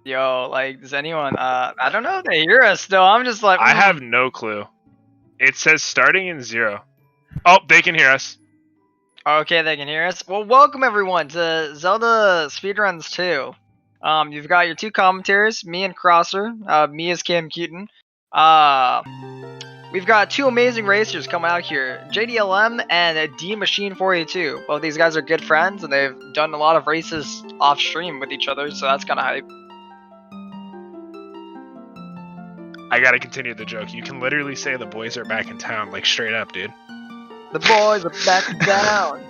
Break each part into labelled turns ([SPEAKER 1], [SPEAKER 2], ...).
[SPEAKER 1] Yo, like, does anyone? I don't know if they hear us still. I'm just like,
[SPEAKER 2] I have no clue. It says starting in 0. Oh, they can hear us.
[SPEAKER 1] Okay, they can hear us. Well, welcome everyone to Zelda Speedruns 2. You've got your two commentators, me and Crosser. Me is Cam Keaton. We've got two amazing racers coming out here, JDLM and DeanMachine 482. Both these guys are good friends, and they've done a lot of races off stream with each other, so that's kind of hype.
[SPEAKER 2] I gotta continue the joke. You can literally say the boys are back in town, like straight up, dude.
[SPEAKER 1] The boys are back down.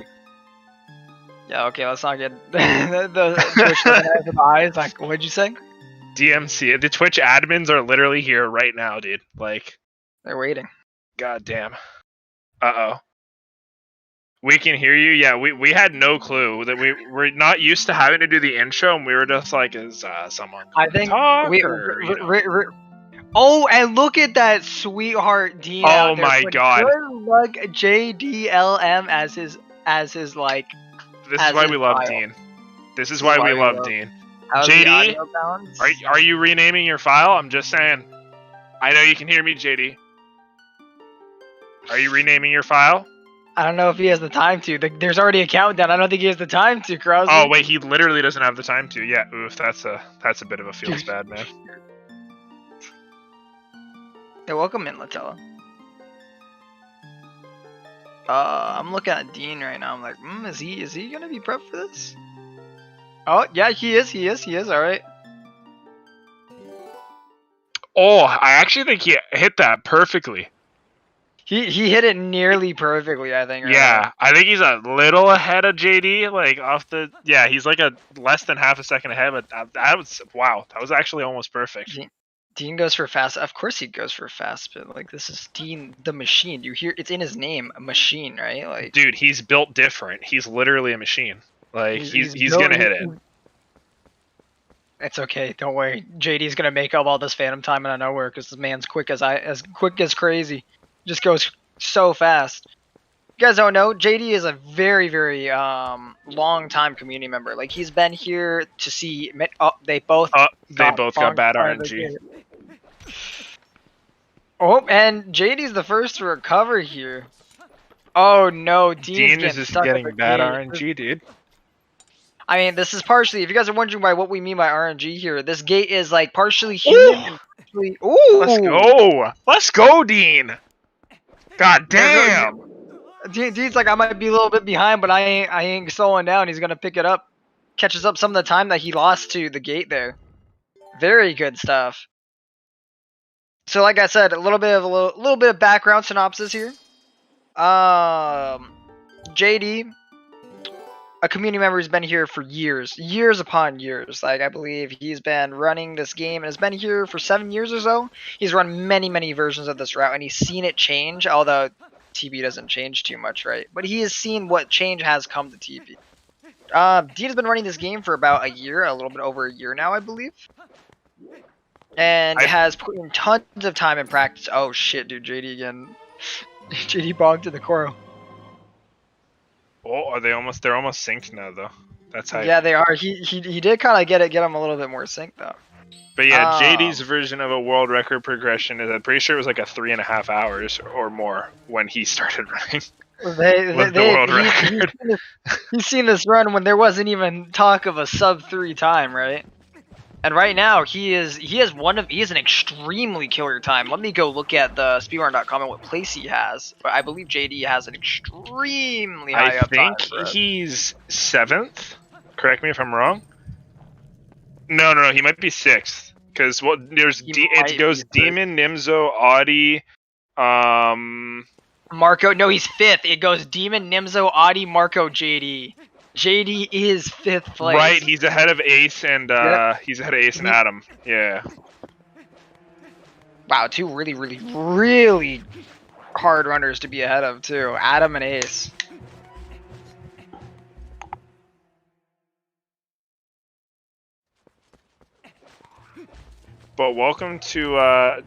[SPEAKER 1] Yeah, okay, let's not get the Twitch doesn't have the eyes. Like, what'd you say?
[SPEAKER 2] DMC, the Twitch admins are literally here right now, dude. Like,
[SPEAKER 1] they're waiting.
[SPEAKER 2] God damn. Uh-oh. We can hear you. Yeah, we had no clue that we're not used to having to do the intro, and we were just like, is someone?
[SPEAKER 1] I think
[SPEAKER 2] talk
[SPEAKER 1] we. Oh, and look at that sweetheart Dean.
[SPEAKER 2] Oh
[SPEAKER 1] out there
[SPEAKER 2] my god!
[SPEAKER 1] Good luck, JDLM as his like.
[SPEAKER 2] This is why we love Dean. This is why we love Dean. JD, are you renaming your file? I'm just saying. I know you can hear me, JD. Are you renaming your file?
[SPEAKER 1] I don't know if he has the time to. There's already a countdown. I don't think he has the time to, Krause.
[SPEAKER 2] Oh wait, he literally doesn't have the time to. Yeah, oof, that's a bit of a feels bad, man.
[SPEAKER 1] Hey, welcome in, Latella. I'm looking at Dean right now. I'm like, is he gonna be prepped for this? Oh yeah, he is. All right.
[SPEAKER 2] Oh, I actually think he hit that perfectly.
[SPEAKER 1] He hit it nearly perfectly, I think. Right?
[SPEAKER 2] Yeah, I think he's a little ahead of JD, like off the. Yeah, he's like a less than half a second ahead, but that was wow. That was actually almost perfect.
[SPEAKER 1] Dean goes for fast. Of course he goes for fast, but like this is Dean the machine. You hear it's in his name, a machine, right? Like,
[SPEAKER 2] dude, he's built different. He's literally a machine. Like he's gonna hit it.
[SPEAKER 1] It's okay, don't worry. JD's gonna make up all this phantom time out of nowhere because this man's quick as crazy. Just goes so fast. You guys don't know, JD is a very, very long time community member. Like he's been here to see. Oh, they both got
[SPEAKER 2] bad RNG.
[SPEAKER 1] Oh, and JD's the first to recover here. Oh no, Dean is
[SPEAKER 2] just getting bad RNG, dude.
[SPEAKER 1] I mean, this is partially. If you guys are wondering by what we mean by RNG here, this gate is like partially human and partially.
[SPEAKER 2] Ooh! Let's go, Dean. God damn!
[SPEAKER 1] Dean's like, I might be a little bit behind, but I ain't slowing down. He's gonna pick it up, catches up some of the time that he lost to the gate there. Very good stuff. So, like I said, a little bit of background synopsis here. JD, a community member who's been here for years upon years. Like I believe he's been running this game and has been here for 7 years or so. He's run many versions of this route and he's seen it change, although TB doesn't change too much, right? But he has seen what change has come to TB. Dean has been running this game for about a year, a little bit over a year now, I believe. And has put in tons of time in practice. Oh shit, dude, JD again. JD bogged to the Coro.
[SPEAKER 2] Oh, are they almost? They're almost synced now, though. That's how.
[SPEAKER 1] Yeah, they are. He did kind of get him a little bit more synced though.
[SPEAKER 2] But yeah, JD's version of a world record progression is, I'm pretty sure it was like a 3.5 hours or more when he started running. The world record.
[SPEAKER 1] He's seen this run when there wasn't even talk of a sub-3 time, right? And right now he has an extremely killer time. Let me go look at the speedrun.com and what place he has. But I believe JD has an extremely high up time.
[SPEAKER 2] I think he's 7th. Correct me if I'm wrong. No, he might be 6th. Because it goes Demon, Nimzo, Audi,
[SPEAKER 1] Marco. No, he's 5th. It goes Demon, Nimzo, Audi, Marco, JD. JD is 5th place.
[SPEAKER 2] Right, he's ahead of Ace and he's ahead of Ace and Adam. Yeah.
[SPEAKER 1] Wow, two really hard runners to be ahead of too. Adam and Ace.
[SPEAKER 2] But welcome to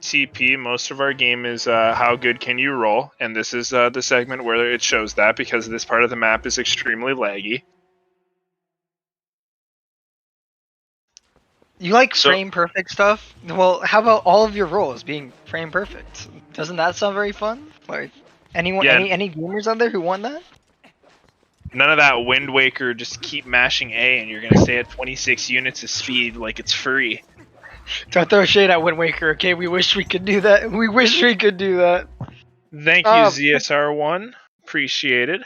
[SPEAKER 2] TP. Most of our game is how good can you roll, and this is the segment where it shows that because this part of the map is extremely laggy.
[SPEAKER 1] You like
[SPEAKER 2] So-
[SPEAKER 1] frame perfect stuff? Well, how about all of your roles being frame perfect? Doesn't that sound very fun? Like, anyone,
[SPEAKER 2] Yeah.
[SPEAKER 1] any gamers out there who want that?
[SPEAKER 2] None of that Wind Waker. Just keep mashing A, and you're gonna stay at 26 units of speed like it's free.
[SPEAKER 1] Don't throw shade at Wind Waker, okay? We wish we could do that. We wish we could do that.
[SPEAKER 2] Thank you, ZSR1. Appreciated.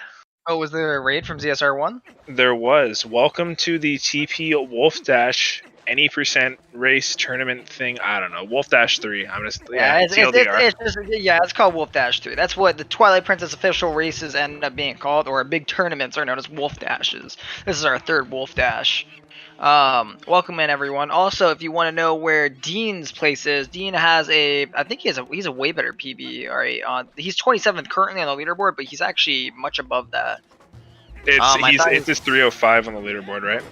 [SPEAKER 1] Oh, was there a raid from ZSR1?
[SPEAKER 2] There was. Welcome to the TP Wolfdash any percent race tournament thing. I don't know. Wolfdash 3. I'm just
[SPEAKER 1] It's called Wolfdash 3. That's what the Twilight Princess official races end up being called, or big tournaments are known as Wolfdashes. This is our third Wolfdash. Welcome in everyone. Also, if you want to know where Dean's place is, Dean has I think he's a way better PB. All right, he's 27th currently on the leaderboard, but he's actually much above that.
[SPEAKER 2] It's his 305 on the leaderboard, right?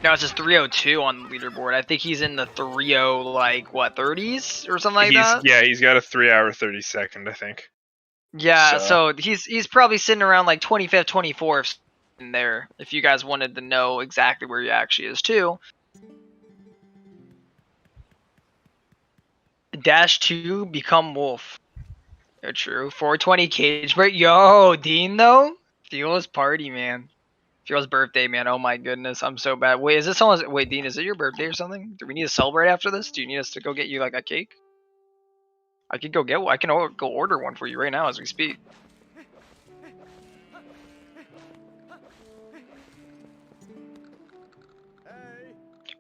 [SPEAKER 1] No, it's just 302 on the leaderboard. I think he's in the 30 like what 30s or something like that.
[SPEAKER 2] Yeah, he's got a 3 hour 30-second, I think.
[SPEAKER 1] Yeah, so he's probably sitting around like 25th, 24th in there. If you guys wanted to know exactly where he actually is too. Dash 2, become wolf. Yeah, true. 420 cage break. Yo, Dean though, Theo's party, man. Theo's birthday, man. Oh my goodness, I'm so bad. Wait, is this someone's? Wait, Dean, is it your birthday or something? Do we need to celebrate after this? Do you need us to go get you like a cake? I could go get one. I can go order one for you right now as we speak.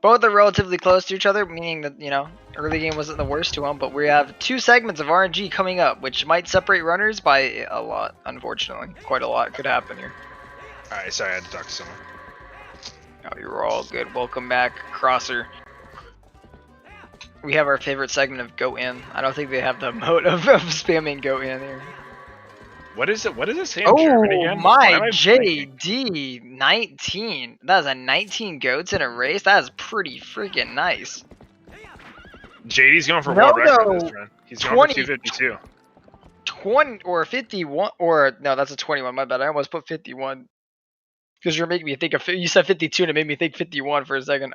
[SPEAKER 1] Both are relatively close to each other, meaning that, you know, early game wasn't the worst to them, but we have 2 segments of RNG coming up, which might separate runners by a lot, unfortunately. Quite a lot could happen here.
[SPEAKER 2] Alright, sorry, I had to talk to someone.
[SPEAKER 1] Oh, you're all good. Welcome back, Crosser. We have our favorite segment of Go In. I don't think they have the mode of spamming Go In here.
[SPEAKER 2] What is it? What does it say in German again?
[SPEAKER 1] Oh my JD 19. That is a 19 goats in a race. That is pretty freaking nice.
[SPEAKER 2] JD's going for world record this run. He's going for 252.
[SPEAKER 1] 20 or 51 or no, that's a 21. My bad. I almost put 51 because you're making me think of. You said 52 and it made me think 51 for a second.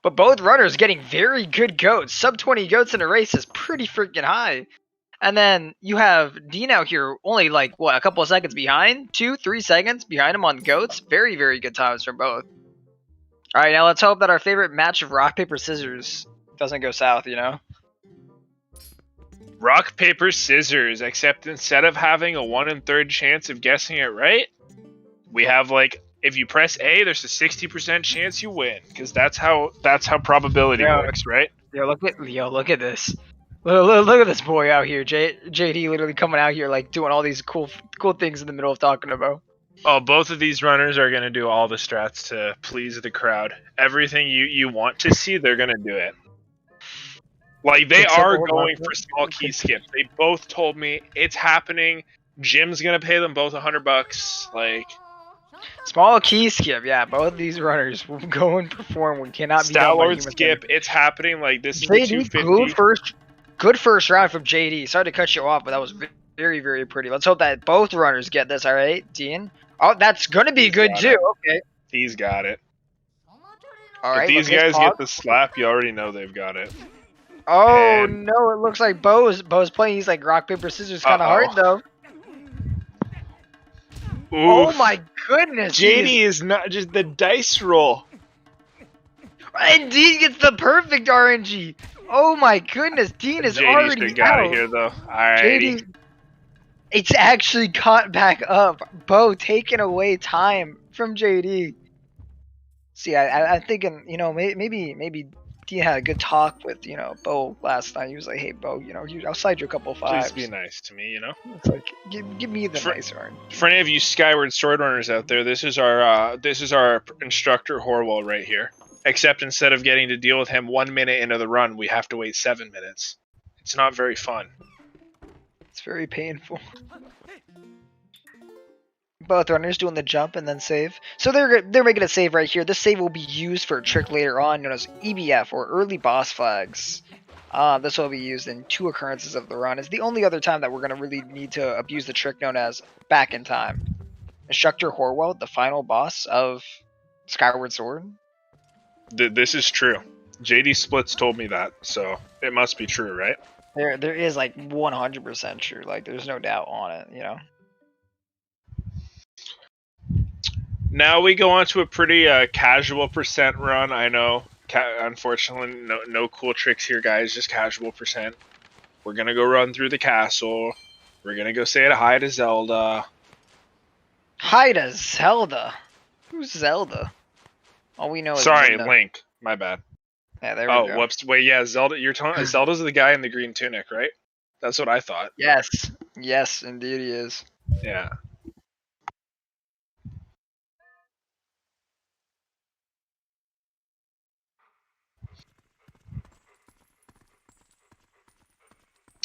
[SPEAKER 1] But both runners getting very good goats. Sub 20 goats in a race is pretty freaking high. And then you have Dean out here only like, what, a couple of seconds behind? 2-3 seconds behind him on goats. Very, very good times from both. All right, now let's hope that our favorite match of rock, paper, scissors doesn't go south, you know?
[SPEAKER 2] Rock, paper, scissors, except instead of having a 1 1/3 chance of guessing it right, we have like, if you press A, there's a 60% chance you win, because that's how probability works, right?
[SPEAKER 1] Yo, look at this. Look at this boy out here, JD, literally coming out here like doing all these cool things in the middle of talking about.
[SPEAKER 2] Oh, both of these runners are gonna do all the strats to please the crowd. Everything you want to see, they're gonna do it. Like they are going for small key skip. They both told me it's happening. Jim's gonna pay them both $100. Like.
[SPEAKER 1] Small key skip, yeah. Both these runners will go and perform. We cannot be done by
[SPEAKER 2] Stalwart skip. It's happening. Like this is
[SPEAKER 1] JD, 250. Good first round from JD. Sorry to cut you off, but that was very, very pretty. Let's hope that both runners get this. All right, Dean. Oh, that's gonna be good too. Okay.
[SPEAKER 2] He's got it.
[SPEAKER 1] All right.
[SPEAKER 2] If these guys get the slap, you already know they've got it.
[SPEAKER 1] Oh no! It looks like Bo's playing. He's like rock paper scissors, kind of hard though.
[SPEAKER 2] Oof.
[SPEAKER 1] Oh my goodness!
[SPEAKER 2] JD is not just the dice roll.
[SPEAKER 1] And Dean gets the perfect RNG. Oh my goodness, Dean is already out.
[SPEAKER 2] Got it here though. Alrighty.
[SPEAKER 1] It's actually caught back up. Bo taking away time from JD. See, I'm thinking, you know, maybe Dean had a good talk with, you know, Bo last night. He was like, hey, Bo, you know, I'll slide you a couple fives.
[SPEAKER 2] Please be nice to me, you know?
[SPEAKER 1] It's like, give me the nice RNG.
[SPEAKER 2] For any of you Skyward Sword runners out there, this is our instructor Horwell right here. Except instead of getting to deal with him 1 minute into the run, we have to wait 7 minutes. It's not very fun.
[SPEAKER 1] It's very painful. Both runners doing the jump and then save. So they're making a save right here. This save will be used for a trick later on known as EBF, or early boss flags. This will be used in 2 occurrences of the run. It's the only other time that we're going to really need to abuse the trick known as back in time. Instructor Horwell, the final boss of Skyward Sword.
[SPEAKER 2] This is true. JD Splits told me that, so it must be true, right?
[SPEAKER 1] There is like 100% true. Like there's no doubt on it, you know.
[SPEAKER 2] Now we go on to a pretty casual percent run. I know, unfortunately, no cool tricks here, guys. Just casual percent. We're gonna go run through the castle. We're gonna go say hi to Zelda.
[SPEAKER 1] Hi to Zelda. Who's Zelda? All we know is
[SPEAKER 2] sorry, Link. My bad.
[SPEAKER 1] Yeah, there we go.
[SPEAKER 2] Oh, whoops. Wait, yeah, Zelda. You're telling Zelda's the guy in the green tunic, right? That's what I thought.
[SPEAKER 1] Yes, yes, indeed he is.
[SPEAKER 2] Yeah.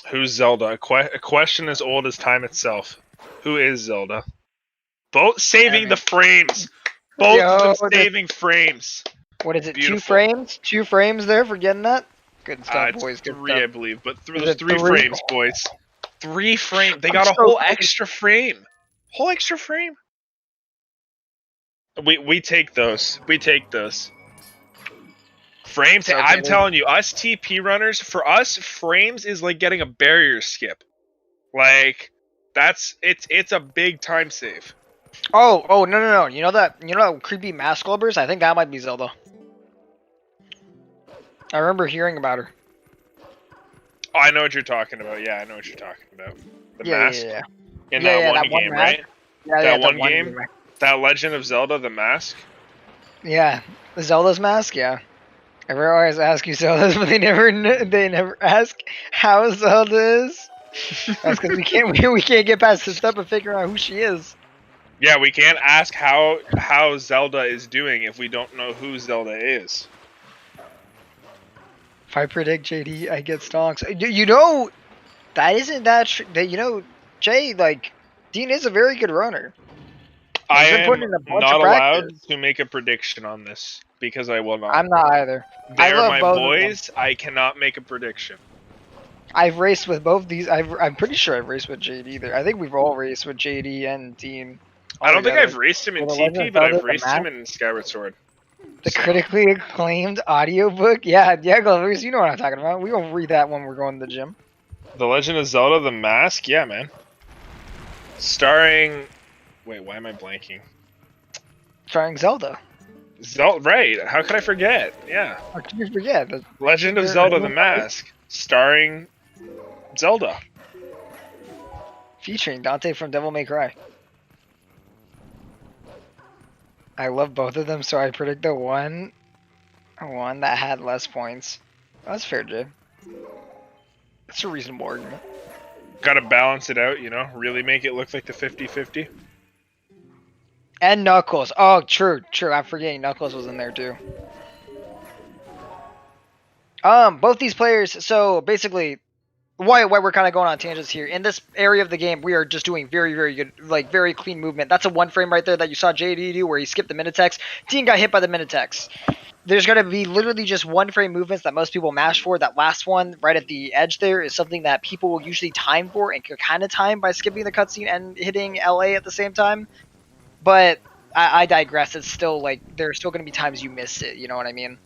[SPEAKER 2] Who's Zelda? A question as old as time itself. Who is Zelda? Both saving the frames. Both of them saving frames.
[SPEAKER 1] What is it?
[SPEAKER 2] Beautiful.
[SPEAKER 1] 2 frames? 2 frames there for getting that? Good stuff, boys.
[SPEAKER 2] Good
[SPEAKER 1] 3,
[SPEAKER 2] stuff. I believe, but there's 3 frames, boys. 3 frames. They got a whole extra frame. Whole extra frame. We take those. We take those. Frames. Okay, I'm telling you, us TP runners, for us, frames is like getting a barrier skip. Like it's a big time save.
[SPEAKER 1] Oh no. You know that creepy mask lubbers? I think that might be Zelda. I remember hearing about her.
[SPEAKER 2] Oh, I know what you're talking about. Yeah, I know what you're talking about. The mask.
[SPEAKER 1] Yeah.
[SPEAKER 2] In that one game, right?
[SPEAKER 1] Yeah,
[SPEAKER 2] that one game. That Legend of Zelda, the mask.
[SPEAKER 1] Yeah, Zelda's mask. Yeah. Everyone always asks you Zelda's, but they never ask how Zelda is. That's because we can't get past the step of figuring out who she is.
[SPEAKER 2] Yeah, we can't ask how Zelda is doing if we don't know who Zelda is.
[SPEAKER 1] If I predict JD, I get stonks. You know, that isn't that. Jay, like, Dean is a very good runner.
[SPEAKER 2] I am not allowed to make a prediction on this because I will not.
[SPEAKER 1] I'm not either.
[SPEAKER 2] They're my boys. I cannot make a prediction.
[SPEAKER 1] I've raced with both these. I'm pretty sure I've raced with JD there. I think we've all raced with JD and Dean.
[SPEAKER 2] I don't think I've raced him in TP, but I've raced him in Skyward Sword.
[SPEAKER 1] The critically acclaimed audiobook? Yeah, Glovers, you know what I'm talking about. We gonna read that when we're going to the gym.
[SPEAKER 2] The Legend of Zelda, The Mask? Yeah, man. Starring... Wait, why am I blanking?
[SPEAKER 1] Starring Zelda.
[SPEAKER 2] Right. How could I forget? Yeah.
[SPEAKER 1] How could you forget?
[SPEAKER 2] Legend of Zelda, The Mask. Starring Zelda.
[SPEAKER 1] Featuring Dante from Devil May Cry. I love both of them, so I predict the one that had less points. That's fair, Jay. That's a reasonable argument.
[SPEAKER 2] Gotta balance it out, you know? Really make it look like the 50-50.
[SPEAKER 1] And Knuckles. Oh, true. I'm forgetting Knuckles was in there, too. Both these players, so basically... Why we're kind of going on tangents here. In this area of the game, we are just doing very, very good, like, very clean movement. That's a 1 frame right there that you saw JD do where he skipped the Minitex. Dean got hit by the Minitex. There's going to be literally just 1 frame movements that most people mash for. That last one right at the edge there is something that people will usually time for and can kind of time by skipping the cutscene and hitting LA at the same time. But I digress. It's still, like, there's still going to be times you miss it. You know what I mean?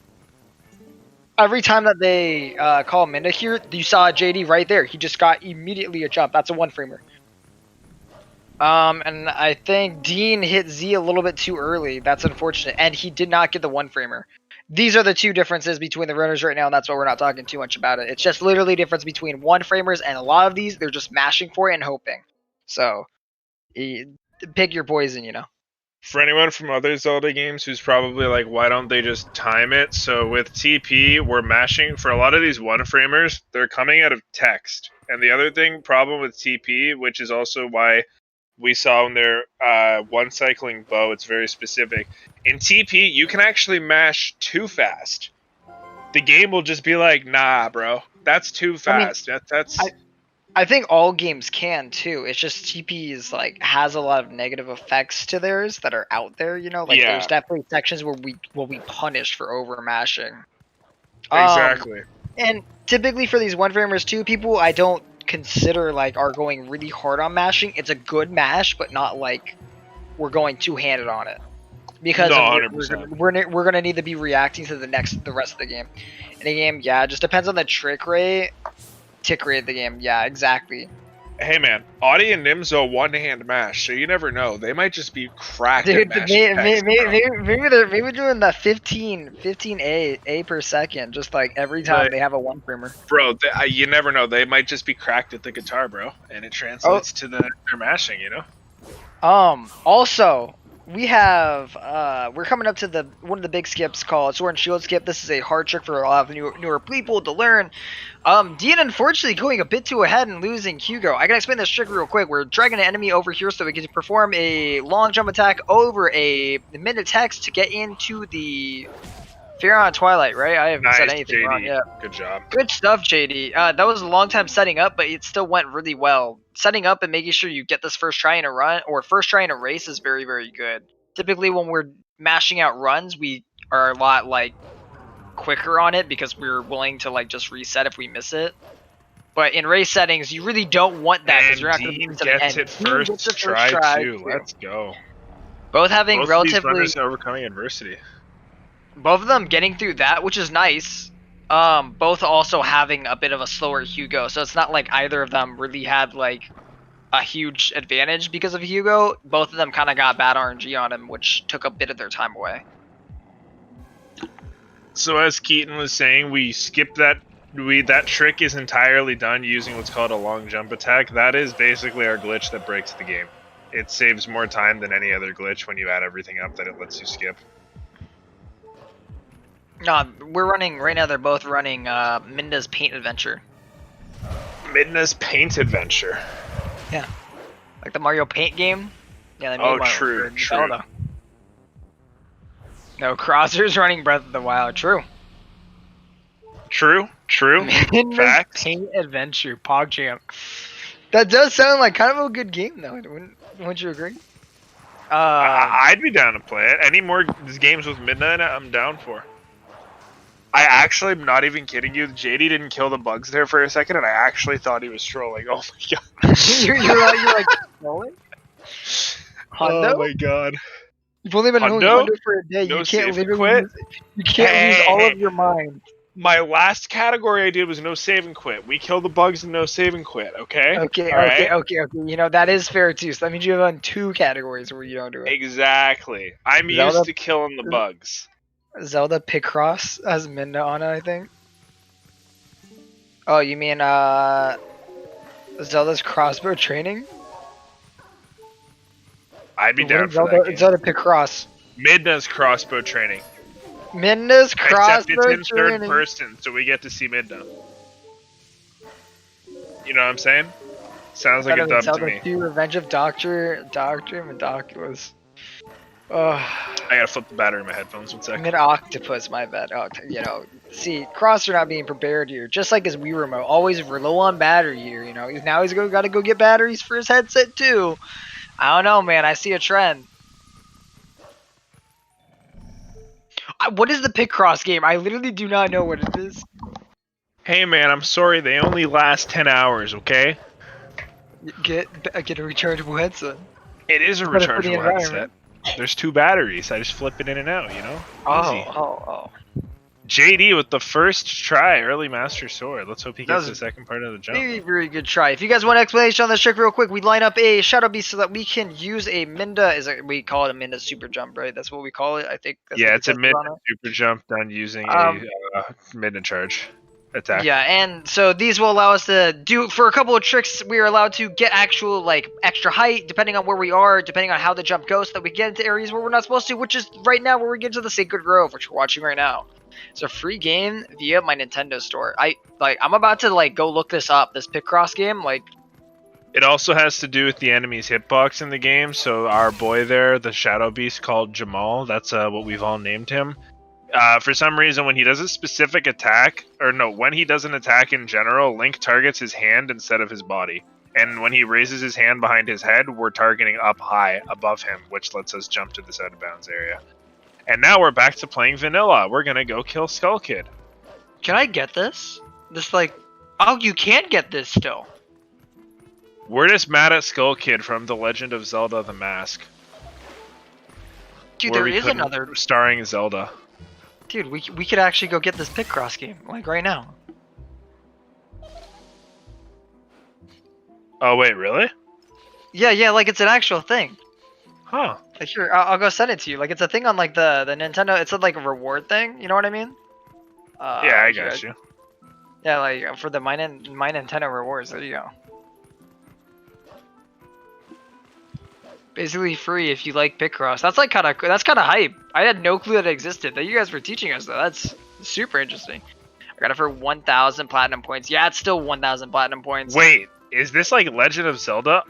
[SPEAKER 1] Every time that they call Minda here, you saw JD right there. He just got immediately a jump. That's a 1 framer. And I think Dean hit Z a little bit too early. That's unfortunate. And he did not get the 1 framer. These are the 2 differences between the runners right now, and that's why we're not talking too much about it. It's just literally the difference between 1 framers, and a lot of these, they're just mashing for it and hoping. So, pick your poison, you know.
[SPEAKER 2] For anyone from other Zelda games who's probably like, why don't they just time it? So with TP, we're mashing. For a lot of these 1 framers, they're coming out of text. And the other problem with TP, which is also why we saw in their 1 cycling bow, it's very specific. In TP, you can actually mash too fast. The game will just be like, nah, bro, that's too fast.
[SPEAKER 1] I think all games can too. It's just TP is like has a lot of negative effects to theirs that are out there. You know, like there's definitely sections where we will be punished for over mashing.
[SPEAKER 2] Exactly.
[SPEAKER 1] And typically for these 1 framers too, people I don't consider like are going really hard on mashing. It's a good mash, but not like we're going 2-handed on it. because
[SPEAKER 2] No,
[SPEAKER 1] of
[SPEAKER 2] 100%.
[SPEAKER 1] we're gonna need to be reacting to the rest of the game. In a game, yeah, it just depends on the tick rate of the game. Yeah, exactly.
[SPEAKER 2] Hey man, Audie and Nimzo one-hand mash, so you never know. They might just be cracked at
[SPEAKER 1] Dude,
[SPEAKER 2] mashing text, bro.
[SPEAKER 1] maybe they're doing that 15 a per second, just like every time
[SPEAKER 2] Like,
[SPEAKER 1] they have a one framer.
[SPEAKER 2] bro, you never know. They might just be cracked at the guitar, bro, and it translates to their mashing, you know?
[SPEAKER 1] Also, we have we're coming up to one of the big skips called Sword and Shield skip. This is a hard trick for a lot of newer people to learn. Dean unfortunately going a bit too ahead and losing Hugo. I can explain this trick real quick. We're dragging an enemy over here so we can perform a long jump attack over a mid text to get into the Fear on Twilight, right? I haven't said anything
[SPEAKER 2] JD.
[SPEAKER 1] wrong yet.
[SPEAKER 2] Good job.
[SPEAKER 1] Good stuff, JD. That was a long time setting up, but it still went really well. Setting up and making sure you get this first try in a run or first try in a race is very, very good. Typically, when we're mashing out runs, we are a lot like quicker on it because we're willing to like just reset if we miss it. But in race settings, you really don't want that because you're not going to
[SPEAKER 2] Dean gets it first try too. Let's go.
[SPEAKER 1] Both having
[SPEAKER 2] Both
[SPEAKER 1] relatively
[SPEAKER 2] these runners overcoming adversity.
[SPEAKER 1] Both of them getting through that, which is nice. Both also having a bit of a slower Hugo, so it's not like either of them really had like a huge advantage because of Hugo. Both of them kind of got bad RNG on him, which took a bit of their time away.
[SPEAKER 2] So as Keaton was saying, we skipped that. That trick is entirely done using what's called a long jump attack. That is basically our glitch that breaks the game. It saves more time than any other glitch when you add everything up that it lets you skip.
[SPEAKER 1] No, we're running right now. They're both running Minda's Paint Adventure.
[SPEAKER 2] Midna's Paint Adventure.
[SPEAKER 1] Yeah, like the Mario Paint game. Yeah, they made one
[SPEAKER 2] true,
[SPEAKER 1] for
[SPEAKER 2] true.
[SPEAKER 1] Zelda. No, Crosser's running Breath of the Wild. True.
[SPEAKER 2] True.
[SPEAKER 1] Midna's
[SPEAKER 2] Facts.
[SPEAKER 1] Paint Adventure, PogChamp. That does sound like kind of a good game, though. Wouldn't you agree?
[SPEAKER 2] I'd be down to play it. Any more games with Midna in it, I'm down for. I actually am not even kidding you. JD didn't kill the bugs there for a second, and I actually thought he was trolling. Oh my god.
[SPEAKER 1] you're like trolling? Hondo?
[SPEAKER 2] Oh my god.
[SPEAKER 1] You've only been holding Hondo for a day.
[SPEAKER 2] No
[SPEAKER 1] you can't
[SPEAKER 2] save and
[SPEAKER 1] literally
[SPEAKER 2] quit?
[SPEAKER 1] You can't lose all of your mind.
[SPEAKER 2] My last category I did was no save and quit. We kill the bugs and no save and quit, okay?
[SPEAKER 1] Okay. You know, that is fair too. So that means you have on 2 categories where you don't do it.
[SPEAKER 2] Exactly. I'm
[SPEAKER 1] Zelda,
[SPEAKER 2] used to killing the bugs.
[SPEAKER 1] Zelda Picross has Minda on it, I think. Oh, you mean Zelda's crossbow training?
[SPEAKER 2] I'd be down for that game.
[SPEAKER 1] Zelda Picross.
[SPEAKER 2] Midna's crossbow training.
[SPEAKER 1] Minda's crossbow
[SPEAKER 2] Except it's in
[SPEAKER 1] training.
[SPEAKER 2] third person, so we get to see Midna. You know what I'm saying? Sounds like a dub to me.
[SPEAKER 1] 2, Revenge of Dr. Medocculus.
[SPEAKER 2] I gotta flip the battery in my headphones 1 second.
[SPEAKER 1] Mid-octopus, my bad. Oh, you know, see, Crosser not being prepared here. Just like his Wii remote, always low on battery here. You know, now he's got to go get batteries for his headset too. I don't know, man. I see a trend. What is the Picross game? I literally do not know what it is.
[SPEAKER 2] Hey man, I'm sorry. They only last 10 hours. Okay.
[SPEAKER 1] Get a rechargeable headset.
[SPEAKER 2] It is a rechargeable headset. There's 2 batteries. I just flip it in and out, you know? Easy.
[SPEAKER 1] Oh.
[SPEAKER 2] JD with the first try, early Master Sword. Let's hope he gets the second part of the jump.
[SPEAKER 1] Very good try. If you guys want an explanation on this trick real quick, we line up a Shadow Beast so that we can use a Minda. We call it a Minda Super Jump, right? That's what we call it, I think.
[SPEAKER 2] Yeah, it's a Minda Super Jump done using a Minda charge attack.
[SPEAKER 1] Yeah, and so these will allow us to do, for a couple of tricks, we are allowed to get actual, like, extra height, depending on where we are, depending on how the jump goes, so that we get into areas where we're not supposed to, which is right now where we get to the Sacred Grove, which we're watching right now. It's a free game via my Nintendo store. I'm about to, go look this up, this Picross game,
[SPEAKER 2] It also has to do with the enemy's hitbox in the game, so our boy there, the Shadow Beast called Jamal, that's what we've all named him. For some reason, when he does a specific attack, when he does an attack in general, Link targets his hand instead of his body. And when he raises his hand behind his head, we're targeting up high above him, which lets us jump to this out of bounds area. And now we're back to playing vanilla. We're gonna go kill Skull Kid.
[SPEAKER 1] Can I get this? Oh, you can't get this still.
[SPEAKER 2] We're just mad at Skull Kid from The Legend of Zelda: The Mask.
[SPEAKER 1] Dude,
[SPEAKER 2] where
[SPEAKER 1] there
[SPEAKER 2] we
[SPEAKER 1] is
[SPEAKER 2] couldn't,
[SPEAKER 1] another.
[SPEAKER 2] starring Zelda.
[SPEAKER 1] Dude, we could actually go get this Picross game like right now.
[SPEAKER 2] Oh wait, really?
[SPEAKER 1] Yeah, like it's an actual thing.
[SPEAKER 2] Huh.
[SPEAKER 1] Like here, I'll go send it to you. Like it's a thing on like the Nintendo. It's like a reward thing. You know what I mean?
[SPEAKER 2] Yeah, I
[SPEAKER 1] Here,
[SPEAKER 2] got you.
[SPEAKER 1] Yeah, like for the my Nintendo rewards. There you go. Basically free if you like Picross. That's like kind of hype. I had no clue that it existed. That you guys were teaching us though. That's super interesting. I got it for 1,000 platinum points. Yeah, it's still 1,000 platinum points.
[SPEAKER 2] Wait, is this like Legend of Zelda?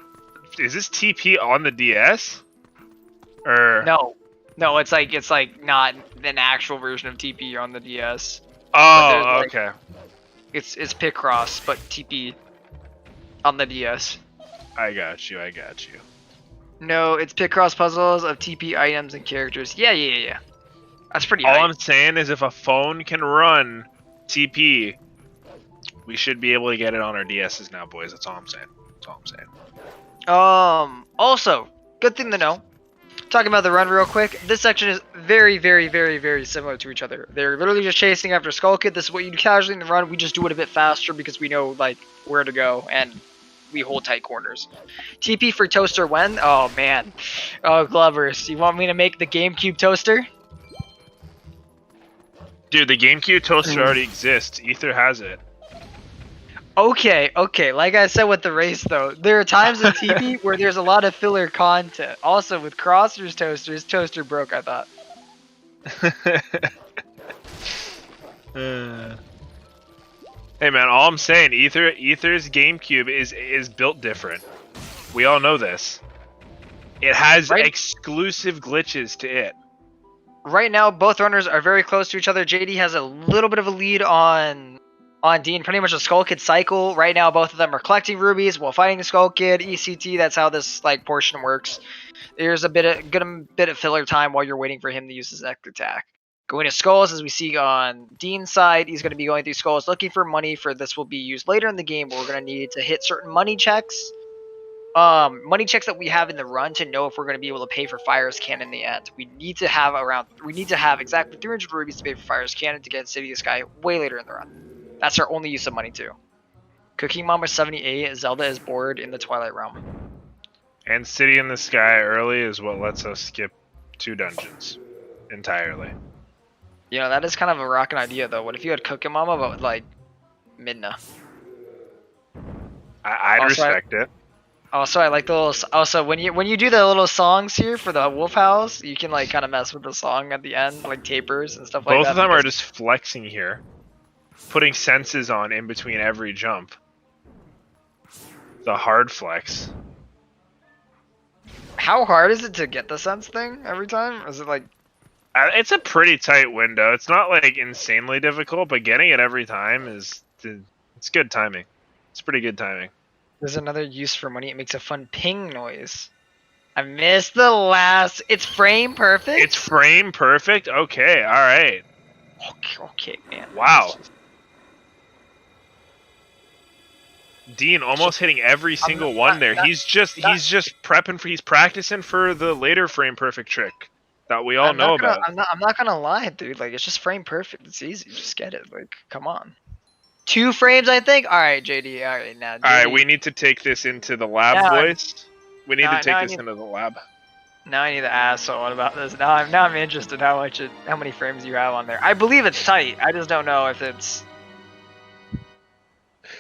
[SPEAKER 2] Is this TP on the DS? Or
[SPEAKER 1] no, it's like not an actual version of TP on the DS.
[SPEAKER 2] oh, okay.
[SPEAKER 1] It's Picross, but TP on the DS.
[SPEAKER 2] I got you.
[SPEAKER 1] No, it's Picross puzzles of TP items and characters. Yeah. That's pretty
[SPEAKER 2] All
[SPEAKER 1] hype.
[SPEAKER 2] I'm saying is if a phone can run TP, we should be able to get it on our DSs now, boys. That's all I'm saying.
[SPEAKER 1] Also, good thing to know. Talking about the run real quick. This section is very, very, very, very similar to each other. They're literally just chasing after Skull Kid. This is what you do casually in the run. We just do it a bit faster because we know like where to go and we hold tight corners. TP for toaster when? Oh man. Oh Glovers, you want me to make the GameCube toaster?
[SPEAKER 2] Dude, the GameCube toaster already exists. Ether has it.
[SPEAKER 1] Okay. Like I said with the race, though, there are times in TP where there's a lot of filler content. Also, with Crosser's toaster, his toaster broke, I thought.
[SPEAKER 2] Hey man, all I'm saying, Ether's GameCube is built different. We all know this. It has exclusive glitches to it.
[SPEAKER 1] Right now, both runners are very close to each other. JD has a little bit of a lead on Dean, pretty much a Skull Kid cycle. Right now, both of them are collecting rubies while fighting the Skull Kid. ECT, that's how this like portion works. There's a bit of filler time while you're waiting for him to use his next attack. Going to Skulls, as we see on Dean's side, he's going to be going through Skulls looking for money. For this will be used later in the game, but we're going to need to hit certain money checks. Money checks that we have in the run to know if we're going to be able to pay for Fire's Cannon in the end. We need to have exactly 300 rubies to pay for Fire's Cannon to get City of the Sky way later in the run. That's our only use of money too. Cooking Mama 78, Zelda is bored in the Twilight Realm.
[SPEAKER 2] And City in the Sky early is what lets us skip 2 dungeons entirely.
[SPEAKER 1] You know, that is kind of a rockin' idea though. What if you had Cooking Mama but with like Midna?
[SPEAKER 2] I'd respect it.
[SPEAKER 1] Also, I like the little. Also, when you do the little songs here for the Wolf House, you can like kind of mess with the song at the end, like tapers and stuff like that.
[SPEAKER 2] Both of them are just flexing here, putting senses on in between every jump. The hard flex.
[SPEAKER 1] How hard is it to get the sense thing every time? Is it like?
[SPEAKER 2] It's a pretty tight window. It's not like insanely difficult, but getting it every time it's good timing. It's pretty good timing.
[SPEAKER 1] There's another use for money. It makes a fun ping noise. I missed the last. It's frame perfect.
[SPEAKER 2] It's frame perfect. Okay, all right.
[SPEAKER 1] Okay, man.
[SPEAKER 2] Wow. Dean almost hitting every single one there. He's just prepping for. He's practicing for the later frame perfect trick that we all know about.
[SPEAKER 1] I'm not gonna lie, dude. Like it's just frame perfect. It's easy. Just get it. Like, come on. 2 frames, I think. All right, JD. All right, now. JD.
[SPEAKER 2] All right, we need to take this into the lab, boys. We need to take this into the lab.
[SPEAKER 1] Now I need to ask someone about this. Now I'm interested how many frames you have on there. I believe it's tight. I just don't know if it's.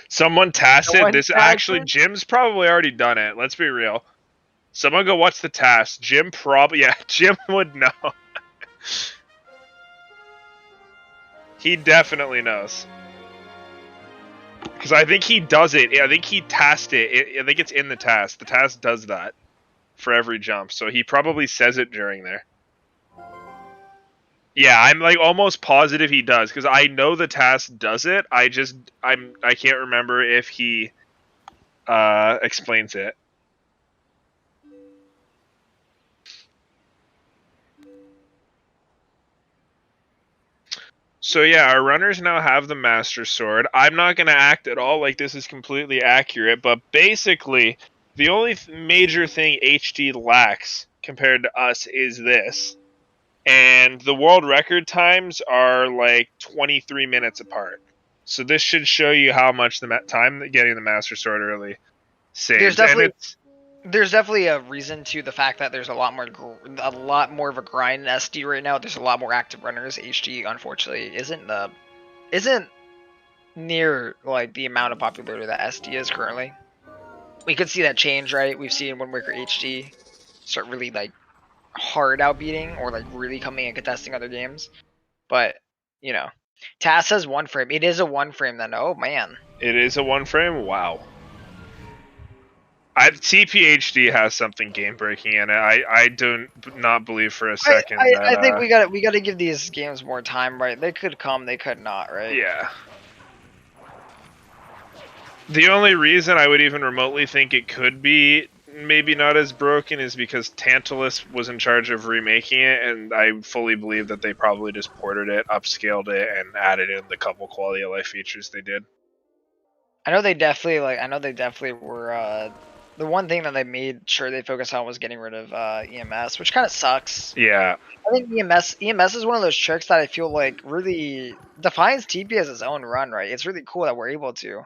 [SPEAKER 2] Someone tasked it. This actually, Jim's probably already done it. Let's be real. Someone go watch the task. Jim would know. He definitely knows. Because I think he does it. I think he tasked it. I think it's in the task. The task does that for every jump. So he probably says it during there. Yeah, I'm like almost positive he does. Because I know the task does it. I can't remember if he explains it. So yeah, our runners now have the Master Sword. I'm not going to act at all like this is completely accurate, but basically, the only major thing HD lacks compared to us is this. and the world record times are like 23 minutes apart. So this should show you how much the time that getting the Master Sword early saves.
[SPEAKER 1] There's definitely a reason to the fact that there's a lot more of a grind in SD right now. There's a lot more active runners. HD unfortunately isn't near like the amount of popularity that SD is currently. We could see that change, right? We've seen Wind Waker HD start really like hard outbeating or like really coming and contesting other games. But you know, TAS says one frame. It is a one frame then. Oh man.
[SPEAKER 2] It is a one frame. Wow. TPHD has something game breaking in it. I do not believe for a second.
[SPEAKER 1] I think we got to give these games more time, right? They could come, they could not, right?
[SPEAKER 2] Yeah. The only reason I would even remotely think it could be maybe not as broken is because Tantalus was in charge of remaking it, and I fully believe that they probably just ported it, upscaled it, and added in the couple quality of life features they did.
[SPEAKER 1] I know they definitely were. The one thing that they made sure they focused on was getting rid of EMS, which kind of sucks.
[SPEAKER 2] Yeah.
[SPEAKER 1] I think EMS is one of those tricks that I feel like really defines TP as its own run, right? It's really cool that we're able to.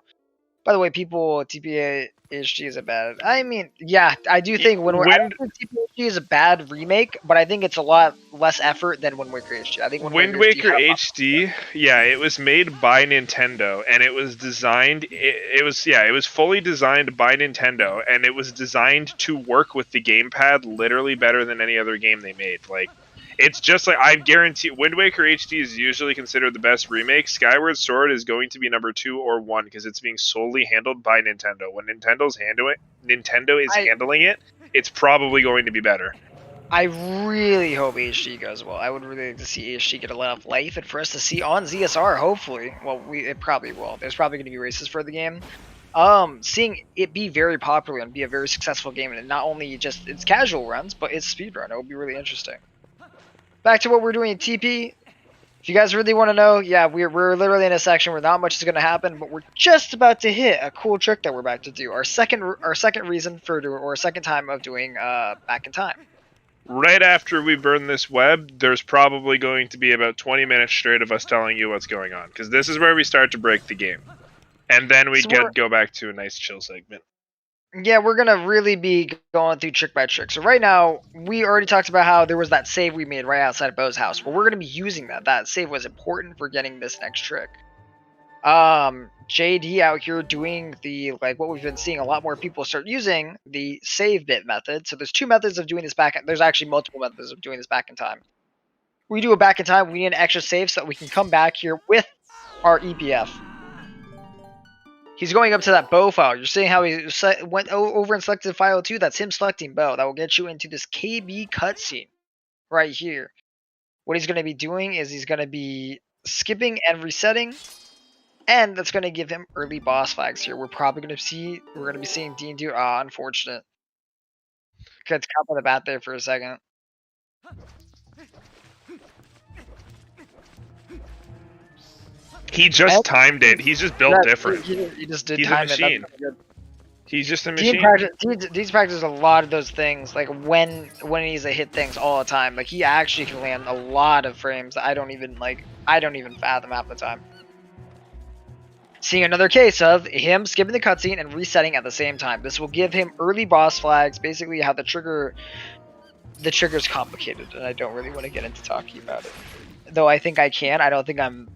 [SPEAKER 1] By the way, people, TPA HD is a bad. I mean, yeah, I do think I don't think TPA HD is a bad remake, but I think it's a lot less effort than Wind Waker HD. I think
[SPEAKER 2] Wind Waker HD, yeah, it was made by Nintendo, and it was designed. It was fully designed by Nintendo, and it was designed to work with the gamepad literally better than any other game they made. Like, it's just like, I guarantee Wind Waker HD is usually considered the best remake. Skyward Sword is going to be number 2 or 1 because it's being solely handled by Nintendo. When Nintendo is handling it, it's probably going to be better.
[SPEAKER 1] I really hope HD goes well. I would really like to see HD get a lot of life and for us to see on ZSR, hopefully. Well, it probably will. There's probably going to be races for the game. Seeing it be very popular and be a very successful game, and not only just its casual runs, but its speedrun, it would be really interesting. Back to what we're doing in TP. If you guys really want to know, yeah, we're literally in a section where not much is going to happen, but we're just about to hit a cool trick that we're about to do. Our second reason for doing, or second time of doing back in time.
[SPEAKER 2] Right after we burn this web, there's probably going to be about 20 minutes straight of us telling you what's going on, because this is where we start to break the game, and then we go back to a nice chill segment.
[SPEAKER 1] Yeah, we're going to really be going through trick by trick. So right now, we already talked about how there was that save we made right outside of Bo's house. Well, we're going to be using that. That save was important for getting this next trick. JD out here doing the, like, what we've been seeing a lot more people start using, the save bit method. So there's two methods of doing this there's actually multiple methods of doing this back in time. We do it back in time, we need an extra save so that we can come back here with our EPF. He's going up to that Bo file. You're seeing how he went over and selected file 2. That's him selecting Bo. That will get you into this KB cutscene right here. What he's going to be doing is he's going to be skipping and resetting, and that's going to give him early boss flags here. We're going to be seeing Dean do. Unfortunate. Gets caught by the bat there for a second.
[SPEAKER 2] He just timed it. He's just built different.
[SPEAKER 1] He just did time it.
[SPEAKER 2] He's just a machine.
[SPEAKER 1] Dean's practices a lot of those things, like when he needs to hit things all the time. Like, he actually can land a lot of frames that I don't even fathom half the time. Seeing another case of him skipping the cutscene and resetting at the same time. This will give him early boss flags. Basically, how the trigger's complicated, and I don't really want to get into talking about it. Though I think I can. I don't think I'm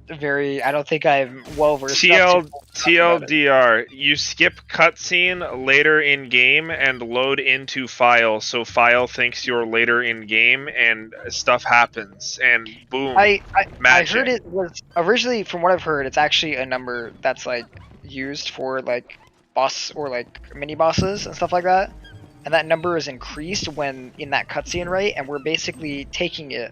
[SPEAKER 1] well versed.
[SPEAKER 2] TLDR, you skip cutscene later in game and load into file, so file thinks you're later in game and stuff happens and boom.
[SPEAKER 1] I heard it was originally, from what I've heard, it's actually a number that's like used for like boss or like mini bosses and stuff like that. And that number is increased when in that cutscene, right? And we're basically taking it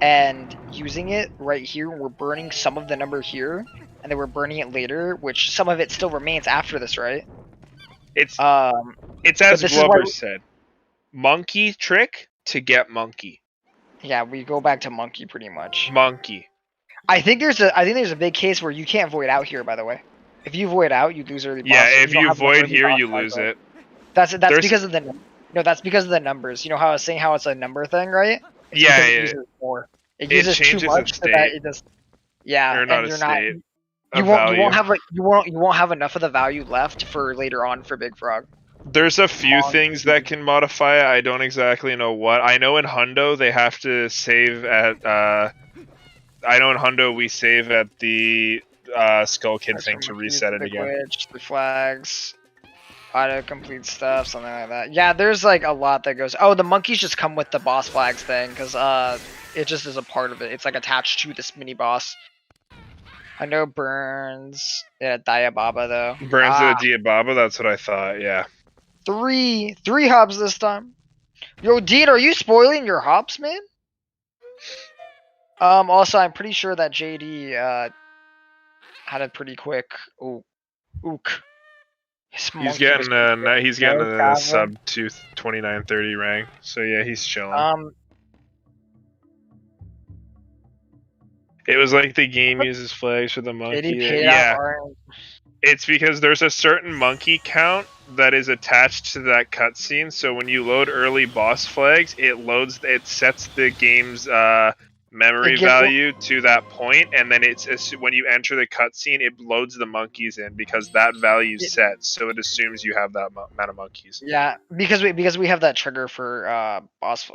[SPEAKER 1] and using it right here. We're burning some of the number here, and then we're burning it later, which some of it still remains after this, right?
[SPEAKER 2] It's as Glover said, monkey trick to get monkey.
[SPEAKER 1] Yeah, we go back to monkey pretty much.
[SPEAKER 2] Monkey.
[SPEAKER 1] I think there's a big case where you can't void out here, by the way. If you void out, you lose early boss.
[SPEAKER 2] Yeah, if you void here, you lose it.
[SPEAKER 1] That's because of the numbers. You know how I was saying how it's a number thing, right? It's
[SPEAKER 2] Yeah,
[SPEAKER 1] because it uses more. It uses too
[SPEAKER 2] changes
[SPEAKER 1] much
[SPEAKER 2] a
[SPEAKER 1] so that
[SPEAKER 2] state.
[SPEAKER 1] it does. Yeah,
[SPEAKER 2] Or not
[SPEAKER 1] and
[SPEAKER 2] a
[SPEAKER 1] you're not.
[SPEAKER 2] state.
[SPEAKER 1] You
[SPEAKER 2] A
[SPEAKER 1] won't.
[SPEAKER 2] value.
[SPEAKER 1] You won't have like. You won't have enough of the value left for later on for Big Frog.
[SPEAKER 2] There's a few things that can modify it. I don't exactly know what. I know in Hundo they have to save at. I know in Hundo we save at the Skull Kid thing to reset it
[SPEAKER 1] the
[SPEAKER 2] again.
[SPEAKER 1] glitch, the flags, autocomplete stuff, something like that. Yeah, there's like a lot that goes. Oh, the monkeys just come with the boss flags thing because it just is a part of it. It's like attached to this mini boss. I know Burns. Yeah, Diababa though.
[SPEAKER 2] Burns of the Diababa. That's what I thought. Yeah.
[SPEAKER 1] Three hops this time. Yo, Dean, are you spoiling your hops, man? Also, I'm pretty sure that JD had a pretty quick ook.
[SPEAKER 2] He's getting a sub to 2930 rank. So yeah, he's chilling. It was like the game uses flags for the monkey. Yeah. It's because there's a certain monkey count that is attached to that cutscene. So when you load early boss flags, it sets the game's memory value to that point, and then when you enter the cutscene, it loads the monkeys in because that value's set. So it assumes you have that amount of monkeys.
[SPEAKER 1] Yeah, because we have that trigger for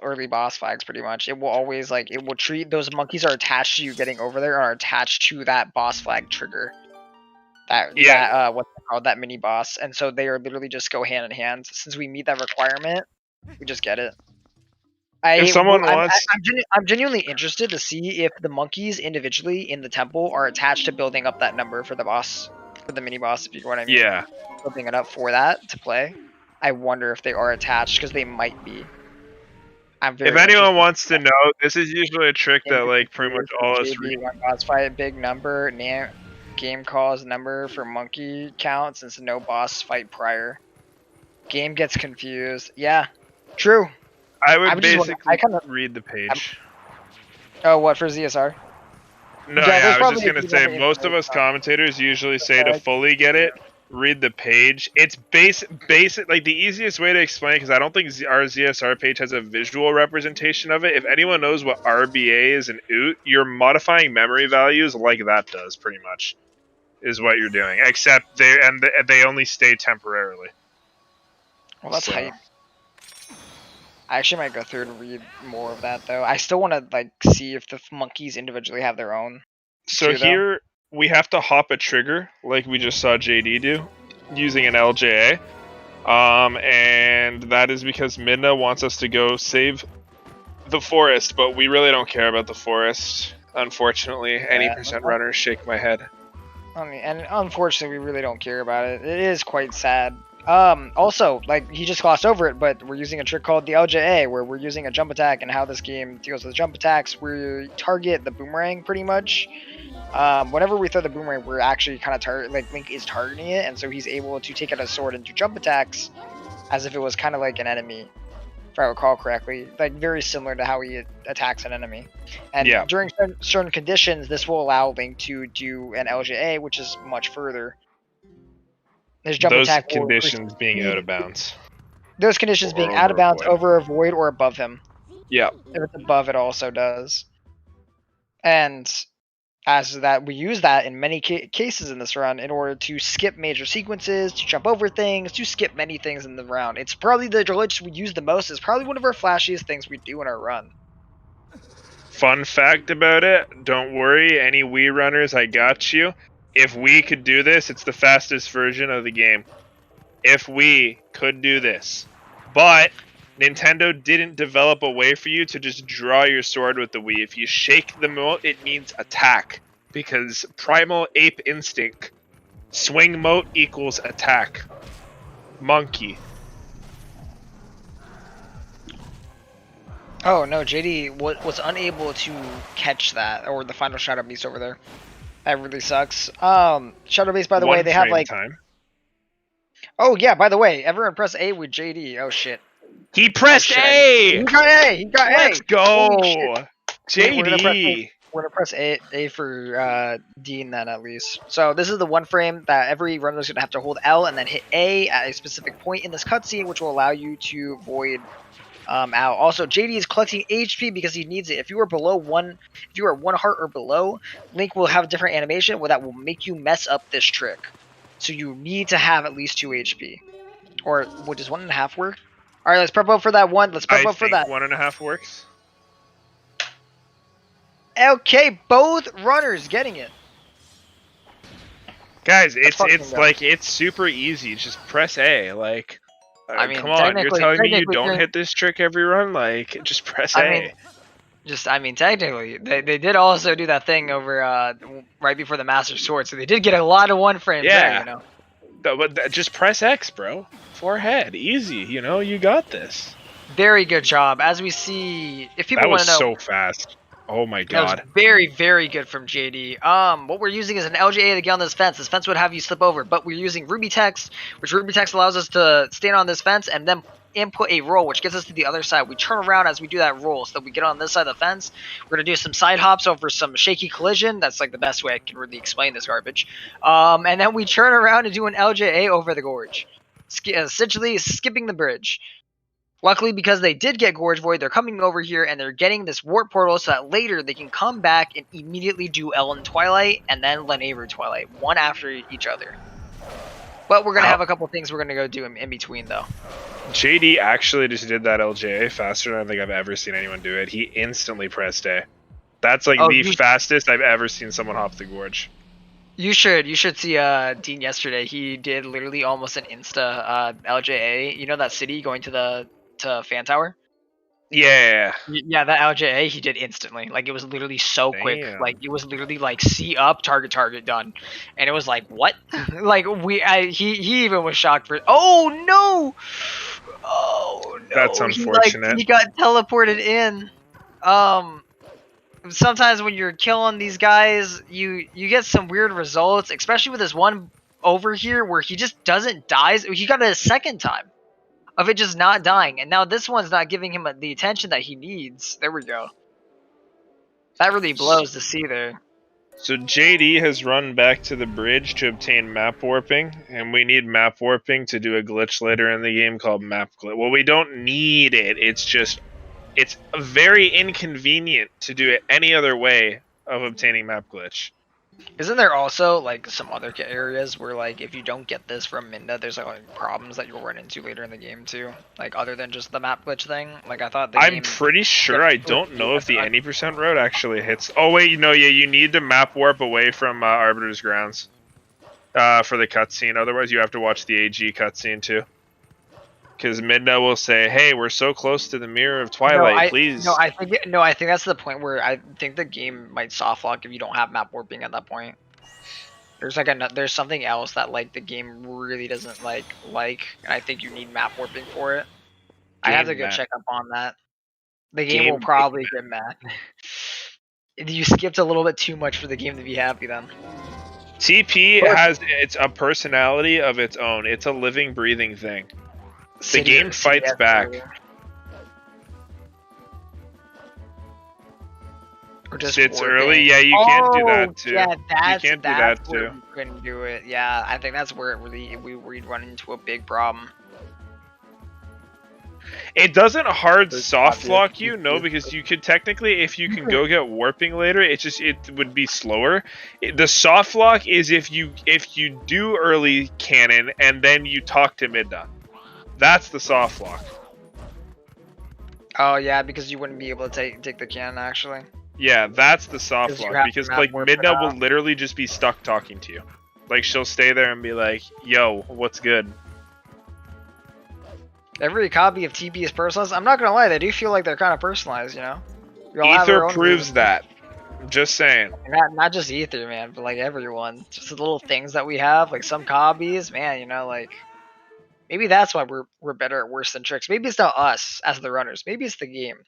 [SPEAKER 1] early boss flags. Pretty much, it will always it will treat those monkeys are attached to you getting over there, are attached to that boss flag trigger. What's it called, that mini boss, and so they are literally just go hand in hand. Since we meet that requirement, we just get it. I'm genuinely interested to see if the monkeys individually in the temple are attached to building up that number for the boss, for the mini boss, if you know what I mean.
[SPEAKER 2] Yeah.
[SPEAKER 1] Building it up for that to play. I wonder if they are attached because they might be.
[SPEAKER 2] If anyone wants to know, this is usually a trick that pretty much all us
[SPEAKER 1] boss fight, big number, game calls number for monkey count since no boss fight prior. Game gets confused. Yeah, true.
[SPEAKER 2] I would basically read the page.
[SPEAKER 1] Oh, what, for ZSR?
[SPEAKER 2] No, yeah, I was just gonna say most of us commentators usually say to fully get it, read the page. It's basic. Like the easiest way to explain it, because I don't think our ZSR page has a visual representation of it. If anyone knows what RBA is and OOT, you're modifying memory values like that does pretty much. Is what you're doing, except they only stay temporarily.
[SPEAKER 1] Well, that's hype. I actually might go through and read more of that though. I still want to see if the monkeys individually have their own.
[SPEAKER 2] So here we have to hop a trigger, like we just saw JD do, using an LJA, and that is because Midna wants us to go save the forest, but we really don't care about the forest. Unfortunately, any percent runners shake my head.
[SPEAKER 1] And unfortunately, we really don't care about it. It is quite sad. Also, he just glossed over it, but we're using a trick called the LJA, where we're using a jump attack, and how this game deals with jump attacks, we target the boomerang pretty much. Whenever we throw the boomerang, we're actually kind of Link is targeting it, and so he's able to take out a sword and do jump attacks as if it was kind of like an enemy, if I recall correctly. Very similar to how he attacks an enemy. And during certain conditions, this will allow Link to do an LJA, which is much further.
[SPEAKER 2] Those conditions being out of bounds.
[SPEAKER 1] Those conditions being out of bounds, over a void, or above him.
[SPEAKER 2] Yeah.
[SPEAKER 1] If it's above, it also does. And as that, we use that in many cases in this run in order to skip major sequences, to jump over things, to skip many things in the round. It's probably the glitch we use the most. It's probably one of our flashiest things we do in our run.
[SPEAKER 2] Fun fact about it, don't worry, any Wii runners, I got you. If we could do this, it's the fastest version of the game. If we could do this. But Nintendo didn't develop a way for you to just draw your sword with the Wii. If you shake the mote, it means attack. Because primal ape instinct. Swing mote equals attack. Monkey.
[SPEAKER 1] Oh no, JD was unable to catch that, or the final Shadow Beast over there. That really sucks. Shadow Beast, by the way, they have time. Oh yeah, by the way, everyone press A with JD. Oh shit.
[SPEAKER 2] He pressed A!
[SPEAKER 1] He got A! He got
[SPEAKER 2] Let's go! JD!
[SPEAKER 1] We're gonna press A for Dean then, at least. So this is the one frame that every runner is gonna have to hold L and then hit A at a specific point in this cutscene, which will allow you to void out. Also, JD is collecting HP because he needs it. If you are below one, if you are 1 heart or below, Link will have a different animation that will make you mess up this trick. So you need to have at least 2 HP. Or does 1.5 work? All right, let's prep up for that one. Let's prep
[SPEAKER 2] I
[SPEAKER 1] up for
[SPEAKER 2] think
[SPEAKER 1] that.
[SPEAKER 2] 1.5 works.
[SPEAKER 1] Okay, both runners getting it.
[SPEAKER 2] Guys, it's super easy. Just press A. Like,
[SPEAKER 1] I mean,
[SPEAKER 2] come on, you're telling me you don't hit this trick every run? Like, just press A.
[SPEAKER 1] I mean, technically, they did also do that thing over right before the Master Sword, so they did get a lot of 1 frames there, you know.
[SPEAKER 2] But just press X, bro. Forehead, easy. You know, you got this.
[SPEAKER 1] Very good job. As we see, if people want to know,
[SPEAKER 2] that was so fast. Oh my god.
[SPEAKER 1] that was very, very good from JD. What we're using is an LJA to get on this fence. This fence would have you slip over, but we're using Ruby Text, which Ruby Text allows us to stand on this fence and then input a roll, which gets us to the other side. We turn around as we do that roll, so that we get on this side of the fence. We're gonna do some side hops over some shaky collision. That's like the best way I can really explain this garbage. And then we turn around and do an LJA over the gorge, essentially skipping the bridge. Luckily, because they did get Gorge Void, they're coming over here and they're getting this warp portal so that later they can come back and immediately do Ellen Twilight and then Lenaver Twilight, one after each other. But we're going to have a couple things we're going to go do in between, though.
[SPEAKER 2] JD actually just did that LJA faster than I think I've ever seen anyone do it. He instantly pressed A. That's like the fastest I've ever seen someone hop the gorge.
[SPEAKER 1] You should see Dean yesterday. He did literally almost an insta LJA. You know that city going to Fan Tower?
[SPEAKER 2] Yeah,
[SPEAKER 1] that LJA he did instantly. Like, it was literally so quick. Like, it was literally like C up, target done, and it was like, what? Like, he even was shocked for. Oh no!
[SPEAKER 2] That's unfortunate.
[SPEAKER 1] He got teleported in. Sometimes when you're killing these guys, you get some weird results, especially with this one over here where he just doesn't die. He got it a second time of it just not dying, and now this one's not giving him the attention that he needs. There we go. That really blows to see there.
[SPEAKER 2] So JD has run back to the bridge to obtain map warping, and we need map warping to do a glitch later in the game called map glitch. Well, we don't need it. It's very inconvenient to do it any other way of obtaining map glitch.
[SPEAKER 1] Isn't there also like some other areas where, like, if you don't get this from Minda, there's like problems that you'll run into later in the game too, like other than just the map glitch thing? Like, I thought
[SPEAKER 2] I'm pretty sure. I don't know if the any % road actually hits. Oh wait, yeah, you need to map warp away from Arbiter's Grounds for the cutscene. Otherwise, you have to watch the AG cutscene too. Because Midna will say, "Hey, we're so close to the mirror of Twilight, please."
[SPEAKER 1] I think that's the point where I think the game might soft lock if you don't have map warping at that point. There's like there's something else that like the game really doesn't like, and I think you need map warping for it. I have to go check up on that. The game will probably get mad. You skipped a little bit too much for the game to be happy then.
[SPEAKER 2] TP has a personality of its own. It's a living, breathing thing. The game fights back. It's early. Yeah, you can't do that too.
[SPEAKER 1] Yeah,
[SPEAKER 2] you can't do that too.
[SPEAKER 1] You couldn't do it. Yeah, I think that's where we'd run into a big problem.
[SPEAKER 2] It doesn't hard soft lock you, no, because you could technically, if you can go get warping later, it would be slower. The soft lock is if you do early cannon and then you talk to Midna. That's the soft lock.
[SPEAKER 1] Oh yeah, because you wouldn't be able to take the cannon actually.
[SPEAKER 2] Yeah, that's the soft lock, because like Midna will literally just be stuck talking to you. Like, she'll stay there and be like, "Yo, what's good?"
[SPEAKER 1] Every copy of TP is personalized. I'm not gonna lie, they do feel like they're kind of personalized, you know.
[SPEAKER 2] Ether proves that. I'm just saying.
[SPEAKER 1] Not just Ether, man, but like everyone. Just the little things that we have, like some copies, man. You know, like. Maybe that's why we're better at worse than tricks. Maybe it's not us as the runners. Maybe it's the game.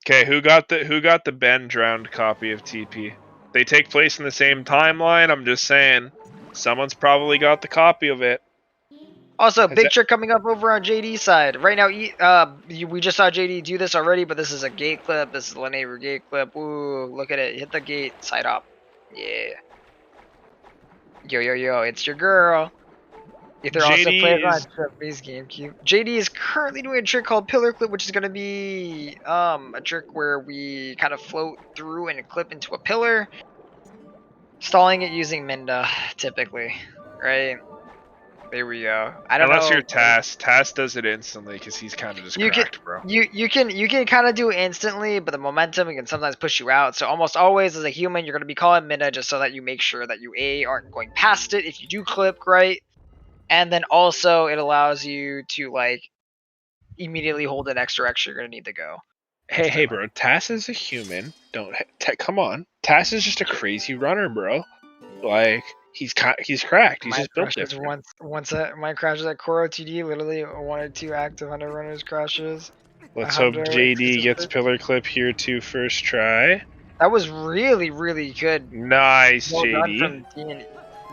[SPEAKER 2] Okay, who got the Ben drowned copy of TP? They take place in the same timeline. I'm just saying, someone's probably got the copy of it.
[SPEAKER 1] Also, big trick coming up over on JD's side right now. We just saw JD do this already, but this is a gate clip. This is Lenaver gate clip. Ooh, look at it! Hit the gate side up. Yeah. Yo, it's your girl. Ether also
[SPEAKER 2] JD
[SPEAKER 1] plays on
[SPEAKER 2] is-
[SPEAKER 1] Japanese GameCube. JD is currently doing a trick called Pillar Clip, which is going to be a trick where we kind of float through and clip into a pillar, stalling it using Minda, typically, right? There we go. I don't
[SPEAKER 2] Unless
[SPEAKER 1] know.
[SPEAKER 2] you're Tass. Tass does it instantly because he's kind of just
[SPEAKER 1] You
[SPEAKER 2] cracked, bro.
[SPEAKER 1] you can kind of do it instantly, but the momentum can sometimes push you out. So almost always as a human, you're going to be calling Minda just so that you make sure that you aren't going past it if you do clip, right? And then also it allows you to like immediately hold an extra you're going to need to go.
[SPEAKER 2] Hey, bro. Tass is a human. Don't come on. Tass is just a crazy runner, bro. Like he's cracked. He's just built different.
[SPEAKER 1] Mine crashes at Core OTD. Literally 1 or 2 active under runners crashes.
[SPEAKER 2] Let's hope JD gets Pillar Clip here too first try.
[SPEAKER 1] That was really good.
[SPEAKER 2] Nice,
[SPEAKER 1] Well
[SPEAKER 2] JD.
[SPEAKER 1] From Dean.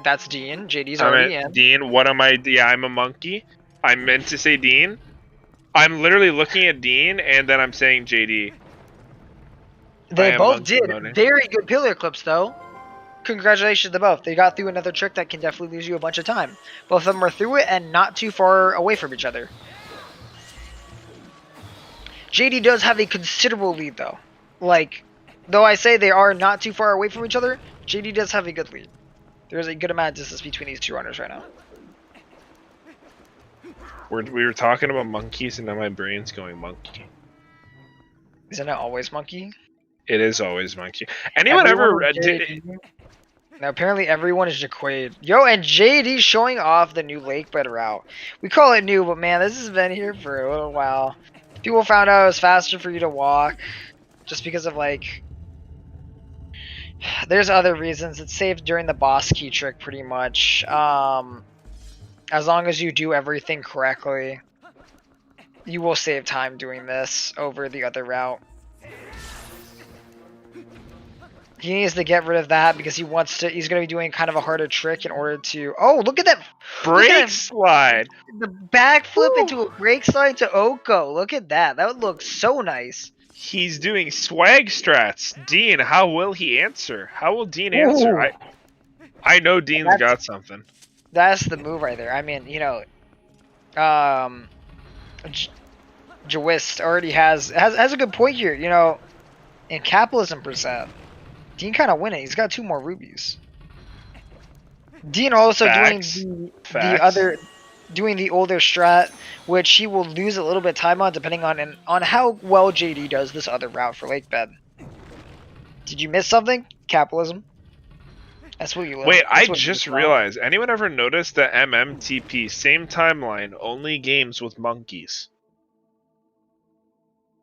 [SPEAKER 1] That's Dean. JD's already in.
[SPEAKER 2] Dean, what am I? Yeah, I'm a monkey. I meant to say Dean. I'm literally looking at Dean and then I'm saying JD.
[SPEAKER 1] They both did very good pillar clips though. Congratulations to both. They got through another trick that can definitely lose you a bunch of time. Both of them are through it and not too far away from each other. JD does have a considerable lead though. Like, though I say they are not too far away from each other, JD does have a good lead. There's a good amount of distance between these two runners right now.
[SPEAKER 2] We were talking about monkeys and now my brain's going monkey.
[SPEAKER 1] Isn't it always monkey?
[SPEAKER 2] It is always monkey. Anyone ever read...
[SPEAKER 1] Now apparently everyone is Jaquade. Yo, and JD showing off the new lakebed route. We call it new, but man, this has been here for a little while. People found out it was faster for you to walk. Just because of like... There's other reasons. It's saved during the boss key trick pretty much. As long as you do everything correctly, you will save time doing this over the other route. He needs to get rid of that because he's going to be doing kind of a harder trick in order to... Oh, look at that!
[SPEAKER 2] Brake slide!
[SPEAKER 1] The backflip into a brake slide to Oko. Look at that. That would look so nice.
[SPEAKER 2] He's doing swag strats. Dean, how will he answer? How will Dean answer? I know Dean's got something.
[SPEAKER 1] That's the move right there. I mean, you know... Jawist already has a good point here. You know, in capitalism percent, Dean kind of winning. He's got 2 more rubies. Dean also doing the older strat, which he will lose a little bit of time on, depending on how well JD does this other route for Lakebed. Did you miss something? Capitalism. That's what you learn.
[SPEAKER 2] Wait, I just realized. Anyone ever noticed that MMTP same timeline, only games with monkeys?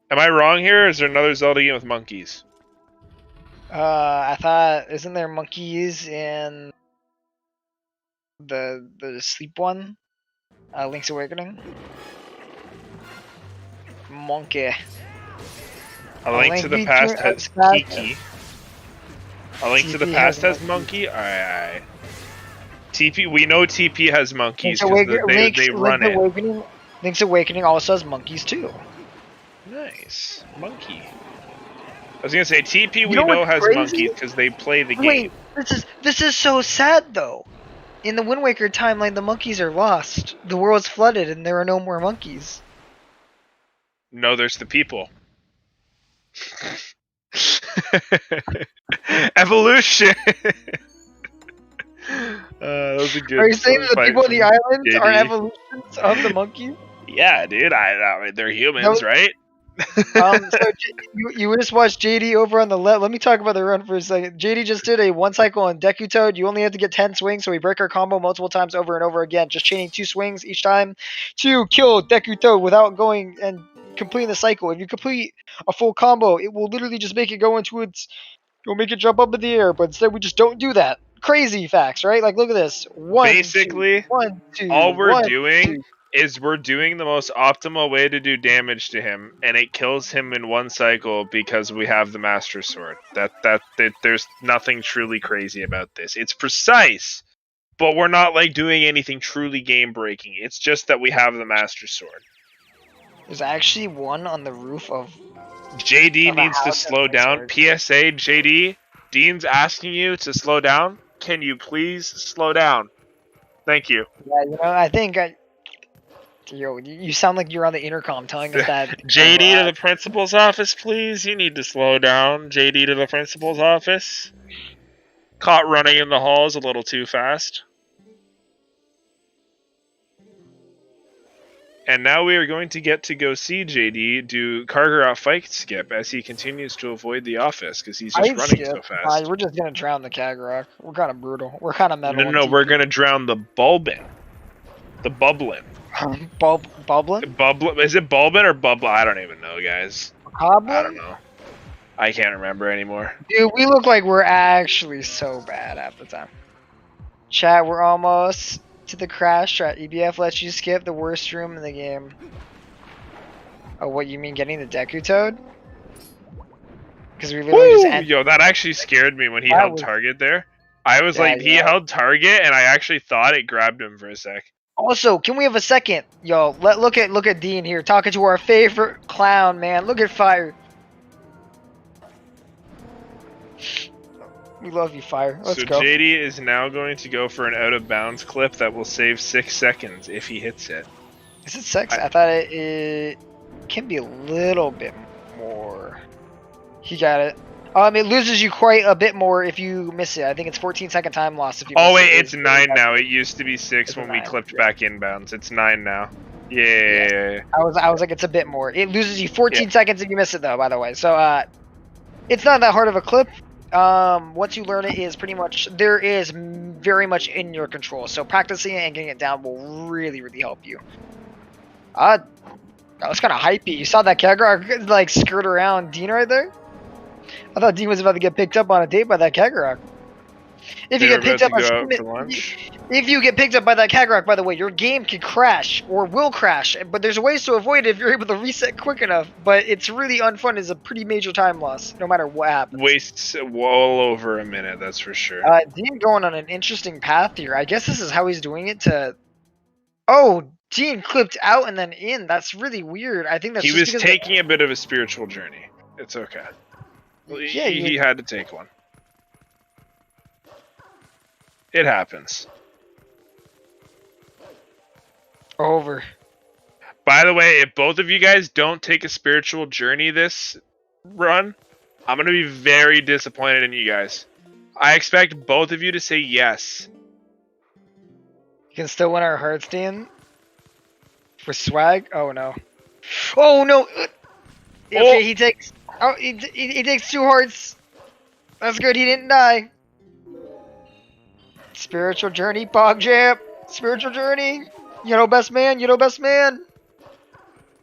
[SPEAKER 2] Am I wrong here? Or is there another Zelda game with monkeys?
[SPEAKER 1] I thought, isn't there monkeys in the sleep one? Link's Awakening? Monkey.
[SPEAKER 2] A Link to the Past has Kiki. A Link to the Past has monkey? Alright. TP, we know TP has monkeys because they run it.
[SPEAKER 1] Link's Awakening also has monkeys too.
[SPEAKER 2] Nice. Monkey. I was gonna say TP we know has monkeys because they play the game.
[SPEAKER 1] Wait, this is so sad though. In the Wind Waker timeline, the monkeys are lost. The world's flooded and there are no more monkeys.
[SPEAKER 2] No, there's the people. Evolution. That was a good.
[SPEAKER 1] Are you saying that the people in the islands are evolutions of the monkeys?
[SPEAKER 2] Yeah, dude. I mean, they're humans, right?
[SPEAKER 1] So you just watched JD over on the left. Let me talk about the run for a second. JD just did a 1 cycle on Deku Toad. You only have to get 10 swings, so we break our combo multiple times over and over again, just chaining 2 swings each time to kill Deku Toad without going and completing the cycle. If you complete a full combo, it will literally just make it go into it'll make it jump up in the air, but instead we just don't do that. Crazy facts, right? Like, look at this.
[SPEAKER 2] Basically, all we're doing is we're doing the most optimal way to do damage to him, and it kills him in 1 cycle because we have the Master Sword. That there's nothing truly crazy about this. It's precise, but we're not like doing anything truly game breaking. It's just that we have the Master Sword.
[SPEAKER 1] There's actually one on the roof of...
[SPEAKER 2] JD needs to slow down. PSA, JD, Dean's asking you to slow down. Can you please slow down? Thank you.
[SPEAKER 1] Yeah, you know, I think you sound like you're on the intercom telling us that.
[SPEAKER 2] JD to the principal's office, please. You need to slow down. JD to the principal's office. Caught running in the halls a little too fast. And now we are going to get to go see JD do Kargaroth fight skip as he continues to avoid the office because he's just running so fast.
[SPEAKER 1] We're just gonna drown the Kagarok. We're kind of brutal. We're kind of metal.
[SPEAKER 2] No, we're gonna drown the Bulbin. The Bublin.
[SPEAKER 1] Bublin?
[SPEAKER 2] Bublin? Is it Bulbin or Bublin? I don't even know, guys.
[SPEAKER 1] Hoblin?
[SPEAKER 2] I don't know. I can't remember anymore.
[SPEAKER 1] Dude, we look like we're actually so bad half the time. Chat, we're almost to the crash strat. EBF lets you skip the worst room in the game. Oh, what, you mean getting the Deku Toad? Because we literally just ended.
[SPEAKER 2] Yo, that actually scared me when he held target there. I was like, he held target, and I actually thought it grabbed him for a sec.
[SPEAKER 1] Also, can we have a second? Yo, look at Dean here talking to our favorite clown, man. Look at Fire. We love you, Fire. Let's go.
[SPEAKER 2] So JD is now going to go for an out of bounds clip that will save 6 seconds if he hits it.
[SPEAKER 1] Is it 6? I thought it can be a little bit more. He got it. It loses you quite a bit more if you miss it. I think it's 14-second time loss if you miss it.
[SPEAKER 2] Oh wait, it's 9 now. It used to be 6 when we clipped back inbounds. It's 9 now. Yeah.
[SPEAKER 1] I was like, it's a bit more. It loses you 14 seconds if you miss it though, by the way. So it's not that hard of a clip. Once you learn it is pretty much, there is very much in your control. So practicing it and getting it down will really, really help you. That was kind of hypey. You saw that Kagarok like skirt around Dean right there? I thought Dean was about to get picked up on a date by that Kagarok. If you get picked up if you get picked up by that Kagarok, by the way, your game can crash or will crash. But there's ways to avoid it if you're able to reset quick enough. But it's really unfun. It's a pretty major time loss, no matter what happens.
[SPEAKER 2] Wastes well over a minute, that's for sure.
[SPEAKER 1] Dean going on an interesting path here. I guess this is how he's doing it to. Oh, Dean clipped out and then in. That's really weird. I think that's.
[SPEAKER 2] He was taking a bit of a spiritual journey. It's okay. Yeah, he had to take one. It happens.
[SPEAKER 1] Over.
[SPEAKER 2] By the way, if both of you guys don't take a spiritual journey this run, I'm going to be very disappointed in you guys. I expect both of you to say yes.
[SPEAKER 1] You can still win our hearts, Dan. For swag? Oh no. Oh no! Okay, he takes. Oh, he takes 2 hearts. That's good. He didn't die. Spiritual journey, Bog Jam. Spiritual journey. You know, best man. You know, best man.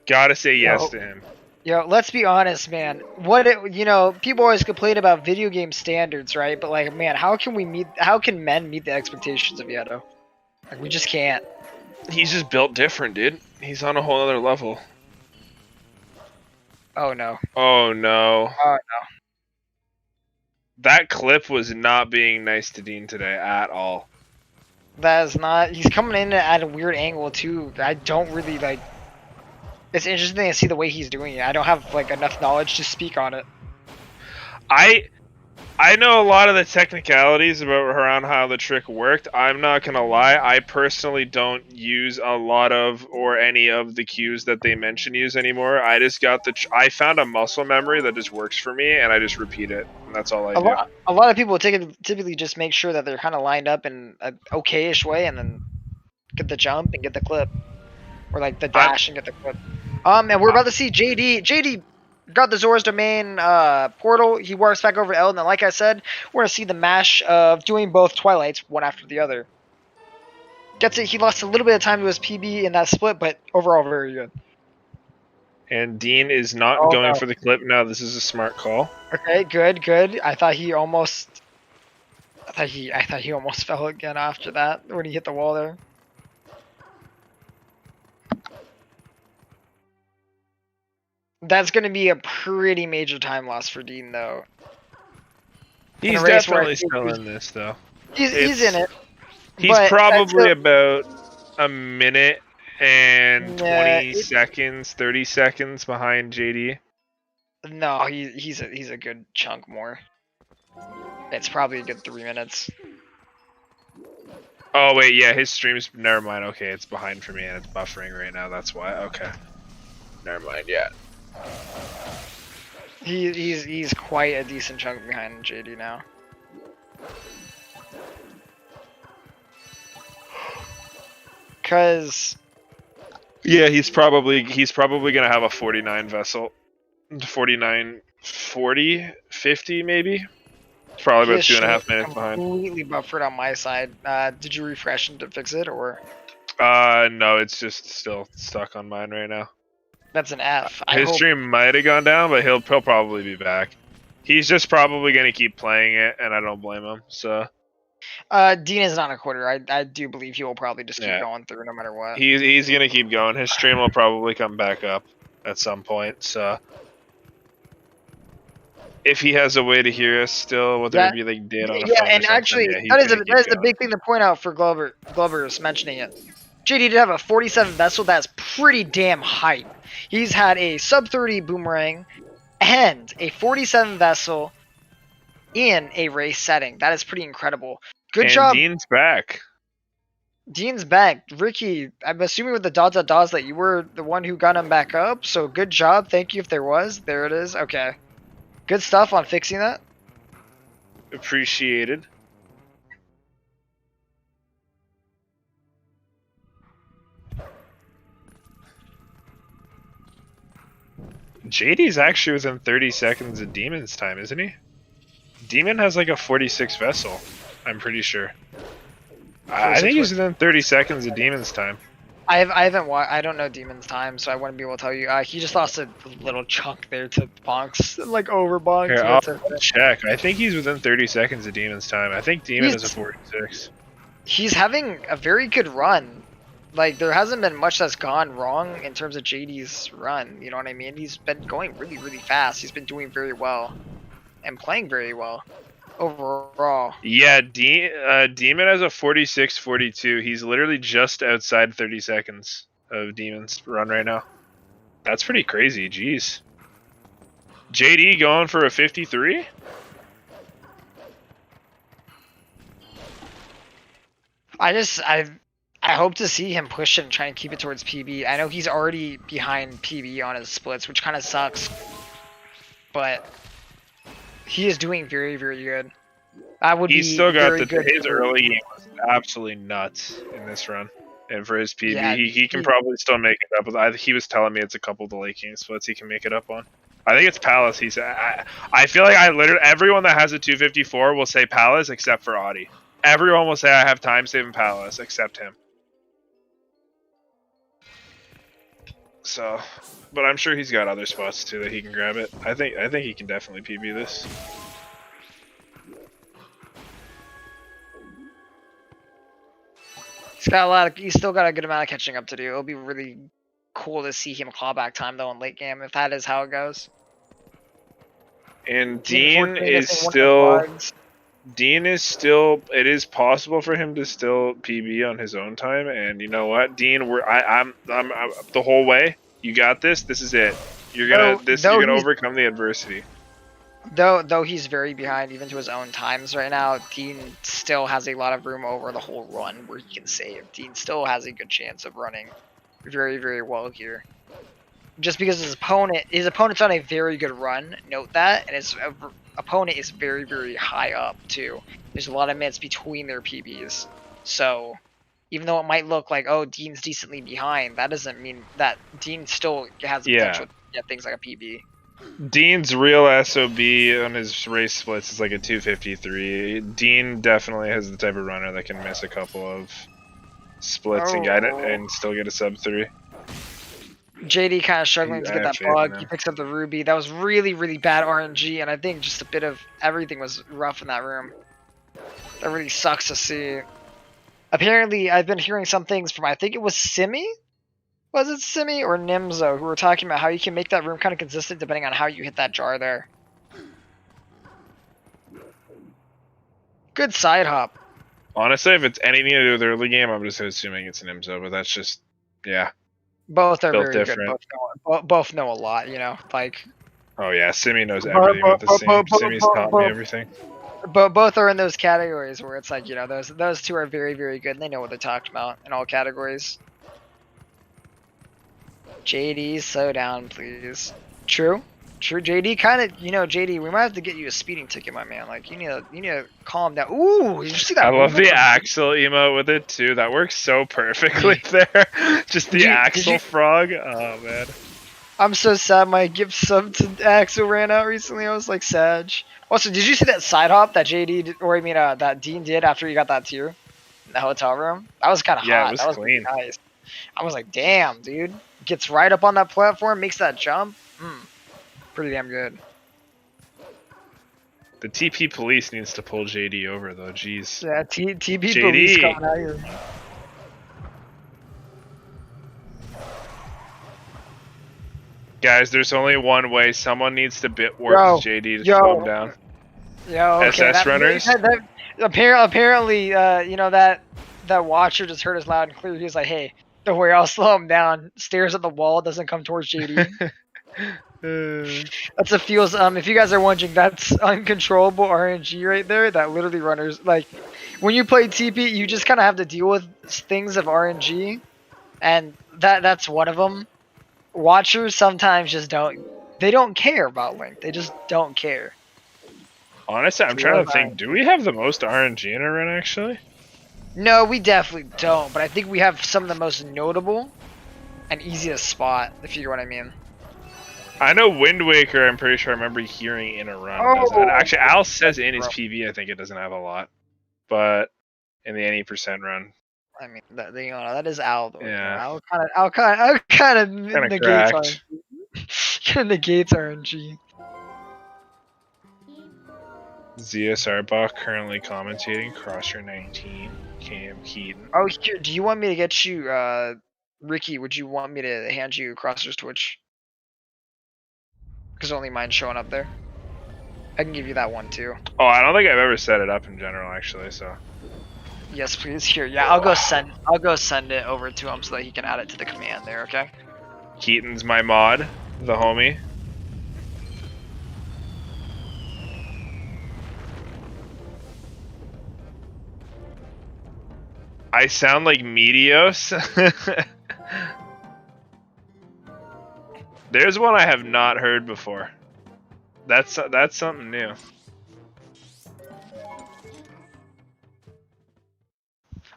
[SPEAKER 2] Gotta say yes to him.
[SPEAKER 1] Yo, let's be honest, man. People always complain about video game standards, right? But like, man, how can men meet the expectations of Yeto? Like, we just can't.
[SPEAKER 2] He's just built different, dude. He's on a whole other level.
[SPEAKER 1] Oh no.
[SPEAKER 2] Oh no.
[SPEAKER 1] Oh no.
[SPEAKER 2] That clip was not being nice to Dean today at all.
[SPEAKER 1] That is not. He's coming in at a weird angle too. I don't really like. It's interesting to see the way he's doing it. I don't have like enough knowledge to speak on it.
[SPEAKER 2] I know a lot of the technicalities around how the trick worked. I'm not gonna lie. I personally don't use a lot of or any of the cues that they mention use anymore. I just got I found a muscle memory that just works for me, and I just repeat it. And that's all I do.
[SPEAKER 1] A lot of people typically just make sure that they're kind of lined up in an okay-ish way, and then get the jump and get the clip, or like the dash and get the clip. And we're about to see JD. JD got the Zora's Domain portal. He works back over to L, and then, like I said, we're gonna see the mash of doing both Twilights one after the other. Gets it. He lost a little bit of time to his PB in that split, but overall very good.
[SPEAKER 2] And Dean is not going for the clip now. This is a smart call.
[SPEAKER 1] Okay, good. I thought he almost fell again after that when he hit the wall there. That's going to be a pretty major time loss for Dean, though.
[SPEAKER 2] He's definitely still in this, though.
[SPEAKER 1] He's in it.
[SPEAKER 2] He's probably about a minute and 20 seconds, 30 seconds behind JD.
[SPEAKER 1] No, he's a good chunk more. It's probably a good 3 minutes.
[SPEAKER 2] Oh wait, yeah, his stream's never mind. Okay, it's behind for me and it's buffering right now. That's why. Okay, never mind. Yeah.
[SPEAKER 1] He's quite a decent chunk behind JD now. Cause
[SPEAKER 2] yeah, he's probably gonna have a 49 vessel, 49, 40, 50 maybe. It's probably about 2.5 minutes behind.
[SPEAKER 1] Completely buffered on my side. Did you refresh and to fix it or?
[SPEAKER 2] No, it's just still stuck on mine right now.
[SPEAKER 1] That's an F.
[SPEAKER 2] His stream might have gone down, but he'll probably be back. He's just probably gonna keep playing it, and I don't blame him. So.
[SPEAKER 1] Dean is not a quitter. I do believe he will probably just keep going through no matter what.
[SPEAKER 2] He's gonna keep going. His stream will probably come back up at some point. So. If he has a way to hear us still, whether it be like dead on a phone
[SPEAKER 1] and actually, that is a big thing to point out for Glover. Glover's mentioning it. JD did have a 47 vessel. That's pretty damn hype. He's had a sub 30 boomerang and a 47 vessel in a race setting. That is pretty incredible. Good job.
[SPEAKER 2] Dean's back.
[SPEAKER 1] Dean's back. Ricky, I'm assuming with the dots that you were the one who got him back up. So good job. Thank you if there was. There it is. Okay. Good stuff on fixing that.
[SPEAKER 2] Appreciated. JD's actually within 30 seconds of Demon's time, isn't he? Demon has like a 46 vessel, I'm pretty sure. I think he's within 30 seconds of Demon's time.
[SPEAKER 1] I haven't I don't know Demon's time, so I wouldn't be able to tell you. He just lost a little chunk there to Bonks, like over Bonks.
[SPEAKER 2] Here, I'll check. I think he's within 30 seconds of Demon's time. I think Demon is a 46.
[SPEAKER 1] He's having a very good run. Like, there hasn't been much that's gone wrong in terms of JD's run, you know what I mean? He's been going really, really fast. He's been doing very well and playing very well overall.
[SPEAKER 2] Yeah, Demon has a 46-42. He's literally just outside 30 seconds of Demon's run right now. That's pretty crazy, jeez. JD going for a 53?
[SPEAKER 1] I hope to see him push and try and keep it towards PB. I know he's already behind PB on his splits, which kind of sucks. But he is doing very, very good.
[SPEAKER 2] He's still got his early game was absolutely nuts in this run. And for his PB, yeah, he can probably still make it up. He was telling me it's a couple of the late game splits he can make it up on. I think it's Palace. I feel like everyone that has a 254 will say Palace except for Audie. Everyone will say I have time saving Palace except him. So, but I'm sure he's got other spots too that he can grab it. I think he can definitely PB this.
[SPEAKER 1] He's still got a good amount of catching up to do. It'll be really cool to see him claw back time though in late game if that is how it goes.
[SPEAKER 2] And Dean is still. It is possible for him to still PB on his own time, and you know what, Dean, I'm the whole way. You got this. This is it. You're gonna overcome the adversity.
[SPEAKER 1] Though he's very behind even to his own times right now, Dean still has a lot of room over the whole run where he can save. Dean still has a good chance of running very, very well here. Just because his opponent's on a very good run, note that, and his opponent is very, very high up too. There's a lot of minutes between their PBs. So even though it might look like, oh, Dean's decently behind, that doesn't mean that Dean still has the potential to get things like a PB.
[SPEAKER 2] Dean's real SOB on his race splits is like a 253. Dean definitely has the type of runner that can miss a couple of splits and get it and still get a sub 3.
[SPEAKER 1] JD kind of struggling to get that bug. He picks up the ruby. That was really, really bad RNG, and I think just a bit of everything was rough in that room. That really sucks to see. Apparently, I've been hearing some things from, I think it was Simi? Was it Simi or Nimzo, who were talking about how you can make that room kind of consistent depending on how you hit that jar there. Good side hop.
[SPEAKER 2] Honestly, if it's anything to do with the early game, I'm just assuming it's Nimzo, but that's just, yeah.
[SPEAKER 1] Both are very different. Good. Both know a lot, you know, like.
[SPEAKER 2] Oh yeah, Simi knows everything about the scene. Simi's taught me everything.
[SPEAKER 1] both are in those categories where it's like, you know, those two are very, very good and they know what they're talking about in all categories. JD, slow down, please. True. JD kind of, you know, JD, we might have to get you a speeding ticket, my man. Like, you need to calm down. Ooh, did you see that?
[SPEAKER 2] I love the Axel emote with it too. That works so perfectly there. Just the Axel frog. Oh man.
[SPEAKER 1] I'm so sad my gift sub to Axel ran out recently. I was like, sad. Also, did you see that side hop that JD did, or I mean, that Dean did after he got that tier in the hotel room? That was kind of hot.
[SPEAKER 2] It was
[SPEAKER 1] that was
[SPEAKER 2] clean.
[SPEAKER 1] Nice. I was like, damn, dude. Gets right up on that platform, makes that jump. Pretty damn good.
[SPEAKER 2] The TP police needs to pull JD over though. Jeez.
[SPEAKER 1] Yeah, TP police coming out here.
[SPEAKER 2] Guys, there's only one way. Someone needs to work JD to slow him down.
[SPEAKER 1] Yo, okay,
[SPEAKER 2] SS runners.
[SPEAKER 1] Apparently, you know that watcher just heard us loud and clear. He was like, "Hey, don't worry, I'll slow him down." Stares at the wall, doesn't come towards JD. That's a feels. If you guys are wondering, that's uncontrollable RNG right there. That literally runners like when you play TP, you just kind of have to deal with things of RNG, and that's one of them. Watchers sometimes just don't. They don't care about Link. They just don't care.
[SPEAKER 2] Honestly, I'm trying to think. Do we have the most RNG in a run actually?
[SPEAKER 1] No, we definitely don't. But I think we have some of the most notable and easiest spot. If you know what I mean.
[SPEAKER 2] I know Wind Waker, I'm pretty sure I remember hearing in a run. Actually, Al says in his PB, I think it doesn't have a lot. But in the any % run.
[SPEAKER 1] I mean, that is Al. Though.
[SPEAKER 2] Yeah.
[SPEAKER 1] Al kind of negates RNG.
[SPEAKER 2] ZSR Bach currently commentating, Crosser 19, Cam Keaton.
[SPEAKER 1] Oh, here, do you want me to get you, Ricky, would you want me to hand you Crosser's Twitch? Because only mine's showing up there. I can give you that one too.
[SPEAKER 2] Oh, I don't think I've ever set it up in general, actually. So.
[SPEAKER 1] Yes, please. Here, yeah, I'll go send it over to him so that he can add it to the command there. Okay.
[SPEAKER 2] Keaton's my mod, the homie. I sound like Medios. There's one I have not heard before. That's something new.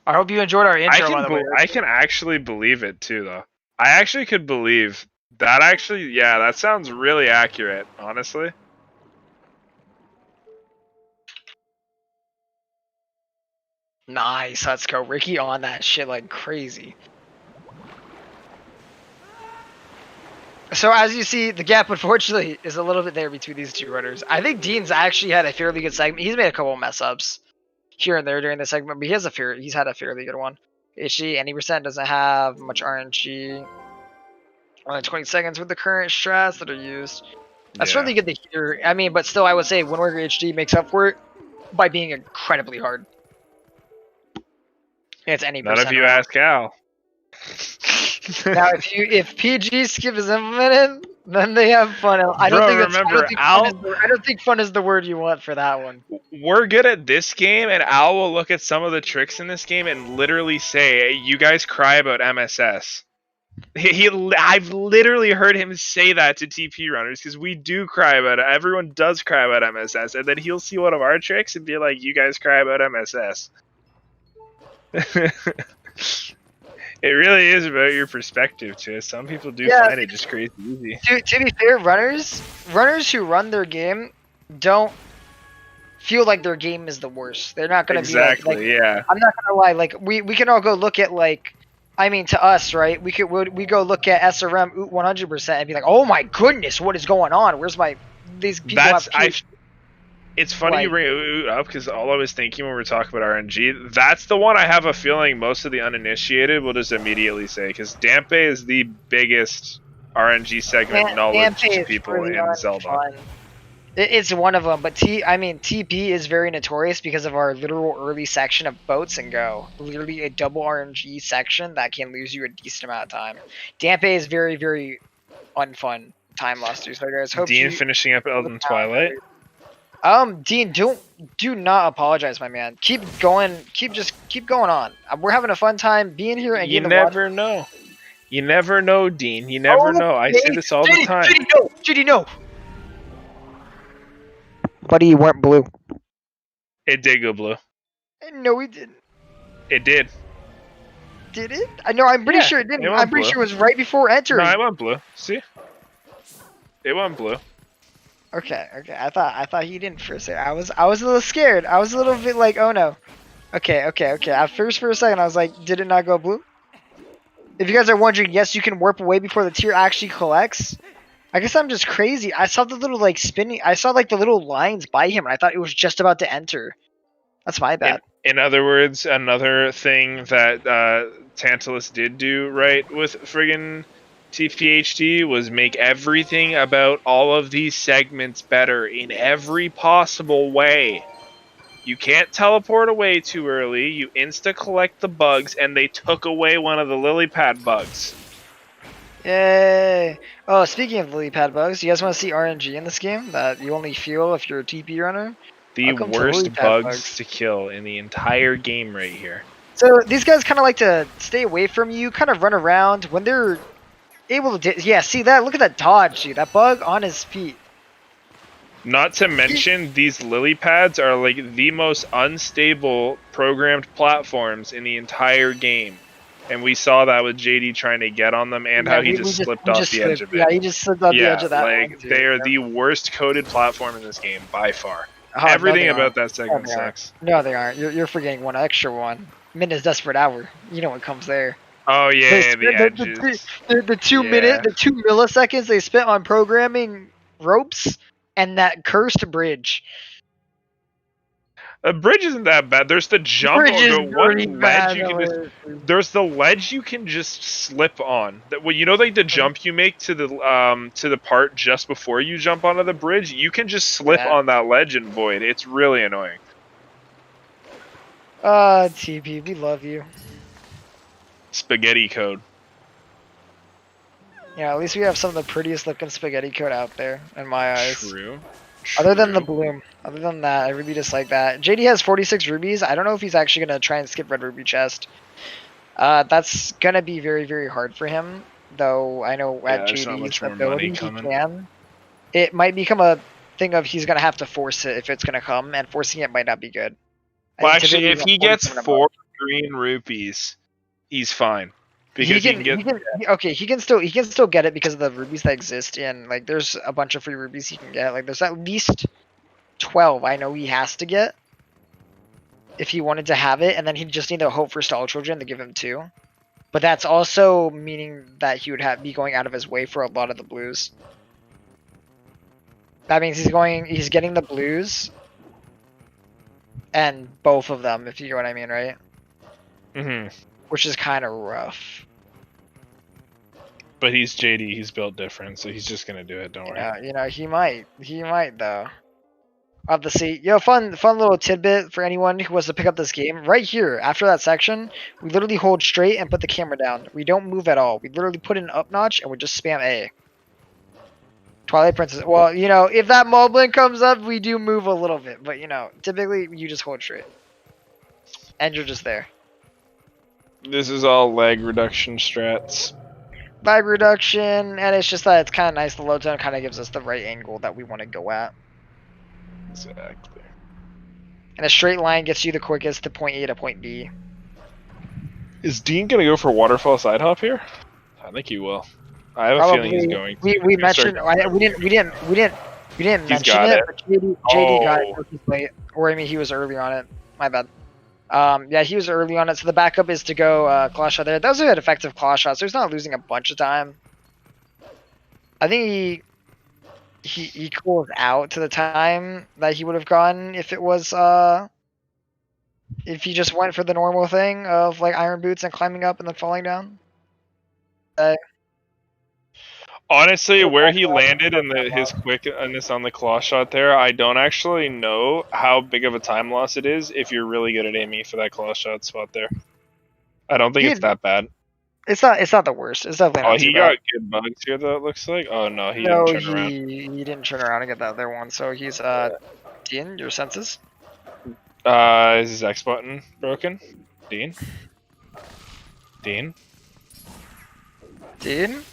[SPEAKER 1] I hope you enjoyed our intro, by the way.
[SPEAKER 2] I can actually believe it too, though. I actually could believe that. Actually, yeah, that sounds really accurate, honestly.
[SPEAKER 1] Nice, let's go. Ricky on that shit like crazy. So as you see, the gap unfortunately is a little bit there between these two runners. I think Dean's actually had a fairly good segment. He's made a couple of mess ups here and there during the segment, but he's had a fairly good one. Itchy, any percent doesn't have much RNG. Only 20 seconds with the current strats that are used. That's really good to hear. I mean, but still, I would say Wind Waker HD makes up for it by being incredibly hard. It's any percent.
[SPEAKER 2] None of you ask Al.
[SPEAKER 1] Now, if PG skip is implemented, then they have fun. I don't think fun is the word you want for that one.
[SPEAKER 2] We're good at this game, and Al will look at some of the tricks in this game and literally say, "You guys cry about MSS." I've literally heard him say that to TP runners because we do cry about it. Everyone does cry about MSS, and then he'll see one of our tricks and be like, "You guys cry about MSS." It really is about your perspective too. Some people do find it just crazy easy.
[SPEAKER 1] To be fair, runners who run their game don't feel like their game is the worst. They're not gonna be like, I'm not gonna lie. Like we can all go look at like, I mean, to us, right? We go look at SRM 100% and be like, oh my goodness, what is going on? Where's these people?
[SPEAKER 2] It's funny you bring it up because all I was thinking when we were talking about RNG, that's the one I have a feeling most of the uninitiated will just immediately say, because Dampe is the biggest RNG segment knowledge to people in Zelda.
[SPEAKER 1] Fun. It's one of them, but TP is very notorious because of our literal early section of boats and go. Literally a double RNG section that can lose you a decent amount of time. Dampe is very, very unfun time loss too. So guys, hope
[SPEAKER 2] Dean finishing up Elden Twilight.
[SPEAKER 1] Dean, do not apologize, my man. Keep going. Keep going on. We're having a fun time being here and
[SPEAKER 2] You
[SPEAKER 1] getting the watch.
[SPEAKER 2] never know. You never know, Dean. You never know. I say this all the time.
[SPEAKER 1] JD, no! JD, no! Buddy, you weren't blue.
[SPEAKER 2] It did go blue.
[SPEAKER 1] No, we didn't.
[SPEAKER 2] It did.
[SPEAKER 1] Did it? I know. I'm pretty sure it didn't. I'm pretty sure it was right before entering.
[SPEAKER 2] No, I went blue. See? It went blue.
[SPEAKER 1] Okay. I thought he didn't for a second. I was a little scared. I was a little bit like, oh no. Okay. At first, for a second, I was like, did it not go blue? If you guys are wondering, yes, you can warp away before the tier actually collects. I guess I'm just crazy. I saw the little like spinning. I saw like the little lines by him, and I thought it was just about to enter. That's my bad.
[SPEAKER 2] In other words, another thing that Tantalus did do right with friggin' TPHD was make everything about all of these segments better in every possible way. You can't teleport away too early, you insta-collect the bugs, and they took away one of the lily pad bugs.
[SPEAKER 1] Yay! Oh, speaking of lily pad bugs, you guys want to see RNG in this game that you only feel if you're a TP runner?
[SPEAKER 2] The worst bugs to kill in the entire game right here.
[SPEAKER 1] So these guys kind of like to stay away from you, kind of run around when they're able to. Yeah, see that? Look at that dodge, see that bug on his feet.
[SPEAKER 2] Not to mention, these lily pads are like the most unstable programmed platforms in the entire game. And we saw that with JD trying to get on them and how he just slipped off the edge of it.
[SPEAKER 1] Yeah, he just slipped off the edge of that.
[SPEAKER 2] Like, they are the worst coded platform in this game, by far. Everything about that segment sucks.
[SPEAKER 1] No, they aren't. You're forgetting one extra one. Minutes Desperate Hour. You know what comes there.
[SPEAKER 2] Oh, yeah, the edges.
[SPEAKER 1] The 2 milliseconds they spent on programming ropes and that cursed bridge.
[SPEAKER 2] A bridge isn't that bad. There's the jump. There's the ledge you can just slip on. That, well, you know, like the jump you make to the part just before you jump onto the bridge. You can just slip on that ledge and void. It's really annoying.
[SPEAKER 1] TP, we love you.
[SPEAKER 2] Spaghetti code.
[SPEAKER 1] Yeah, at least we have some of the prettiest looking spaghetti code out there in my eyes.
[SPEAKER 2] True.
[SPEAKER 1] Other than the bloom. Other than that, I really just like that. JD has 46 rubies. I don't know if he's actually going to try and skip red ruby chest. That's going to be very, very hard for him. Though I know at JD's ability he can. It might become a thing of he's going to have to force it if it's going to come. And forcing it might not be good.
[SPEAKER 2] Well, actually, if he gets 4 green rupees, he's fine. Because he
[SPEAKER 1] can still get it because of the rubies that exist in, like, there's a bunch of free rubies he can get. Like, there's at least 12 I know he has to get if he wanted to have it, and then he'd just need to hope for Stall Children to give him 2. But that's also meaning that he would be going out of his way for a lot of the blues. That means he's getting the blues and both of them, if you know what I mean, right? Which is kind of rough.
[SPEAKER 2] But he's JD, he's built different, so he's just gonna do it, don't worry.
[SPEAKER 1] Yeah, you know, he might though. I'll have to see. Yo, fun little tidbit for anyone who wants to pick up this game. Right here, after that section, we literally hold straight and put the camera down. We don't move at all. We literally put it in up notch and we just spam A. Twilight Princess. Well, you know, if that moblin comes up, we do move a little bit, but you know, typically you just hold straight. And you're just there.
[SPEAKER 2] This is all lag reduction strats.
[SPEAKER 1] Lag reduction, and it's just that it's kind of nice. The load zone kind of gives us the right angle that we want to go at.
[SPEAKER 2] Exactly.
[SPEAKER 1] And a straight line gets you the quickest to point A to point B.
[SPEAKER 2] Is Dean gonna go for waterfall side hop here? I think he will. I have a feeling he's going.
[SPEAKER 1] We mentioned we didn't mention it, but JD got it late, or I mean he was early on it. My bad. Yeah, he was early on it, so the backup is to go claw shot there. Those are good effective claw shots, so he's not losing a bunch of time. I think he cools out to the time that he would have gone if it was if he just went for the normal thing of like iron boots and climbing up and then falling down.
[SPEAKER 2] Honestly, where he landed and his quickness on the claw shot there, I don't actually know how big of a time loss it is if you're really good at aiming for that claw shot spot there. I don't think it's that bad.
[SPEAKER 1] It's not the worst. It's definitely not too bad.
[SPEAKER 2] He got good bugs here, though, it looks like. Oh, no, he didn't turn around.
[SPEAKER 1] He didn't turn around and get that other one, so he's Dean, your senses?
[SPEAKER 2] Is his X button broken? Dean? Dean?
[SPEAKER 1] Dean?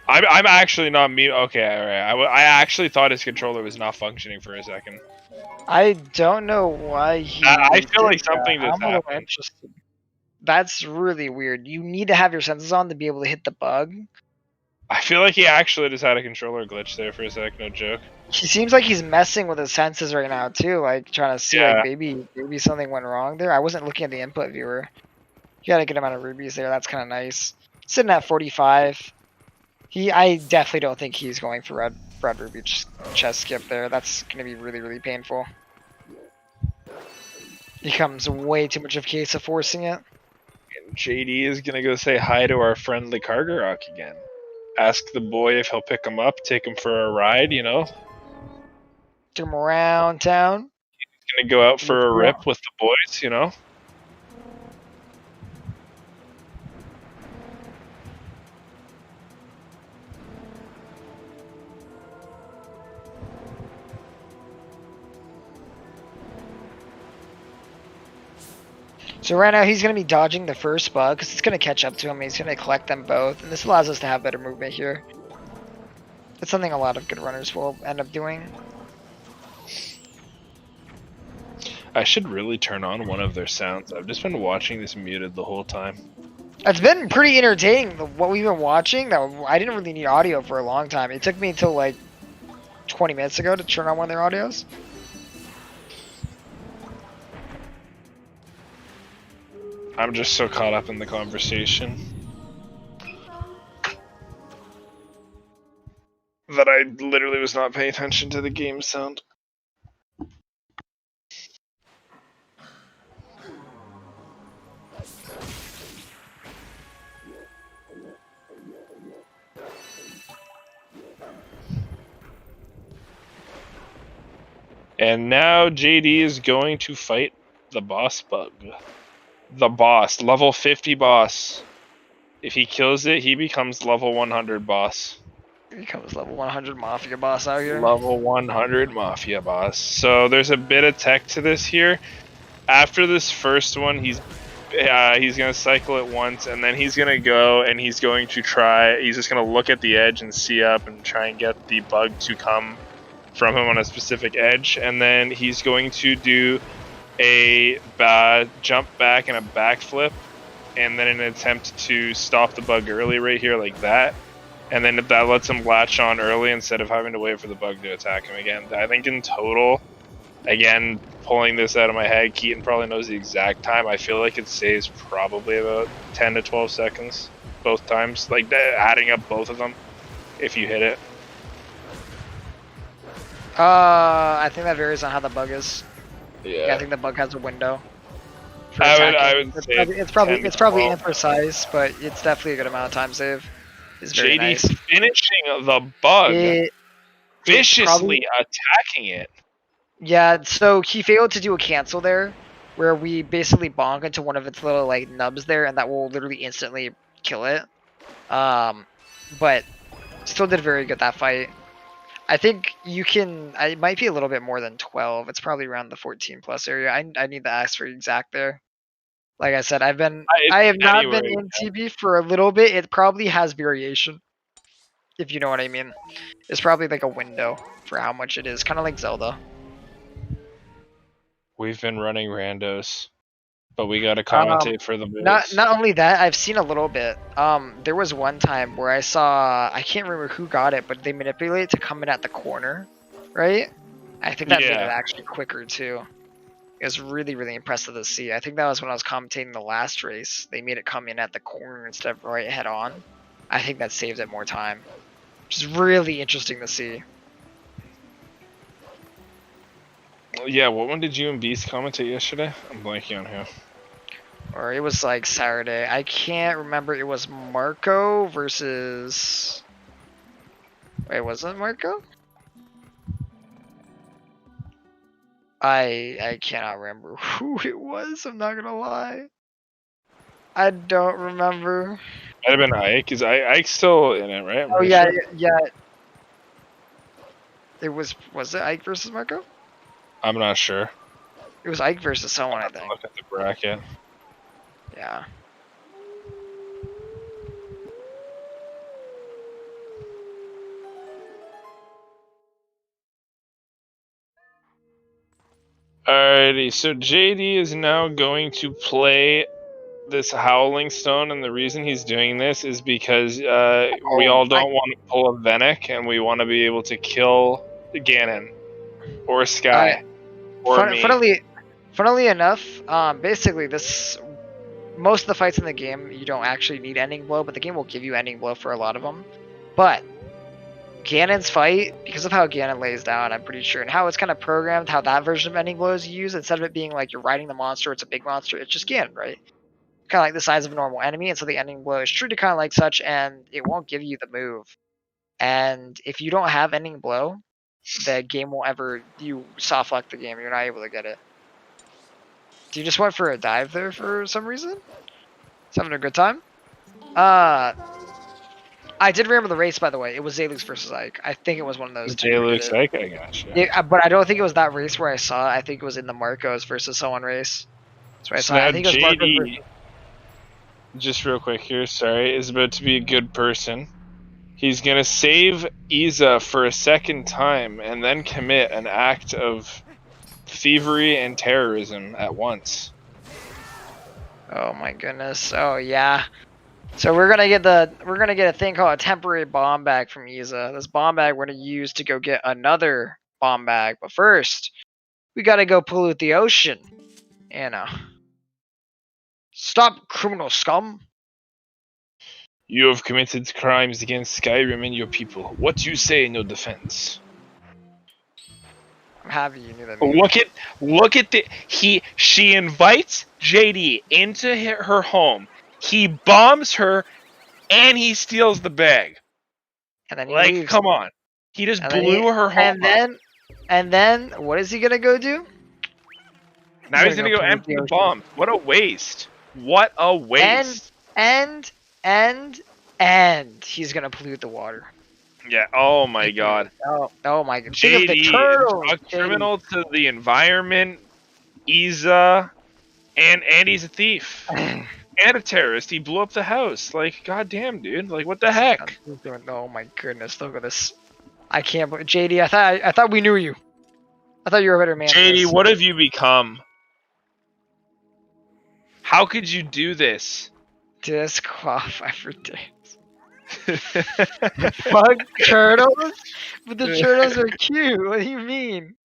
[SPEAKER 2] I'm actually not me. Okay, alright. I actually thought his controller was not functioning for a second.
[SPEAKER 1] I don't know why he.
[SPEAKER 2] I feel like something just
[SPEAKER 1] I'm a little
[SPEAKER 2] happened.
[SPEAKER 1] interested. That's really weird. You need to have your senses on to be able to hit the bug.
[SPEAKER 2] I feel like he actually just had a controller glitch there for a sec. No joke.
[SPEAKER 1] He seems like he's messing with his senses right now too, like trying to see
[SPEAKER 2] Yeah.
[SPEAKER 1] like maybe something went wrong there. I wasn't looking at the input viewer. You got a good amount of rubies there. That's kind of nice. Sitting at 45. I definitely don't think he's going for red ruby chest skip there. That's gonna be really painful. Becomes way too much of a case of forcing it.
[SPEAKER 2] And JD is gonna go say hi to our friendly Kargarok again. Ask the boy if he'll pick him up, take him for a ride, you know?
[SPEAKER 1] Took him around town.
[SPEAKER 2] He's gonna go out for a rip with the boys, you know?
[SPEAKER 1] So right now he's going to be dodging the first bug because it's going to catch up to him. He's going to collect them both, and this allows us to have better movement here. That's something a lot of good runners will end up doing.
[SPEAKER 2] I should really turn on one of their sounds. I've just been watching this muted the whole time.
[SPEAKER 1] It's been pretty entertaining, what we've been watching. I didn't really need audio for a long time. It took me until like 20 minutes ago to turn on one of their audios.
[SPEAKER 2] I'm just so caught up in the conversation that I literally was not paying attention to the game sound. And now JD is going to fight the boss bug. The boss, level 50 boss. If he kills it, he becomes level 100 boss.
[SPEAKER 1] He becomes level 100 Mafia boss out here.
[SPEAKER 2] Level 100 Mafia boss. So there's a bit of tech to this here. After this first one, he's gonna cycle it once, and then he's gonna go and he's going to try. He's just gonna look at the edge and see up and try and get the bug to come from him on a specific edge, and then he's going to do a jump back and a backflip, and then an attempt to stop the bug early right here like that. And then if that lets him latch on early instead of having to wait for the bug to attack him again. I think in total, again, pulling this out of my head, Keaton probably knows the exact time. I feel like it saves probably about 10 to 12 seconds both times. Like adding up both of them if you hit it.
[SPEAKER 1] I think that varies on how the bug is.
[SPEAKER 2] Yeah,
[SPEAKER 1] I think the bug has a window.
[SPEAKER 2] I would say
[SPEAKER 1] it's probably imprecise, but it's definitely a good amount of time save. It's very
[SPEAKER 2] JD
[SPEAKER 1] nice.
[SPEAKER 2] finishing the bug, viciously attacking it.
[SPEAKER 1] Yeah, so he failed to do a cancel there, where we basically bonk into one of its little like nubs there, and that will literally instantly kill it. But still did very good that fight. I think you can. It might be a little bit more than 12. It's probably around the 14 plus area. I need to ask for exact there. Like I said, I have not been in TB for a little bit. It probably has variation, if you know what I mean. It's probably like a window for how much it is, kind of like Zelda.
[SPEAKER 2] We've been running randos, but we gotta commentate for the boys.
[SPEAKER 1] Not only that, I've seen a little bit. There was one time where I saw, I can't remember who got it, but they manipulate it to come in at the corner, right? I think that made it actually quicker too. It was really impressive to see. I think that was when I was commentating the last race. They made it come in at the corner instead of right head on. I think that saved it more time, which is really interesting to see.
[SPEAKER 2] Yeah, what one did you and Beast commentate yesterday? I'm blanking on who.
[SPEAKER 1] Or it was like Saturday. I can't remember. It was Marco versus... Wait, was it Marco? I cannot remember who it was. I'm not gonna lie. I don't remember.
[SPEAKER 2] Might have been Ike. Is Ike's still in it, right?
[SPEAKER 1] Oh yeah, yeah. It was it Ike versus Marco?
[SPEAKER 2] I'm not sure.
[SPEAKER 1] It was Ike versus someone, I think.
[SPEAKER 2] Look at the bracket.
[SPEAKER 1] Yeah.
[SPEAKER 2] Alrighty, so JD is now going to play this Howling Stone, and the reason he's doing this is because we all don't want to pull a Venic, and we want to be able to kill Ganon, or Sky, or me.
[SPEAKER 1] Funnily enough, basically most of the fights in the game, you don't actually need Ending Blow, but the game will give you Ending Blow for a lot of them. But Ganon's fight, because of how Ganon lays down, I'm pretty sure, and how it's kind of programmed, how that version of Ending Blow is used, instead of it being like you're riding the monster, it's a big monster, it's just Ganon, right? Kind of like the size of a normal enemy, and so the Ending Blow is treated kind of like such, and it won't give you the move. And if you don't have Ending Blow, the game won't ever, you soft lock the game, you're not able to get it. You just went for a dive there for some reason? It's having a good time? I did remember the race, by the way. It was Zalux versus Ike. I think it was one of those two.
[SPEAKER 2] Zalux, Ike, I gotcha.
[SPEAKER 1] Yeah, but I don't think it was that race where I saw it. I think it was in the Marcos versus someone race. That's where I saw it. I think it was
[SPEAKER 2] JD,
[SPEAKER 1] Marcos versus...
[SPEAKER 2] just real quick here, sorry, is about to be a good person. He's going to save Iza for a second time and then commit an act of thievery and terrorism at once.
[SPEAKER 1] Oh my goodness. Oh yeah. So we're gonna get a thing called a temporary bomb bag from Iza. This bomb bag we're gonna use to go get another bomb bag. But first, we gotta go pollute the ocean. Stop, criminal scum.
[SPEAKER 2] You have committed crimes against Skyrim and your people. What do you say in your defense?
[SPEAKER 1] I'm happy you knew that.
[SPEAKER 2] Look at she invites JD into her home. He bombs her, and he steals the bag.
[SPEAKER 1] And then he
[SPEAKER 2] like,
[SPEAKER 1] leaves.
[SPEAKER 2] Come on. He just blew her home.
[SPEAKER 1] And then, what is he gonna go do?
[SPEAKER 2] Now he's gonna go empty the bomb. What a waste. What a waste.
[SPEAKER 1] And he's gonna pollute the water.
[SPEAKER 2] Yeah, oh my god.
[SPEAKER 1] Oh my god.
[SPEAKER 2] JD is a criminal to the environment, Iza, and he's a thief. And a terrorist. He blew up the house. Like, goddamn, dude. Like, what the heck?
[SPEAKER 1] Oh my goodness, look at this. I can't believe... JD, I thought we knew you. I thought you were a better man.
[SPEAKER 2] JD, what have you become? How could you do this?
[SPEAKER 1] Disqualify for days. Fuck turtles? But the turtles are cute. What do you mean?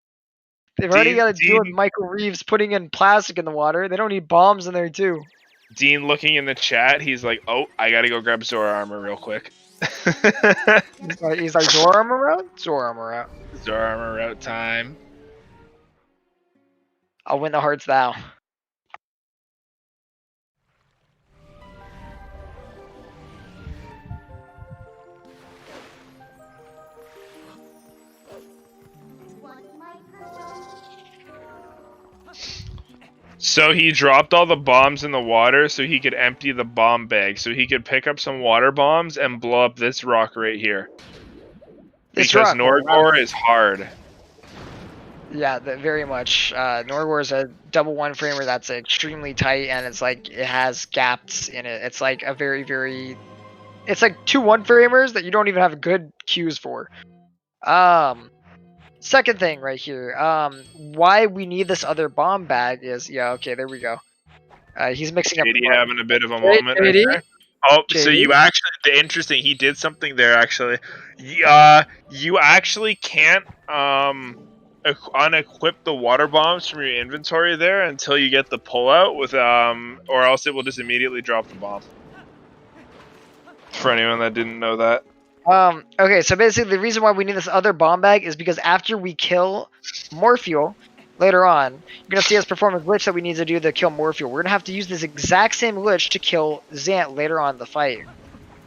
[SPEAKER 1] They've already got to deal with Michael Reeves putting in plastic in the water. They don't need bombs in there too.
[SPEAKER 2] Dean looking in the chat, he's like, oh, I gotta go grab Zora armor real quick.
[SPEAKER 1] he's like, Zora armor out? Zora armor out.
[SPEAKER 2] Zora armor out time.
[SPEAKER 1] I'll win the hearts thou.
[SPEAKER 2] So he dropped all the bombs in the water so he could empty the bomb bag. So he could pick up some water bombs and blow up this rock right here. Because Norgor is hard.
[SPEAKER 1] Yeah, very much. Norgor is a double one framer that's extremely tight, and it's like it has gaps in it. It's like a very... It's like 2 one framers that you don't even have good cues for. Second thing right here, why we need this other bomb bag is, yeah, okay, there we go. He's mixing up.
[SPEAKER 2] JD having a bit of a moment right there. Oh, JD? So you actually, interesting, he did something there actually. You actually can't unequip the water bombs from your inventory there until you get the pullout with, or else it will just immediately drop the bomb. For anyone that didn't know that.
[SPEAKER 1] Okay, so basically the reason why we need this other bomb bag is because after we kill Morpheal later on, you're gonna see us perform a glitch that we need to do to kill Morpheal. We're gonna have to use this exact same glitch to kill Zant later on in the fight.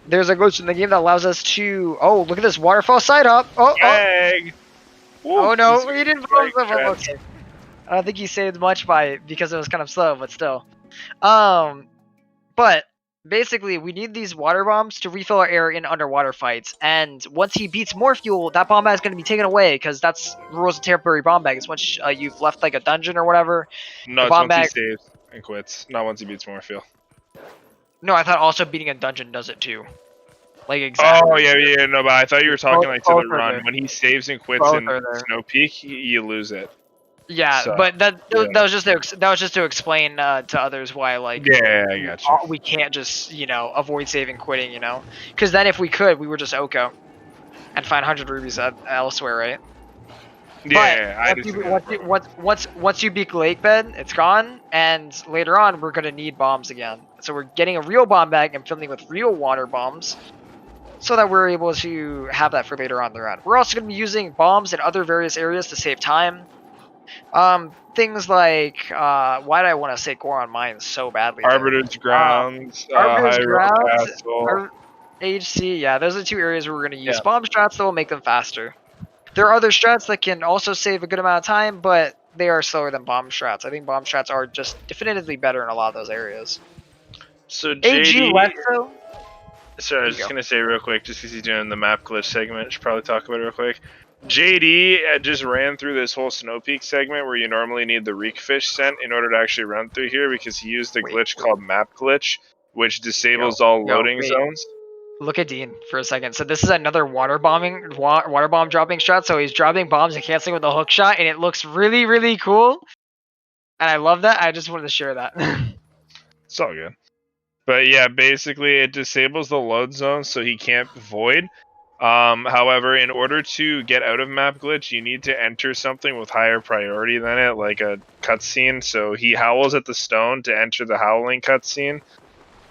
[SPEAKER 1] There's a glitch in the game that allows us to... Oh, look at this waterfall side hop! Oh no, he didn't blow himself up. Okay. I don't think he saved much by it because it was kind of slow, but still. But basically, we need these water bombs to refill our air in underwater fights. And once he beats more fuel, that bomb bag is going to be taken away because that's rules of temporary bomb bag. It's once you've left like a dungeon or whatever.
[SPEAKER 2] No,
[SPEAKER 1] The
[SPEAKER 2] it's
[SPEAKER 1] bomb
[SPEAKER 2] once he
[SPEAKER 1] bag.
[SPEAKER 2] saves and quits, not once he beats more fuel.
[SPEAKER 1] No, I thought also beating a dungeon does it too. Like
[SPEAKER 2] Oh
[SPEAKER 1] exactly.
[SPEAKER 2] yeah, no, but I thought you were talking like to
[SPEAKER 1] Both
[SPEAKER 2] the
[SPEAKER 1] are
[SPEAKER 2] run.
[SPEAKER 1] there.
[SPEAKER 2] When he saves and quits
[SPEAKER 1] Both
[SPEAKER 2] in
[SPEAKER 1] are there.
[SPEAKER 2] Snow Peak, you lose it.
[SPEAKER 1] Yeah,
[SPEAKER 2] So,
[SPEAKER 1] but that
[SPEAKER 2] yeah.
[SPEAKER 1] was just to explain to others why like
[SPEAKER 2] Yeah, I got you.
[SPEAKER 1] we can't just avoid saving quitting, because then if we could, we would just Oko and find 100 rubies elsewhere, right?
[SPEAKER 2] Yeah, I
[SPEAKER 1] But
[SPEAKER 2] just
[SPEAKER 1] once you beat Lake Bed, it's gone, and later on we're gonna need bombs again. So we're getting a real bomb bag and filling it with real water bombs, so that we're able to have that for later on the run. We're also gonna be using bombs in other various areas to save time. Things like why do I want to say Goron Mines so badly?
[SPEAKER 2] Arbiter's Grounds,
[SPEAKER 1] Arbiter's
[SPEAKER 2] Hyrule
[SPEAKER 1] Grounds,
[SPEAKER 2] Castle.
[SPEAKER 1] HC. Yeah, those are the two areas where we're gonna use
[SPEAKER 2] Yeah.
[SPEAKER 1] bomb strats that will make them faster. There are other strats that can also save a good amount of time, but they are slower than bomb strats. I think bomb strats are just definitively better in a lot of those areas.
[SPEAKER 2] So
[SPEAKER 1] AG
[SPEAKER 2] JD,
[SPEAKER 1] less so.
[SPEAKER 2] sorry, I was just gonna say real quick, just because he's doing the map glitch segment, I should probably talk about it real quick. JD just ran through this whole Snow Peak segment where you normally need the Reekfish scent in order to actually run through here because he used a glitch called map glitch, which disables all loading zones.
[SPEAKER 1] Look at Dean for a second. So this is another water bomb dropping strat. So he's dropping bombs and canceling with a hook shot, and it looks really, really cool. And I love that. I just wanted to share that.
[SPEAKER 2] It's all good. But yeah, basically it disables the load zone so he can't void. However, in order to get out of map glitch, you need to enter something with higher priority than it, like a cutscene. So he howls at the stone to enter the howling cutscene.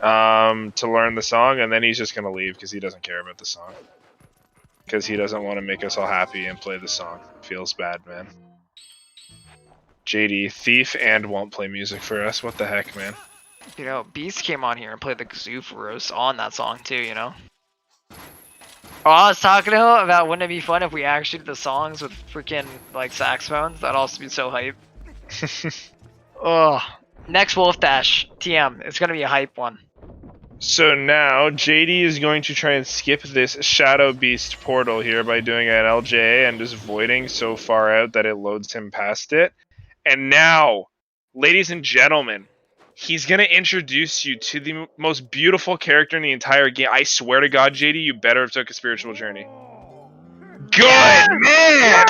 [SPEAKER 2] To learn the song, and then he's just gonna leave because he doesn't care about the song. Because he doesn't want to make us all happy and play the song. Feels bad, man. JD, thief and won't play music for us. What the heck, man?
[SPEAKER 1] Beast came on here and played the kazoo for us on that song too, Oh, I was talking to him about wouldn't it be fun if we actually did the songs with freaking like saxophones? That'd also be so hype. Ugh. Next Wolfdash TM. It's gonna be a hype one.
[SPEAKER 2] So now JD is going to try and skip this Shadow Beast portal here by doing an LJA and just voiding so far out that it loads him past it. And now, ladies and gentlemen, he's going to introduce you to the most beautiful character in the entire game. I swear to God, JD, you better have took a spiritual journey. Good man!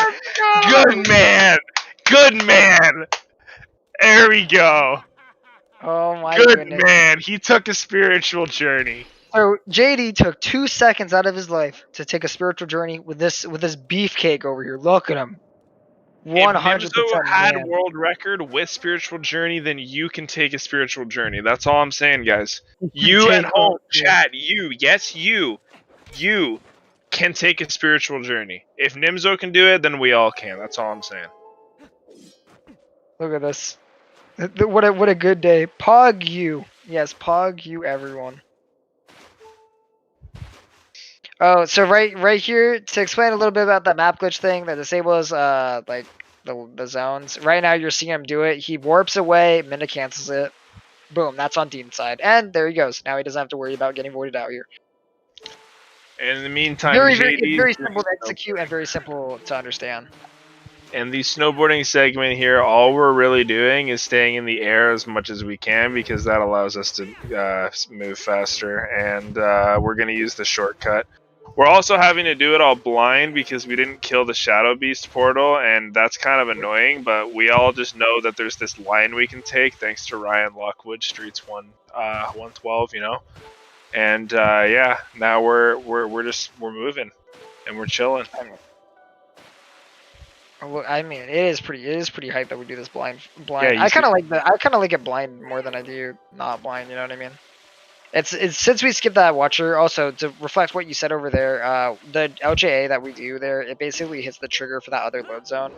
[SPEAKER 2] Good man! Good man! There we go.
[SPEAKER 1] Oh my
[SPEAKER 2] Good
[SPEAKER 1] goodness.
[SPEAKER 2] man, he took a spiritual journey.
[SPEAKER 1] So JD took 2 seconds out of his life to take a spiritual journey with this beefcake over here. Look at him. 100%
[SPEAKER 2] If Nimzo had
[SPEAKER 1] man.
[SPEAKER 2] world record with spiritual journey, then you can take a spiritual journey. That's all I'm saying, guys. You at home, chat, you can take a spiritual journey. If Nimzo can do it, then we all can. That's all I'm saying.
[SPEAKER 1] Look at this. What a good day. Pog you. Yes, pog you everyone. Oh, so right here to explain a little bit about that map glitch thing that disables like the zones. Right now you're seeing him do it. He warps away, Minna cancels it. Boom, that's on Dean's side. And there he goes. Now he doesn't have to worry about getting voided out here.
[SPEAKER 2] And in the meantime,
[SPEAKER 1] Very simple to execute and very simple to understand.
[SPEAKER 2] In the snowboarding segment here, all we're really doing is staying in the air as much as we can because that allows us to move faster. And we're going to use the shortcut. We're also having to do it all blind because we didn't kill the Shadow Beast portal, and that's kind of annoying, but we all just know that there's this line we can take thanks to Ryan Lockwood, Streets 112, And yeah, now we're moving and we're chilling.
[SPEAKER 1] I mean, it is pretty hype that we do this blind.
[SPEAKER 2] Yeah,
[SPEAKER 1] I kind of like it blind more than I do not blind. You know what I mean? It's since we skipped that watcher. Also, to reflect what you said over there, the LJA that we do there, it basically hits the trigger for that other load zone.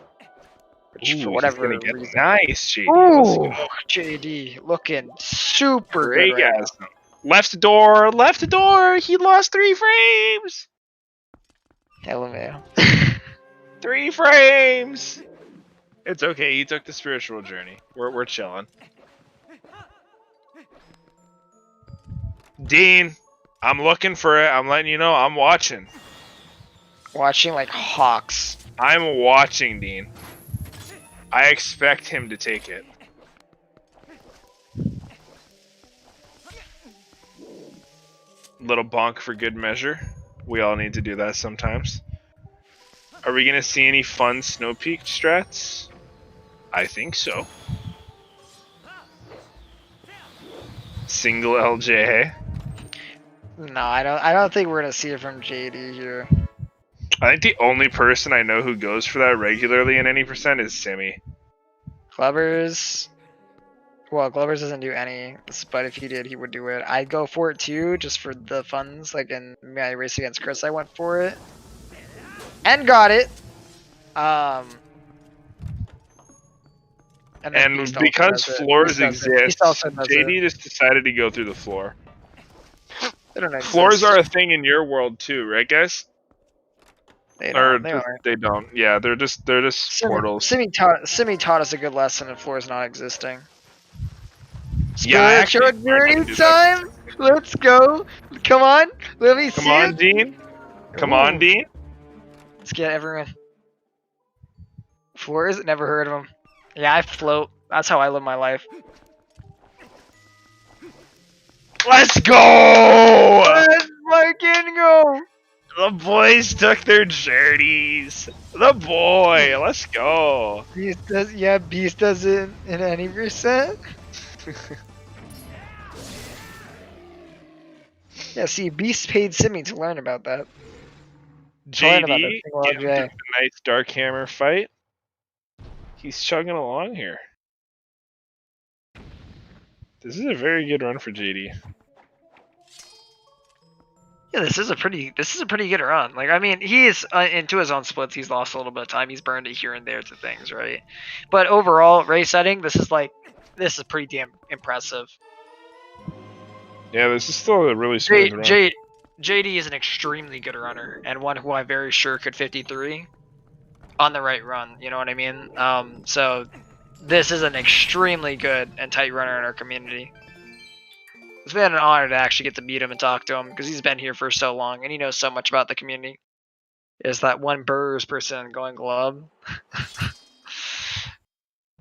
[SPEAKER 1] Which for whatever reason.
[SPEAKER 2] Nice, JD.
[SPEAKER 1] Ooh, JD looking super
[SPEAKER 2] great,
[SPEAKER 1] good right
[SPEAKER 2] guys. Now. Left door. He lost 3 frames.
[SPEAKER 1] Hell man.
[SPEAKER 2] 3 frames. It's okay. He took the spiritual journey. We're chilling. Dean, I'm looking for it. I'm letting you know I'm watching.
[SPEAKER 1] Watching like hawks.
[SPEAKER 2] I'm watching, Dean. I expect him to take it. Little bonk for good measure. We all need to do that sometimes. Are we gonna see any fun Snow Peak strats? I think so. Single LJ.
[SPEAKER 1] No, I don't think we're gonna see it from JD here.
[SPEAKER 2] I think the only person I know who goes for that regularly in any percent is Simi.
[SPEAKER 1] Glovers. Well, Glovers doesn't do any, but if he did, he would do it. I'd go for it too, just for the funds. Like in my race against Chris, I went for it and got it.
[SPEAKER 2] And because floors exist, JD just decided to go through the floor. Floors are a thing in your world too, right, guys?
[SPEAKER 1] They don't.
[SPEAKER 2] They don't. Yeah, they're just portals.
[SPEAKER 1] Simi taught us a good lesson in floors not existing.
[SPEAKER 2] Yeah,
[SPEAKER 1] Spiritual journey time. Let's go. Come on, let me see.
[SPEAKER 2] Come on, Dean. Come on, Dean.
[SPEAKER 1] Let's get everyone. Floors, never heard of them. Yeah, I float. That's how I live my life.
[SPEAKER 2] Let's go!
[SPEAKER 1] Let's fucking go!
[SPEAKER 2] The boys took their journeys. The boy, let's go.
[SPEAKER 1] Beast does it in any percent. Yeah, see, Beast paid Simi to learn about that.
[SPEAKER 2] JD, getting a nice Dark Hammer fight. He's chugging along here. This is a very good run for JD.
[SPEAKER 1] Yeah, this is a pretty good run. Like, I mean, he is into his own splits. He's lost a little bit of time. He's burned it here and there to things, right? But overall, race setting, this is pretty damn impressive.
[SPEAKER 2] Yeah, this is still a really smooth run.
[SPEAKER 1] JD is an extremely good runner and one who I'm very sure could 53 on the right run. You know what I mean? So this is an extremely good and tight runner in our community. It's been an honor to actually get to meet him and talk to him because he's been here for so long and he knows so much about the community. Is that one Burrs person going Glub?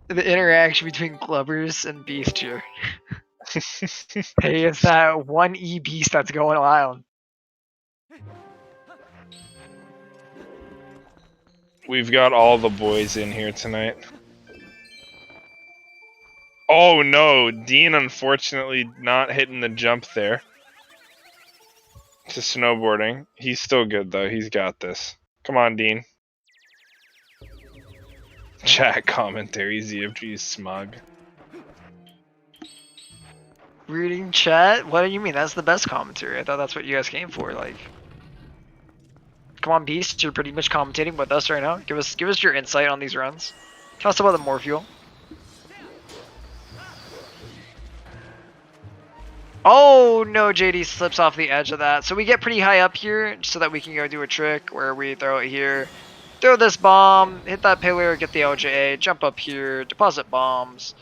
[SPEAKER 1] The interaction between Glubbers and Beast here. Hey, it's that one E Beast that's going wild.
[SPEAKER 2] We've got all the boys in here tonight. Oh no, Dean unfortunately not hitting the jump there. To snowboarding. He's still good though, he's got this. Come on, Dean. Chat commentary, ZFG smug.
[SPEAKER 1] Reading chat? What do you mean? That's the best commentary. I thought that's what you guys came for. Like, come on, Beast. You're pretty much commentating with us right now. Give us your insight on these runs. Tell us about the Morpheal. Oh no, JD slips off the edge of that. So we get pretty high up here so that we can go do a trick where we throw it here. Throw this bomb, hit that pillar, get the LJA, jump up here, deposit bombs.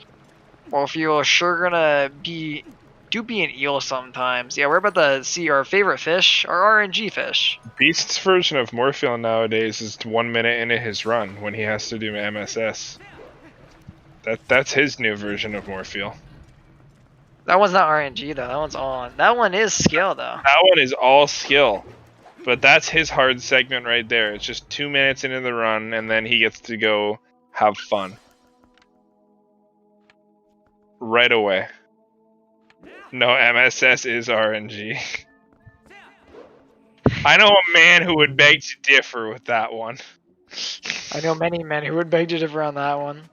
[SPEAKER 1] Morpheal sure gonna be an eel sometimes. Yeah, we're about to see our favorite fish, our RNG fish.
[SPEAKER 2] Beast's version of Morpheal nowadays is 1 minute into his run when he has to do MSS. That's his new version of Morpheal.
[SPEAKER 1] That one's not RNG though, that one's on. That one is skill though.
[SPEAKER 2] That one is all skill. But that's his hard segment right there. It's just 2 minutes into the run and then he gets to go have fun. Right away. No, MSS is RNG. I know a man who would beg to differ with that one.
[SPEAKER 1] I know many men who would beg to differ on that one.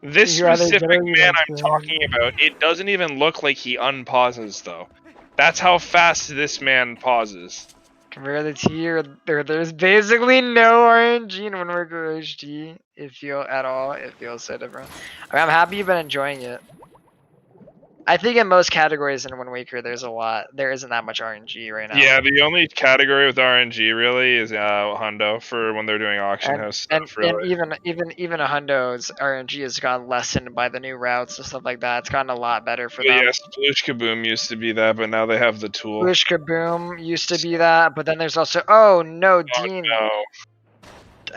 [SPEAKER 2] This specific man I'm talking about, it doesn't even look like he unpauses though. That's how fast this man pauses.
[SPEAKER 1] Compare the tier, there's basically no RNG in Windworker HD. It feels at all. It feels so different. I mean, I'm happy you've been enjoying it. I think in most categories in Wind Waker, there isn't that much RNG right now.
[SPEAKER 2] Yeah, the only category with RNG really is Hundo for when they're doing auction house stuff. Really,
[SPEAKER 1] and even a Hundo's RNG has gotten lessened by the new routes and stuff like that. It's gotten a lot better for them.
[SPEAKER 2] Yeah, Sploosh Kaboom used to be that, but now they have the tool.
[SPEAKER 1] Sploosh Kaboom used to be that, but then there's also Dean.
[SPEAKER 2] No.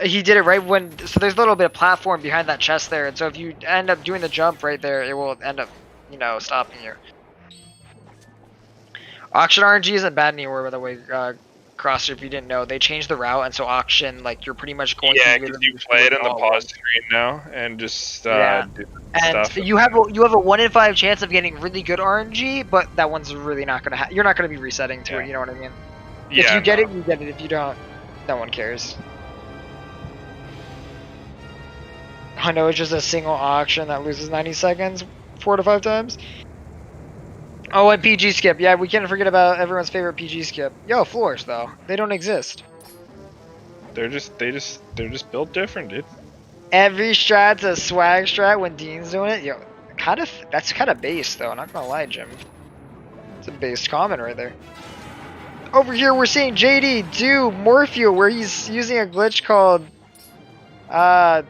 [SPEAKER 1] He did it right when there's a little bit of platform behind that chest there, and so if you end up doing the jump right there, it will end up stopping you. Auction RNG isn't bad anymore, by the way. Crosser, if you didn't know, they changed the route, and so auction, like, you're pretty much going.
[SPEAKER 2] Yeah, because you play it on the pause screen now, and just do stuff.
[SPEAKER 1] You have a 1 in 5 chance of getting really good RNG, but that one's really not gonna. You're not gonna be resetting to it. You know what I mean?
[SPEAKER 2] Yeah,
[SPEAKER 1] if you get it, you get it. If you don't, no one cares. I know it's just a single auction that loses 90 seconds 4 to 5 times. Oh, and PG skip. Yeah, we can't forget about everyone's favorite PG skip. Yo, floors though. They don't exist.
[SPEAKER 2] They're just built different, dude.
[SPEAKER 1] Every strat's a swag strat when Dean's doing it. Yo, that's kind of base though. Not gonna lie, Jim. It's a base comment right there. Over here, we're seeing JD do Morpheo, where he's using a glitch called.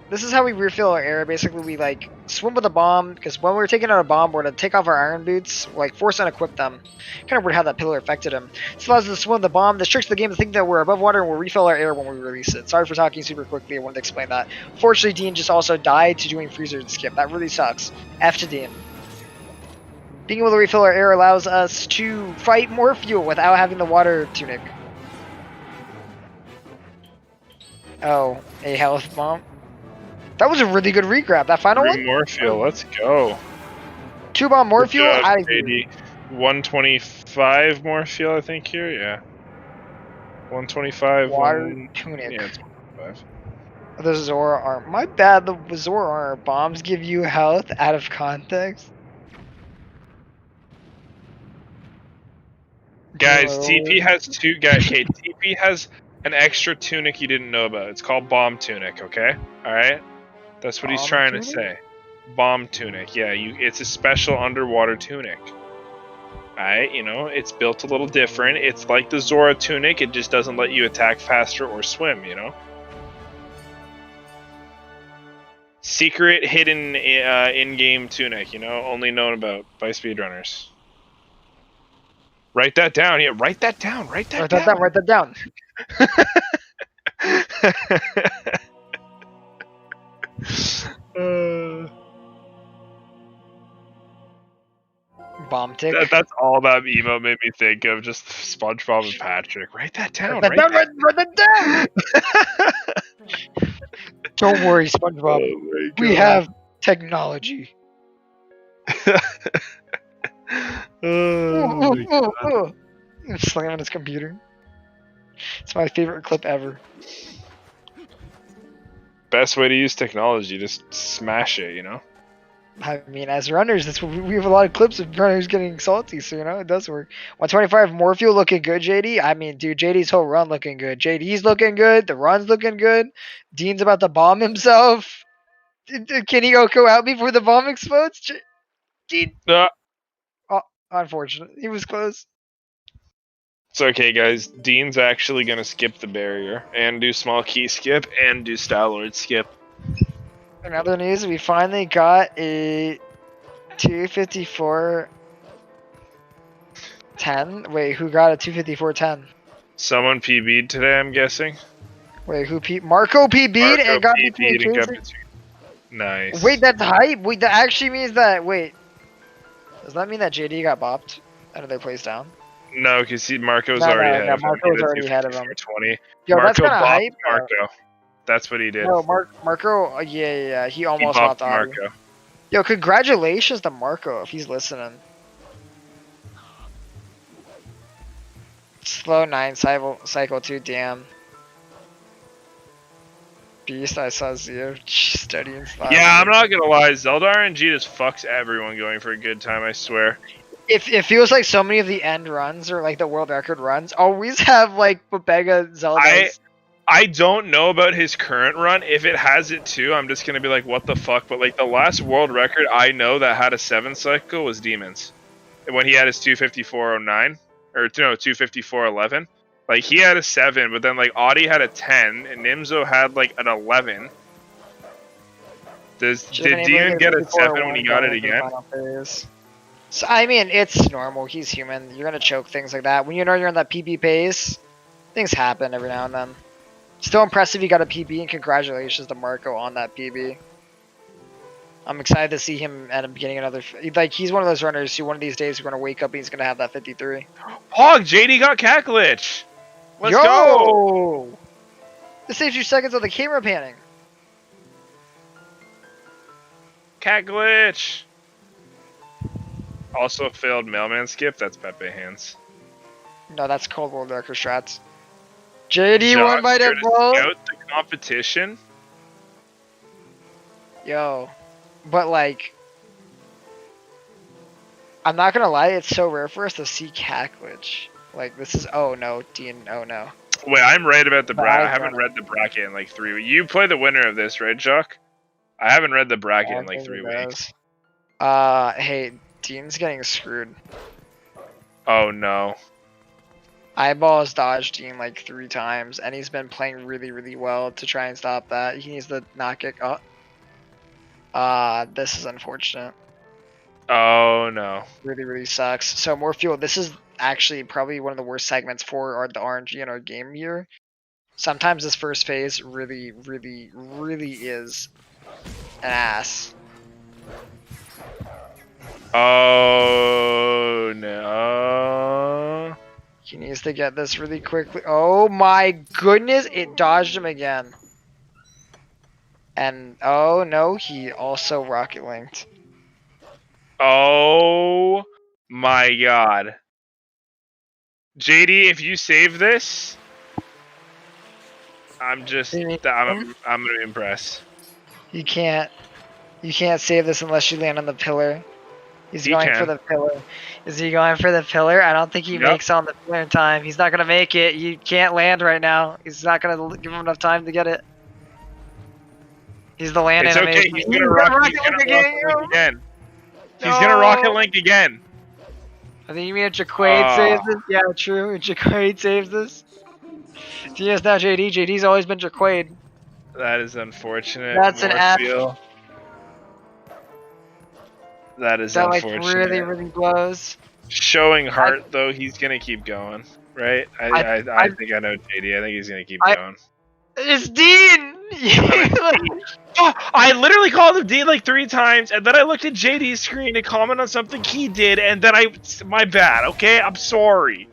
[SPEAKER 1] This is how we refill our air. Basically, we like swim with a bomb, because when we're taking out a bomb, we're to take off our iron boots, like force unequip them. Kind of weird how that pillar affected him. This allows us to swim with the bomb. This tricks the game to think that we're above water and we'll refill our air when we release it. Sorry for talking super quickly. I wanted to explain that. Fortunately, Dean just also died to doing freezer skip. That really sucks. F to Dean. Being able to refill our air allows us to fight more fuel without having the water tunic. Oh, a health bomb. That was a really good regrab. That final one?
[SPEAKER 2] More fuel, let's go.
[SPEAKER 1] 2 bomb more fuel?
[SPEAKER 2] 125 more fuel, I think, here, yeah. 125.
[SPEAKER 1] Water tunic.
[SPEAKER 2] Yeah, 25.
[SPEAKER 1] The Zora arm. My bad, the Zora arm bombs give you health out of context.
[SPEAKER 2] Guys, TP has TP has an extra tunic you didn't know about. It's called bomb tunic, okay? Alright? That's what he's trying to say. Bomb tunic, yeah, it's a special underwater tunic. Alright, it's built a little different. It's like the Zora tunic, it just doesn't let you attack faster or swim, Secret, hidden, in-game tunic, only known about by speedrunners. Write that down. Yeah, write that down. Write that down.
[SPEAKER 1] Bomb tick.
[SPEAKER 2] That's all that emo made me think of. Just SpongeBob and Patrick. Write that down.
[SPEAKER 1] Write that down. Don't worry, SpongeBob. Oh, we have technology. Slamming his computer. It's my favorite clip ever.
[SPEAKER 2] Best way to use technology, just smash it,
[SPEAKER 1] I mean, as runners, that's what we have a lot of clips of runners getting salty, so it does work. 125 more fuel looking good, JD. I mean, dude, JD's whole run looking good. JD's looking good. The run's looking good. Dean's about to bomb himself. Can he go out before the bomb explodes? Dean. Oh, unfortunate. He was close.
[SPEAKER 2] It's okay, guys. Dean's actually gonna skip the barrier and do small key skip and do Style Lord skip.
[SPEAKER 1] In other news, we finally got a 254-10. Wait, who got a 254-10?
[SPEAKER 2] Someone PB'd today, I'm guessing.
[SPEAKER 1] Wait, who Marco PB'd and got between.
[SPEAKER 2] Nice.
[SPEAKER 1] Wait, that's hype? Wait, that actually means that. Wait. Does that mean that JD got bopped out of their place down?
[SPEAKER 2] No, because Marco's already ahead of him.
[SPEAKER 1] Marco's already ahead of him.
[SPEAKER 2] 20.
[SPEAKER 1] Yo,
[SPEAKER 2] Marco
[SPEAKER 1] that's kind of hype.
[SPEAKER 2] Marco. That's what he did.
[SPEAKER 1] No, Marco, yeah, he almost bopped
[SPEAKER 2] Marco.
[SPEAKER 1] Yo, congratulations to Marco if he's listening. Slow 9 cycle 2, damn. Beast, I saw Zero studying slide.
[SPEAKER 2] Yeah, I'm not gonna lie, Zelda RNG just fucks everyone going for a good time, I swear.
[SPEAKER 1] It feels like so many of the end runs or like the world record runs always have like Babega Zeldas.
[SPEAKER 2] I don't know about his current run. If it has it too, I'm just gonna be like, what the fuck? But like the last world record I know that had a 7 cycle was Demons, when he had his 254.09 or no 254.11. Like he had a 7, but then like Audie had a 10, and Nimzo had like an 11. Did Dean get a 7 when he got it again?
[SPEAKER 1] So, I mean, it's normal. He's human. You're gonna choke things like that. When you know you're on that PB pace, things happen every now and then. Still impressive you got a PB, and congratulations to Marco on that PB. I'm excited to see him end up getting another. Like, he's one of those runners who one of these days we're gonna wake up and he's gonna have that 53.
[SPEAKER 2] Hog, JD got cat glitch. Let's go.
[SPEAKER 1] This saves you seconds on the camera panning.
[SPEAKER 2] Cat glitch. Also failed mailman skip. That's Pepe hands.
[SPEAKER 1] No, that's called world record strats. JD won by default.
[SPEAKER 2] Scout the competition.
[SPEAKER 1] Yo, but like, I'm not gonna lie, it's so rare for us to see cat glitch. Like, this is, oh no, Dean, oh no.
[SPEAKER 2] Wait, I'm right about the bracket. I haven't read the bracket in like 3 weeks. You play the winner of this, right, Jacques? I haven't read the bracket in like 3 weeks.
[SPEAKER 1] Hey, Dean's getting screwed.
[SPEAKER 2] Oh no.
[SPEAKER 1] Eyeballs dodged Dean like 3 times, and he's been playing really, really well to try and stop that. He needs to not get caught. This is unfortunate.
[SPEAKER 2] Oh no.
[SPEAKER 1] Really, really sucks. So more fuel. This is actually probably one of the worst segments for the RNG in our game here. Sometimes this first phase really, really, really is an ass.
[SPEAKER 2] Oh no.
[SPEAKER 1] He needs to get this really quickly. Oh my goodness, it dodged him again. And oh no, he also rocket linked.
[SPEAKER 2] Oh my god. JD, if you save this, I'm gonna be impressed.
[SPEAKER 1] You can't save this unless you land on the pillar. He's going for the pillar. Is he going for the pillar? I don't think he makes on the pillar in time. He's not gonna make it. You can't land right now. He's not gonna give him enough time to get it. He's the land animation.
[SPEAKER 2] It's okay. He's gonna rocket link again. He's gonna rocket link again.
[SPEAKER 1] I think you mean Jaquaid saves this? Yeah, true. Jaquaid saves this. Yes, now JD. JD's always been Jaquaid.
[SPEAKER 2] That is unfortunate.
[SPEAKER 1] That's an F.
[SPEAKER 2] That is
[SPEAKER 1] that
[SPEAKER 2] unfortunate.
[SPEAKER 1] Like really, really blows.
[SPEAKER 2] Showing heart though, he's gonna keep going, right? I think I know JD. I think he's gonna keep going.
[SPEAKER 1] It's Dean.
[SPEAKER 2] I literally called him Dean like 3 times, and then I looked at JD's screen to comment on something he did, and then my bad. Okay, I'm sorry.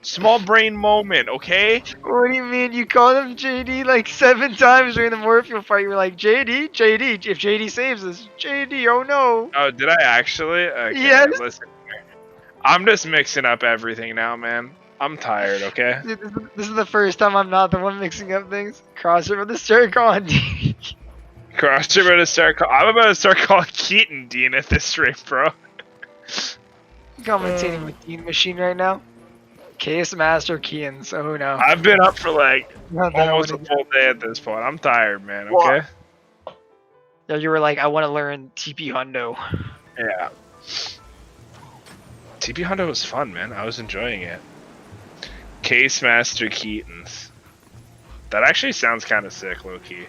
[SPEAKER 2] Small brain moment, okay?
[SPEAKER 1] What do you mean? You called him JD like 7 times during the Morpheal fight. You were like, JD, JD, if JD saves us, JD, oh no.
[SPEAKER 2] Oh, did I actually? Okay,
[SPEAKER 1] yes.
[SPEAKER 2] Listen here. I'm just mixing up everything now, man. I'm tired, okay?
[SPEAKER 1] Dude, this is the first time I'm not the one mixing up things. Crossover to start calling Dean.
[SPEAKER 2] Crossover to start calling. I'm about to start calling Keaton Dean at this stream, bro.
[SPEAKER 1] Commentating with DeanMachine right now. Case Master Kean, so who knows?
[SPEAKER 2] I've been up for like almost a full day at this point. I'm tired, man, okay?
[SPEAKER 1] Yeah, you were like, I want to learn TP Hundo.
[SPEAKER 2] Yeah. TP Hundo was fun, man. I was enjoying it. Case Master Keaton's. That actually sounds kind of sick, low-key.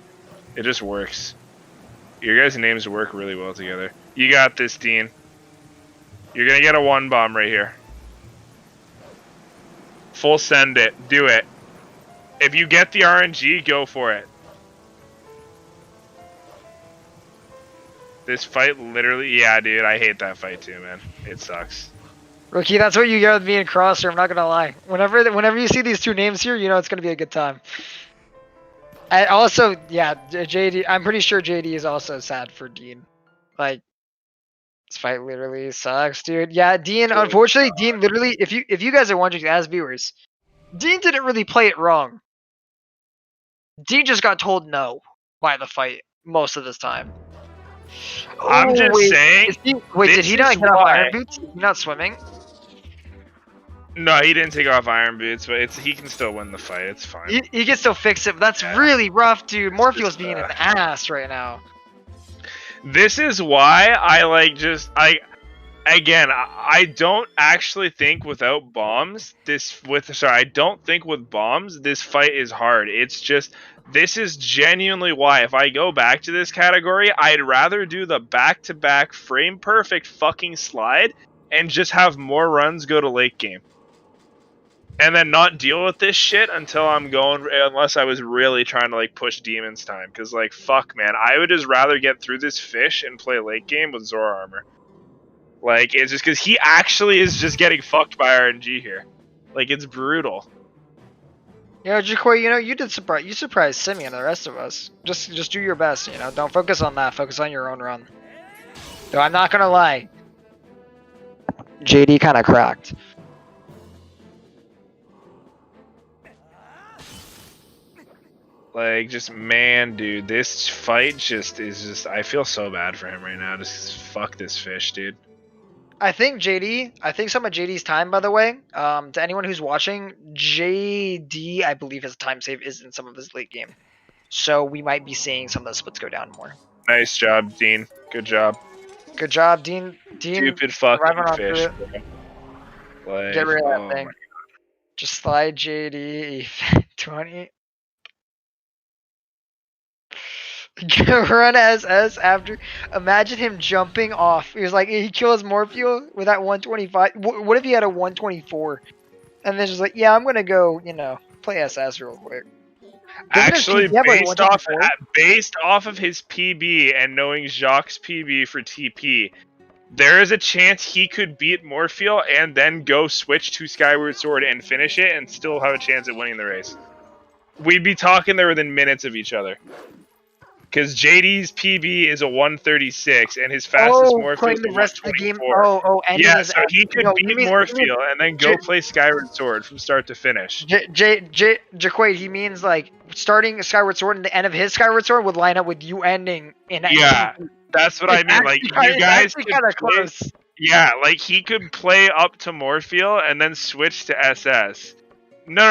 [SPEAKER 2] It just works. Your guys' names work really well together. You got this, Dean. You're gonna get a 1 bomb right here. Full send it. Do it. If you get the RNG, go for it. This fight literally... Yeah, dude, I hate that fight too, man. It sucks.
[SPEAKER 1] Rookie, that's what you get with me and Crosser, I'm not gonna lie. Whenever you see these 2 names here, you know it's gonna be a good time. And also, yeah, JD, I'm pretty sure JD is also sad for Dean. Like, this fight literally sucks, dude. Yeah, Dean, unfortunately, Dean literally, if you guys are wondering as viewers, Dean didn't really play it wrong. Dean just got told no by the fight most of this time.
[SPEAKER 2] I'm just saying.
[SPEAKER 1] Did he not get off iron boots? Is he not swimming?
[SPEAKER 2] No, he didn't take off iron boots, but he can still win the fight. It's fine.
[SPEAKER 1] He can still fix it, but that's really rough, dude. Morpheo's being an
[SPEAKER 2] uh,
[SPEAKER 1] ass right now.
[SPEAKER 2] This is why I don't actually think without bombs I don't think with bombs this fight is hard. It's just this is genuinely why if I go back to this category, I'd rather do the back-to-back frame perfect fucking slide and just have more runs go to late game. And then not deal with this shit until I'm going, unless I was really trying to like push Demon's time. Because like, fuck man, I would just rather get through this fish and play late game with Zora armor. Like, it's just because he actually is just getting fucked by RNG here. Like, it's brutal.
[SPEAKER 1] Yeah, Jacoy, you know, you surprised Simeon and the rest of us. Just do your best, you know. Don't focus on that. Focus on your own run. Though I'm not gonna lie, JD kind of cracked.
[SPEAKER 2] Like, just, man, dude, this fight I feel so bad for him right now. Just fuck this fish, dude.
[SPEAKER 1] I think some of JD's time, by the way, to anyone who's watching, JD, I believe his time save is in some of his late game. So we might be seeing some of the splits go down more.
[SPEAKER 2] Nice job, Dean. Good job.
[SPEAKER 1] Good job, Dean.
[SPEAKER 2] Stupid fucking fish.
[SPEAKER 1] Like, get rid of that thing. Just slide JD 20. Run SS after. Imagine him jumping off. He was like, he kills Morpheo with that 125. What if he had a 124? And then just like, yeah, I'm gonna go, you know, play SS real quick.
[SPEAKER 2] Actually, based off of his PB and knowing Jacques' PB for TP, there is a chance he could beat Morpheo and then go switch to Skyward Sword and finish it and still have a chance at winning the race. We'd be talking there within minutes of each other. Because JD's PB is a 136 and his fastest Morpheo is a 124. And yeah, so he could beat Morpheo and then go play Skyward Sword from start to finish.
[SPEAKER 1] Jaquaid, he means like starting Skyward Sword and the end of his Skyward Sword would line up with you ending in.
[SPEAKER 2] Yeah, that's what I mean. Like, you guys could play, close. Yeah, like he could play up to Morpheo and then switch to SS. No,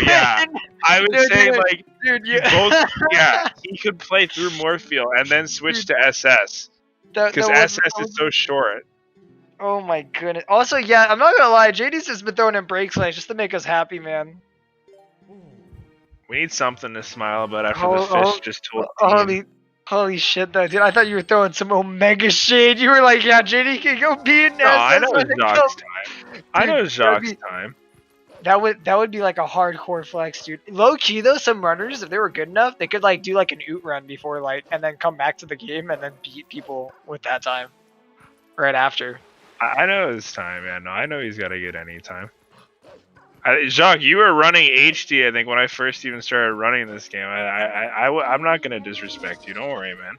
[SPEAKER 2] yeah. I would say, like, dude, yeah, he could play through Morpheo and then switch to SS. Because SS is so short.
[SPEAKER 1] Oh my goodness. Also, yeah, I'm not gonna lie, JD's just been throwing in breaks like just to make us happy, man.
[SPEAKER 2] We need something to smile about after the fish just told
[SPEAKER 1] Holy shit, though, dude. I thought you were throwing some Omega shade. You were like, yeah, JD can go beat an SS.
[SPEAKER 2] I know it's Jacques' time. Dude, I know it's Jacques' time.
[SPEAKER 1] That would be like a hardcore flex, dude. Low key though, some runners, if they were good enough, they could like do like an oot run before like, and then come back to the game and then beat people with that time, right after.
[SPEAKER 2] I know his time, man. No, I know he's got to get any time. Jacques, you were running HD, I think, when I first even started running this game. I'm not gonna disrespect you. Don't worry, man.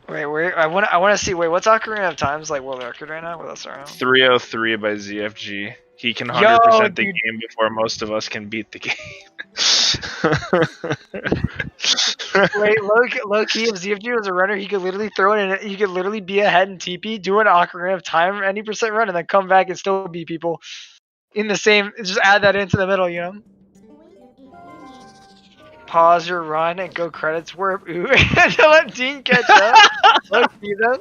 [SPEAKER 1] Wait, I want to see. Wait, what's Ocarina of Time's like world record right now? What's that?
[SPEAKER 2] 303 by ZFG. He can 100% the game before most of us can beat the game.
[SPEAKER 1] Wait, low key, if ZFG was a runner, he could literally throw it in. He could literally be ahead in TP, do an Ocarina of Time, any percent run, and then come back and still beat people in the same. Just add that into the middle, you know. Pause your run and go credits warp. Ooh, and let Dean catch up. Low key though.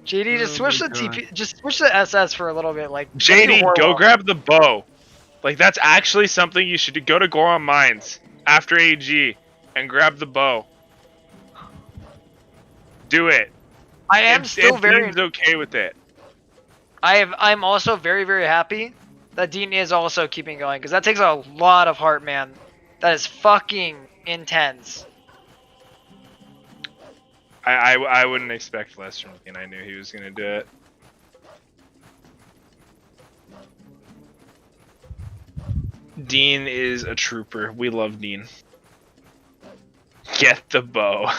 [SPEAKER 1] JD, just switch the TP, just switch the SS for a little bit, like.
[SPEAKER 2] JD, go grab the bow. Like, that's actually something you should do. Go to Goron Mines after AG and grab the bow. Do it.
[SPEAKER 1] I am still very
[SPEAKER 2] okay with it.
[SPEAKER 1] I'm also very, very happy that Dean is also keeping going, because that takes a lot of heart, man. That is fucking intense.
[SPEAKER 2] I wouldn't expect less from Dean. I knew he was gonna do it. Dean is a trooper. We love Dean. Get the bow.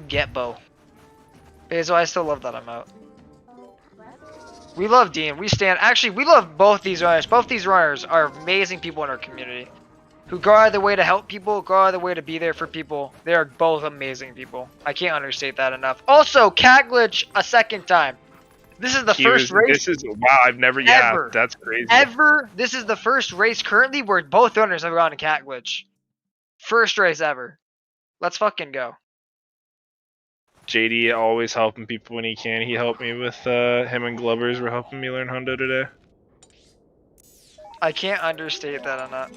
[SPEAKER 1] Get bow. Basil, I still love that I'm out. We love Dean. We stand. Actually, we love both these runners. Both these runners are amazing people in our community, who go out of their way to help people, go out of their way to be there for people. They are both amazing people. I can't understate that enough. Also, Cat Glitch a second time. This is the first race.
[SPEAKER 2] This is wow. I've never.
[SPEAKER 1] Ever.
[SPEAKER 2] Yeah, that's crazy.
[SPEAKER 1] Ever. This is the first race currently where both runners have gone to Cat Glitch. First race ever. Let's fucking go.
[SPEAKER 2] JD always helping people when he can. He helped me with him and Glovers were helping me learn Hundo today.
[SPEAKER 1] I can't understate that enough.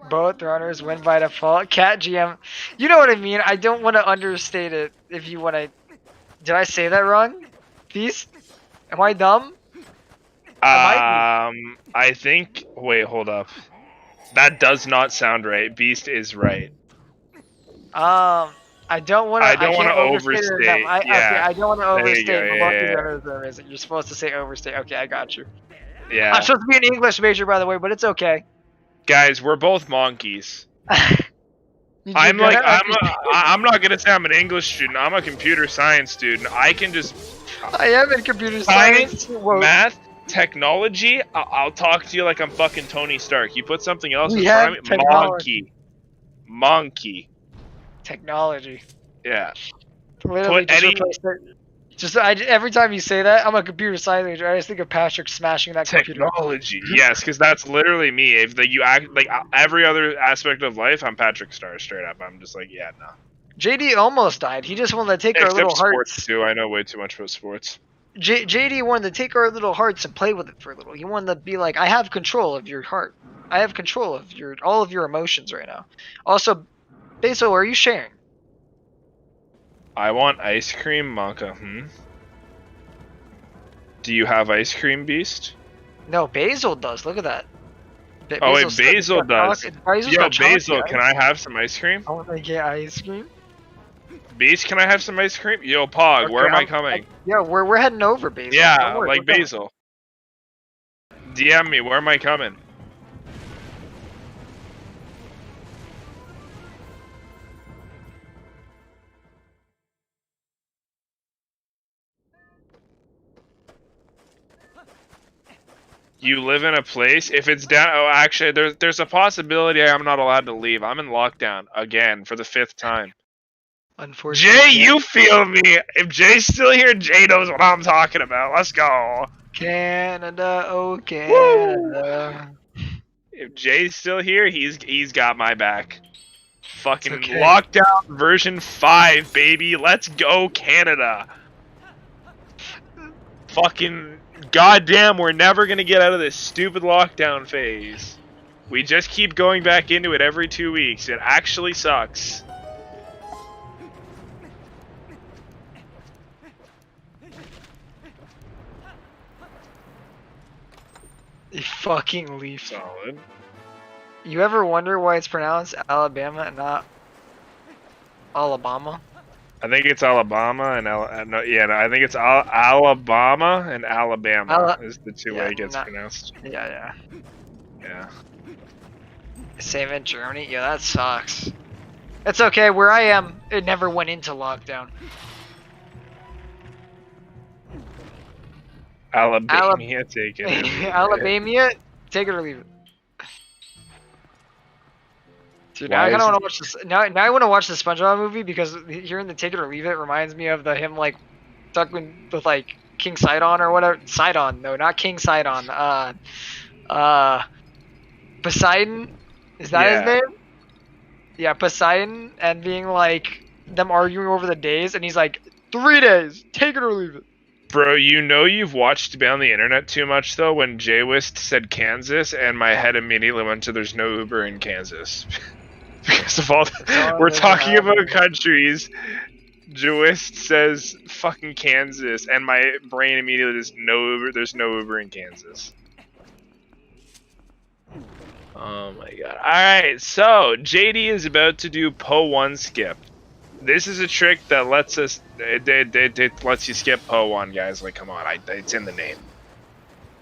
[SPEAKER 1] Both runners win by default. Cat GM. You know what I mean. I don't want to understate it. If you want to. Did I say that wrong? Beast? Am I dumb?
[SPEAKER 2] I think. Wait, hold up. That does not sound right. Beast is right.
[SPEAKER 1] I don't want to.
[SPEAKER 2] I don't want to overstate.
[SPEAKER 1] Yeah. Okay, I don't want to overstate.
[SPEAKER 2] Yeah.
[SPEAKER 1] You're supposed to say overstate. Okay, I got you.
[SPEAKER 2] Yeah.
[SPEAKER 1] I'm supposed to be an English major, by the way, but it's okay.
[SPEAKER 2] Guys, we're both monkeys. I'm not gonna say I'm an English student. I'm a computer science student. I can just.
[SPEAKER 1] I am in computer science.
[SPEAKER 2] Math, technology. I'll talk to you like I'm fucking Tony Stark. You put something else in front of me. Monkey.
[SPEAKER 1] Technology.
[SPEAKER 2] Yeah.
[SPEAKER 1] Literally every time you say that, I'm a computer science major. I just think of Patrick smashing that
[SPEAKER 2] technology.
[SPEAKER 1] computer.
[SPEAKER 2] Yes, because that's literally me. If you act like every other aspect of life, I'm Patrick Star straight up. I'm just like, yeah, no.
[SPEAKER 1] JD almost died. He just wanted to take our little hearts.
[SPEAKER 2] Sports too. I know way too much about sports.
[SPEAKER 1] JD wanted to take our little hearts and play with it for a little. He wanted to be like, I have control of your heart. I have control of all of your emotions right now. Also, Basil, are you sharing?
[SPEAKER 2] I want ice cream, Monka. Do you have ice cream, Beast?
[SPEAKER 1] No, Basil does. Look at that.
[SPEAKER 2] Basil does. Yo, Basil, can I have some ice cream?
[SPEAKER 1] I want to get ice cream.
[SPEAKER 2] Beast, can I have some ice cream? Yo, Pog, okay, where am I coming?
[SPEAKER 1] Yeah, we're heading over, Basil.
[SPEAKER 2] Yeah, like Basil. DM me, where am I coming? You live in a place. If it's down, oh, actually, there's a possibility I'm not allowed to leave. I'm in lockdown again for the 5th time.
[SPEAKER 1] Unfortunately,
[SPEAKER 2] Jay, you feel me? If Jay's still here, Jay knows what I'm talking about. Let's go.
[SPEAKER 1] Canada, oh Canada.
[SPEAKER 2] Woo! If Jay's still here, he's got my back. Fucking lockdown version 5, baby. Let's go, Canada. Fucking. Goddamn, we're never gonna get out of this stupid lockdown phase. We just keep going back into it every 2 weeks. It actually sucks.
[SPEAKER 1] You fucking leaf.
[SPEAKER 2] Solid.
[SPEAKER 1] You ever wonder why it's pronounced Alabama and not Alabama?
[SPEAKER 2] I think it's Alabama and I think it's Alabama and Alabama is the two way it gets pronounced.
[SPEAKER 1] Yeah.
[SPEAKER 2] Same
[SPEAKER 1] in Germany. Yeah, that sucks. It's okay. Where I am, it never went into lockdown.
[SPEAKER 2] Alabama, take it.
[SPEAKER 1] Alabama, take it or leave it. Dude, now I kind of want to watch this. Now I want to watch the SpongeBob movie because hearing the "Take It or Leave It" reminds me of him like talking with like King Sidon or whatever. Sidon, no, not King Sidon. Poseidon, is that his name? Yeah, Poseidon, and being like them arguing over the days, and he's like, 3 days, take it or leave it.
[SPEAKER 2] Bro, you know you've watched me on the internet too much though. When Jaywist said Kansas, and my head immediately went to "There's no Uber in Kansas." Because of all we're talking about countries. Jewist says fucking Kansas, and my brain immediately is no Uber. There's no Uber in Kansas. Oh my god! All right, so JD is about to do Po 1 skip. This is a trick that lets us. It lets you skip Po 1, guys. Like, come on, it's in the name.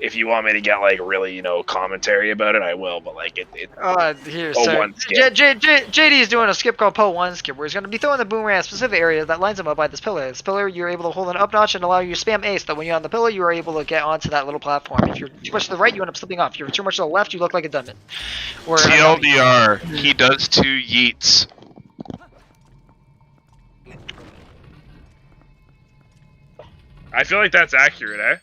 [SPEAKER 2] If you want me to get like really, you know, commentary about it, I will. But like it
[SPEAKER 1] Here,
[SPEAKER 2] oh,
[SPEAKER 1] so
[SPEAKER 2] one skip.
[SPEAKER 1] JD is doing a skip called Poe 1 skip, where he's going to be throwing the boomerang at a specific area that lines him up by this pillar. This pillar, you're able to hold an up notch and allow you to spam ace, that when you're on the pillar, you are able to get onto that little platform. If you're too much to the right, you end up slipping off. If you're too much to the left, you look like a dungeon.
[SPEAKER 3] TLDR, he does 2 yeets.
[SPEAKER 2] I feel like that's accurate, eh?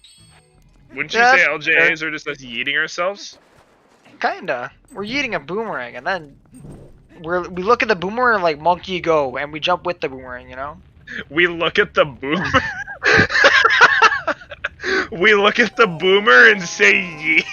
[SPEAKER 2] Wouldn't you say LJAs are just us yeeting ourselves?
[SPEAKER 1] Kinda. We're eating a boomerang, and then we look at the boomerang like monkey go, and we jump with the boomerang, you know?
[SPEAKER 2] We look at the boomer. We look at the boomer and say yeet.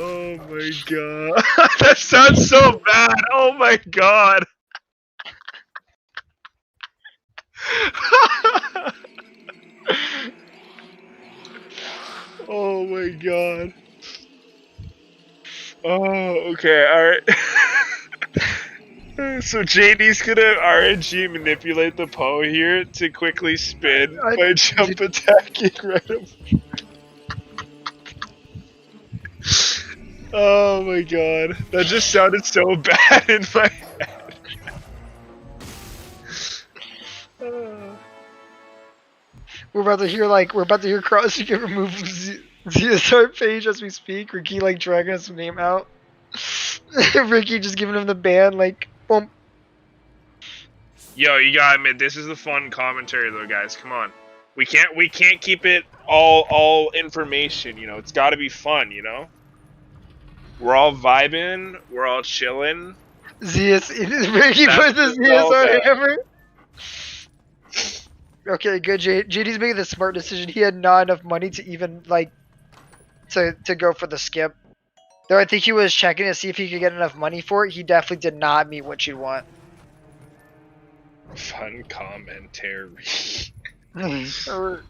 [SPEAKER 2] Oh my god. That sounds so bad. Oh my god. Oh my god. Oh, okay, alright. So JD's gonna RNG manipulate the Poe here to quickly spin by jump attacking right up. Oh my god. That just sounded so bad in my head.
[SPEAKER 1] We're about to hear Cross get removed from ZSR page as we speak. Ricky like dragging his name out. Ricky just giving him the ban, like, boom.
[SPEAKER 2] Yo, you gotta admit, this is the fun commentary though, guys. Come on. We can't keep it all information, you know. It's gotta be fun, you know? We're all vibing, we're all chilling.
[SPEAKER 1] Ricky put the ZSR hammer. Okay, good. JD's making the smart decision. He had not enough money to even like to go for the skip. Though I think he was checking to see if he could get enough money for it. He definitely did not meet what you'd want.
[SPEAKER 2] Fun commentary.
[SPEAKER 1] That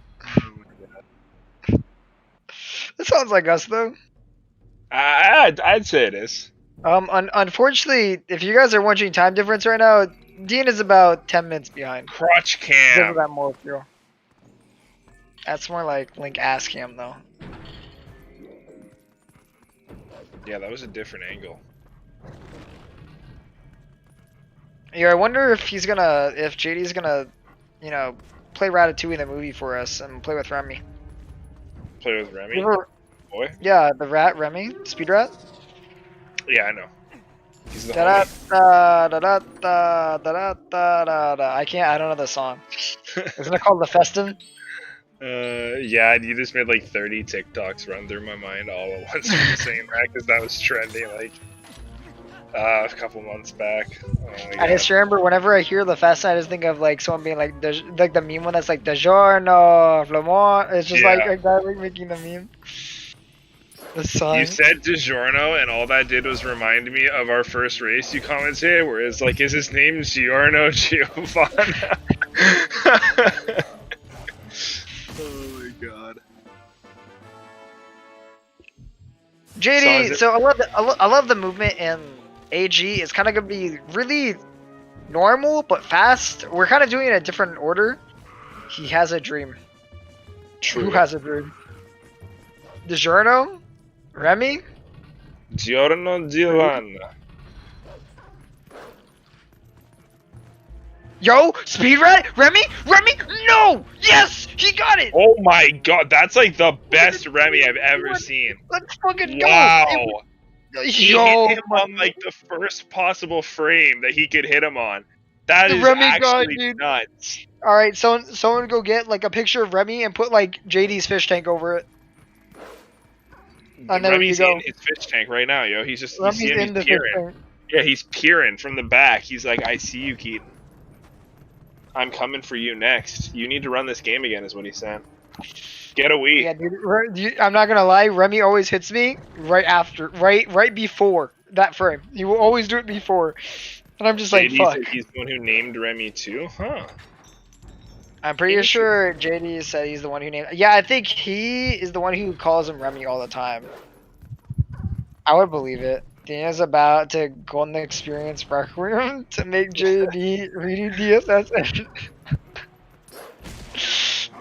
[SPEAKER 1] sounds like us though.
[SPEAKER 2] I'd say it is.
[SPEAKER 1] Unfortunately, if you guys are watching time difference right now, Dean is about 10 minutes behind.
[SPEAKER 2] Crotch cam.
[SPEAKER 1] That more fuel. That's more like Link ass cam though.
[SPEAKER 2] Yeah, that was a different angle.
[SPEAKER 1] Yeah, I wonder if JD's gonna, you know, play Ratatouille the movie for us and play with Remy.
[SPEAKER 2] Play with Remy? Boy?
[SPEAKER 1] Yeah, the rat Remy, Speed Rat.
[SPEAKER 2] Yeah, I know. He's the
[SPEAKER 1] I don't know the song. Isn't it called The Festin?
[SPEAKER 2] Yeah, you just made like 30 TikToks run through my mind all at once saying that, because that was trending like a couple months back. Oh
[SPEAKER 1] I just remember whenever I hear The Festin, I just think of like someone being like the meme one that's like DiGiorno, Flamont. It's just like a guy like making the meme. The song.
[SPEAKER 2] You said DiGiorno, and all that did was remind me of our first race you commented, where it's like, is his name Giorno Giovanna? Oh my god.
[SPEAKER 1] JD, so I love the movement in AG. It's kind of gonna be really normal but fast. We're kind of doing it in a different order. He has a dream.
[SPEAKER 2] True.
[SPEAKER 1] Who has a dream? DiGiorno? Remy?
[SPEAKER 2] Giorno Giovanna.
[SPEAKER 1] Yo, Speedrun? Remy? No! Yes! He got it!
[SPEAKER 2] Oh my god, that's like the best Remy I've ever seen.
[SPEAKER 1] Let's fucking go!
[SPEAKER 2] Wow! He
[SPEAKER 1] Yo,
[SPEAKER 2] hit him on like the first possible frame that he could hit him on. That is
[SPEAKER 1] Remy
[SPEAKER 2] actually nuts.
[SPEAKER 1] Alright, someone go get like a picture of Remy and put like JD's fish tank over it. And
[SPEAKER 2] Remy's in his fish tank right now, yo. He's just he's peering. Yeah, he's peering from the back. He's like, I see you, Keaton. I'm coming for you next. You need to run this game again, is what he's saying. Get a Wii.
[SPEAKER 1] Yeah, dude, I'm not gonna lie. Remy always hits me right before that frame. He will always do it before, and I'm just like, fuck.
[SPEAKER 2] He's the one who named Remy too, huh?
[SPEAKER 1] I'm pretty sure JD said he's the one who named. Yeah, I think he is the one who calls him Remy all the time. I would believe it. Dean is about to go on the experience requiem to make JD reading DSS.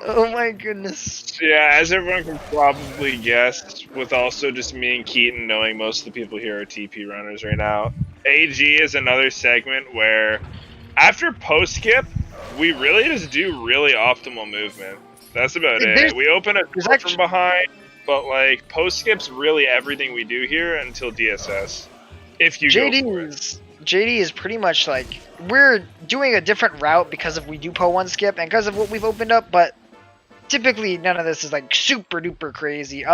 [SPEAKER 1] Oh my goodness.
[SPEAKER 2] Yeah, as everyone can probably guess, with also just me and Keaton knowing most of the people here are TP runners right now, AG is another segment where after post skip, we really just do really optimal movement. That's about it. We open a door from behind, but like post skip's really everything we do here until DSS. If you go for it.
[SPEAKER 1] JD is pretty much like we're doing a different route because of we do Po1 skip and because of what we've opened up, but typically none of this is like super duper crazy.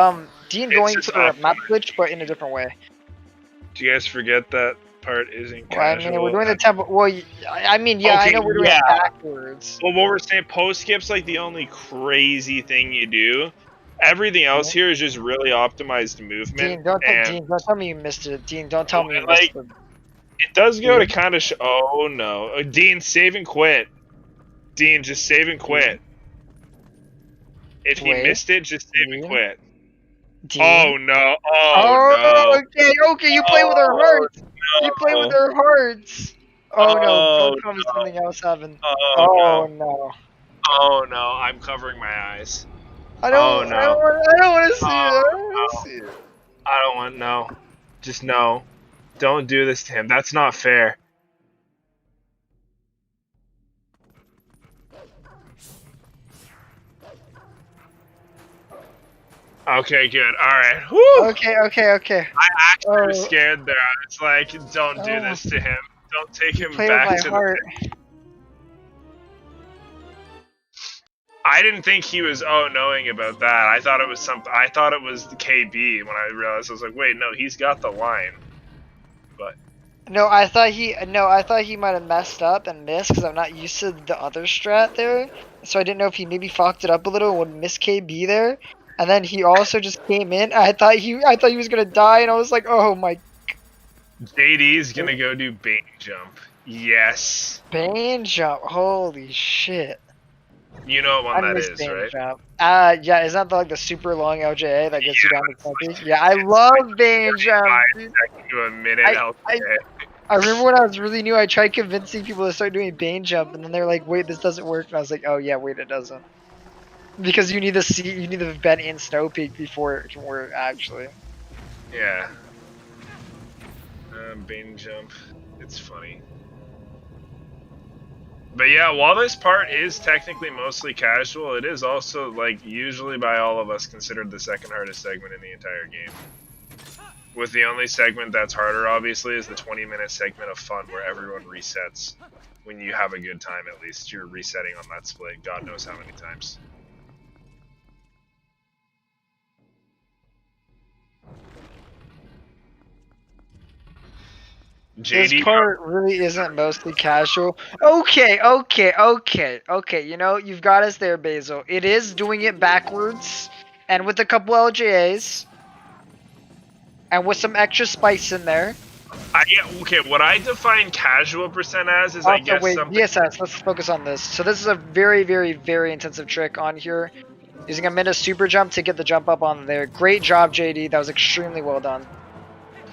[SPEAKER 1] Dean going for a map glitch, but in a different way.
[SPEAKER 2] Do you guys forget that part isn't casual?
[SPEAKER 1] I mean, we're doing the tempo. Well, I mean, yeah, okay, I know we're doing it backwards.
[SPEAKER 2] Well, what we're saying, post skip's like the only crazy thing you do. Everything else here is just really optimized movement.
[SPEAKER 1] Dean, don't tell me you missed it. Dean, don't tell me you missed it.
[SPEAKER 2] It does go to kind of oh no. Dean, save and quit. Dean, just save and quit. If he missed it, just save and quit. Dean? Oh no. Oh no.
[SPEAKER 1] Okay, you play with our hearts. No. You play with our hearts. Oh no, don't tell me something else happened. Oh no.
[SPEAKER 2] Oh no, I'm covering my eyes.
[SPEAKER 1] I don't want to see it. I don't want to see it.
[SPEAKER 2] I don't want no. Just no. Don't do this to him. That's not fair. Okay, good. Alright.
[SPEAKER 1] Okay.
[SPEAKER 2] I actually was scared there. I was like, don't do this to him. Don't take him back to the... I didn't think he was knowing about that. I thought it was something. I thought it was the KB when I realized. I was like, wait, no, he's got the line. But
[SPEAKER 1] no, I thought he might have messed up and missed because I'm not used to the other strat there. So I didn't know if he maybe fucked it up a little and would miss KB there. And then he also just came in. I thought he was gonna die, and I was like, oh my.
[SPEAKER 2] JD's gonna go do Bane jump. Yes.
[SPEAKER 1] Bane jump. Holy shit.
[SPEAKER 2] You know what one that is, right?
[SPEAKER 1] Jump. Yeah, is that the super long LJA that gets you down to 20? Yeah, I love Bane jump.
[SPEAKER 2] To a minute
[SPEAKER 1] I remember when I was really new, I tried convincing people to start doing Bane jump, and then they're like, "Wait, this doesn't work." And I was like, "Oh yeah, wait, it doesn't." Because you need the bend in Snow Peak before it can work, actually.
[SPEAKER 2] Yeah. Bane jump. It's funny. But yeah, while this part is technically mostly casual, it is also, like, usually by all of us considered the second hardest segment in the entire game. With the only segment that's harder, obviously, is the 20-minute segment of fun where everyone resets. When you have a good time, at least, you're resetting on that split, God knows how many times.
[SPEAKER 1] This part really isn't mostly casual. Okay. You know, you've got us there, Basil. It is doing it backwards, and with a couple LJAs, and with some extra spice in there.
[SPEAKER 2] Okay, what I define casual percent as is, I guess, something...
[SPEAKER 1] DSS, let's focus on this. So this is a very, very, very intensive trick on here. Using a minute super jump to get the jump up on there. Great job, JD. That was extremely well done.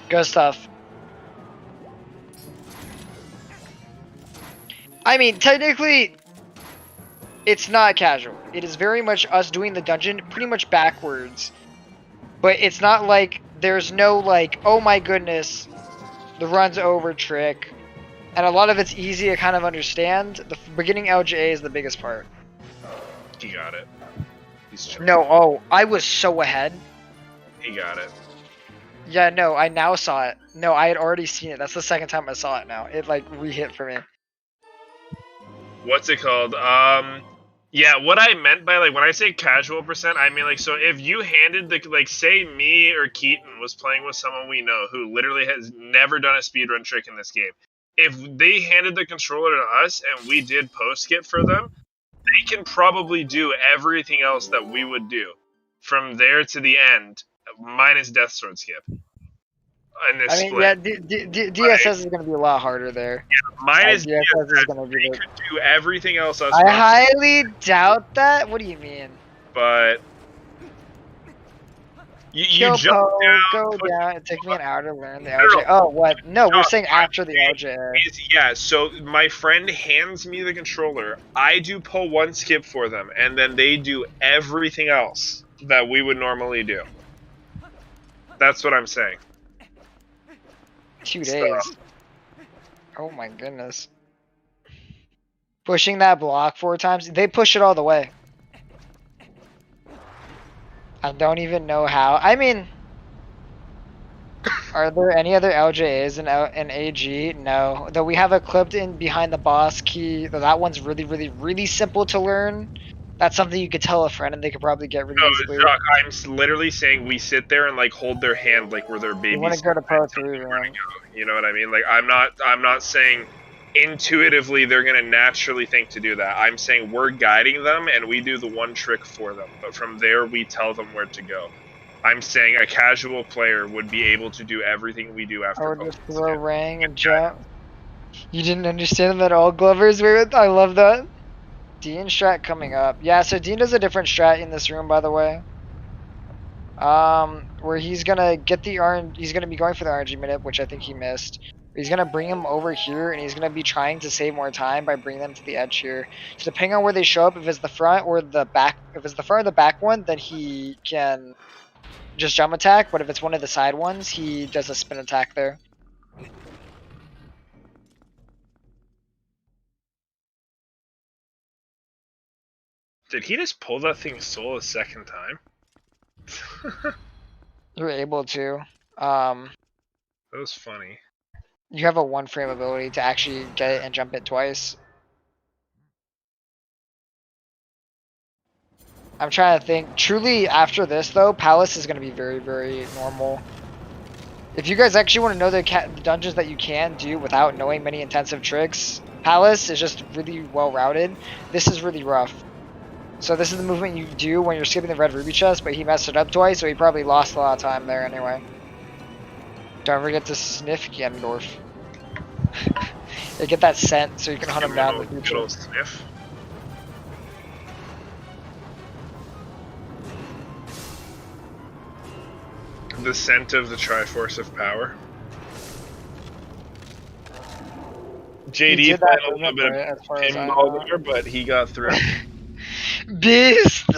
[SPEAKER 1] Good stuff. I mean, technically, it's not casual. It is very much us doing the dungeon pretty much backwards. But it's not like there's no, like, oh my goodness, the run's over trick. And a lot of it's easy to kind of understand. The beginning LJA is the biggest part.
[SPEAKER 2] He got it.
[SPEAKER 1] No, I was so ahead.
[SPEAKER 2] He got it.
[SPEAKER 1] Yeah, no, I now saw it. No, I had already seen it. That's the second time I saw it now. It, like, re-hit for me.
[SPEAKER 2] What's it called? Yeah, what I meant by, like, when I say casual percent, I mean, like, so if you handed the, like, say me or Keaton was playing with someone we know who literally has never done a speedrun trick in this game, if they handed the controller to us and we did post skip for them, they can probably do everything else that we would do from there to the end, minus death sword skip.
[SPEAKER 1] I mean, yeah, DSS is going to be a lot harder there.
[SPEAKER 2] Yeah, minus DSS is going to be. They could do everything else.
[SPEAKER 1] I highly doubt that. What do you mean?
[SPEAKER 2] But You jump
[SPEAKER 1] go
[SPEAKER 2] down.
[SPEAKER 1] down. It took me an hour to learn the LJ. Oh, what? No, we're saying after the LJ.
[SPEAKER 2] Yeah, so my friend hands me the controller. I do pull one skip for them, and then they do everything else that we would normally do. That's what I'm saying.
[SPEAKER 1] 2 days. Oh my goodness. Pushing that block 4 times. They push it all the way. I don't even know how. I mean, are there any other LJAs in AG? No. Though we have a clipped in behind the boss key. Though that one's really, really, really simple to learn. That's something you could tell a friend and they could probably get really easily.
[SPEAKER 2] Jacques, I'm literally saying we sit there and like hold their hand like we're their babies.
[SPEAKER 1] You want to go to Pro 3 room.
[SPEAKER 2] You know what I mean? Like I'm not saying intuitively they're gonna naturally think to do that. I'm saying we're guiding them and we do the one trick for them. But from there we tell them where to go. I'm saying a casual player would be able to do everything we do after.
[SPEAKER 1] Or just throw ring and jump. You didn't understand them at all, Glovers. I love that. Dean strat coming up. Yeah, so Dean does a different strat in this room, by the way. Where he's gonna get the RNG. He's gonna be going for the RNG minute, which I think he missed. He's gonna bring him over here, and he's gonna be trying to save more time by bringing them to the edge here. So depending on where they show up, if it's the front or the back, if it's the front or the back one, then he can just jump attack. But if it's one of the side ones, he does a spin attack there.
[SPEAKER 2] Did he just pull that thing soul a second time?
[SPEAKER 1] You're able to.
[SPEAKER 2] That was funny.
[SPEAKER 1] You have a 1 frame ability to actually get it and jump it twice. I'm trying to think. Truly, after this though, Palace is going to be very, very normal. If you guys actually want to know the dungeons that you can do without knowing many intensive tricks, Palace is just really well routed. This is really rough. So this is the movement you do when you're skipping the red ruby chest, but he messed it up twice, so he probably lost a lot of time there anyway. Don't forget to sniff Gendorf. Yeah, get that scent so you can hunt him down in the future.
[SPEAKER 2] Sniff. The scent of the Triforce of Power. JD played a little bit of pinball there, but he got through.
[SPEAKER 1] Beast!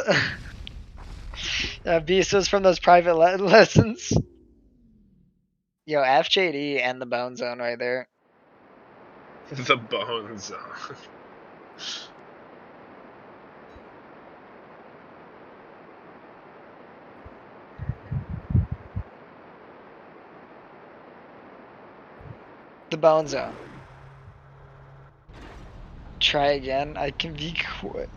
[SPEAKER 1] Beast was from those private lessons. Yo, FJD and the Bone Zone right there.
[SPEAKER 2] The Bone Zone.
[SPEAKER 1] The Bone Zone. Try again. I can be quick.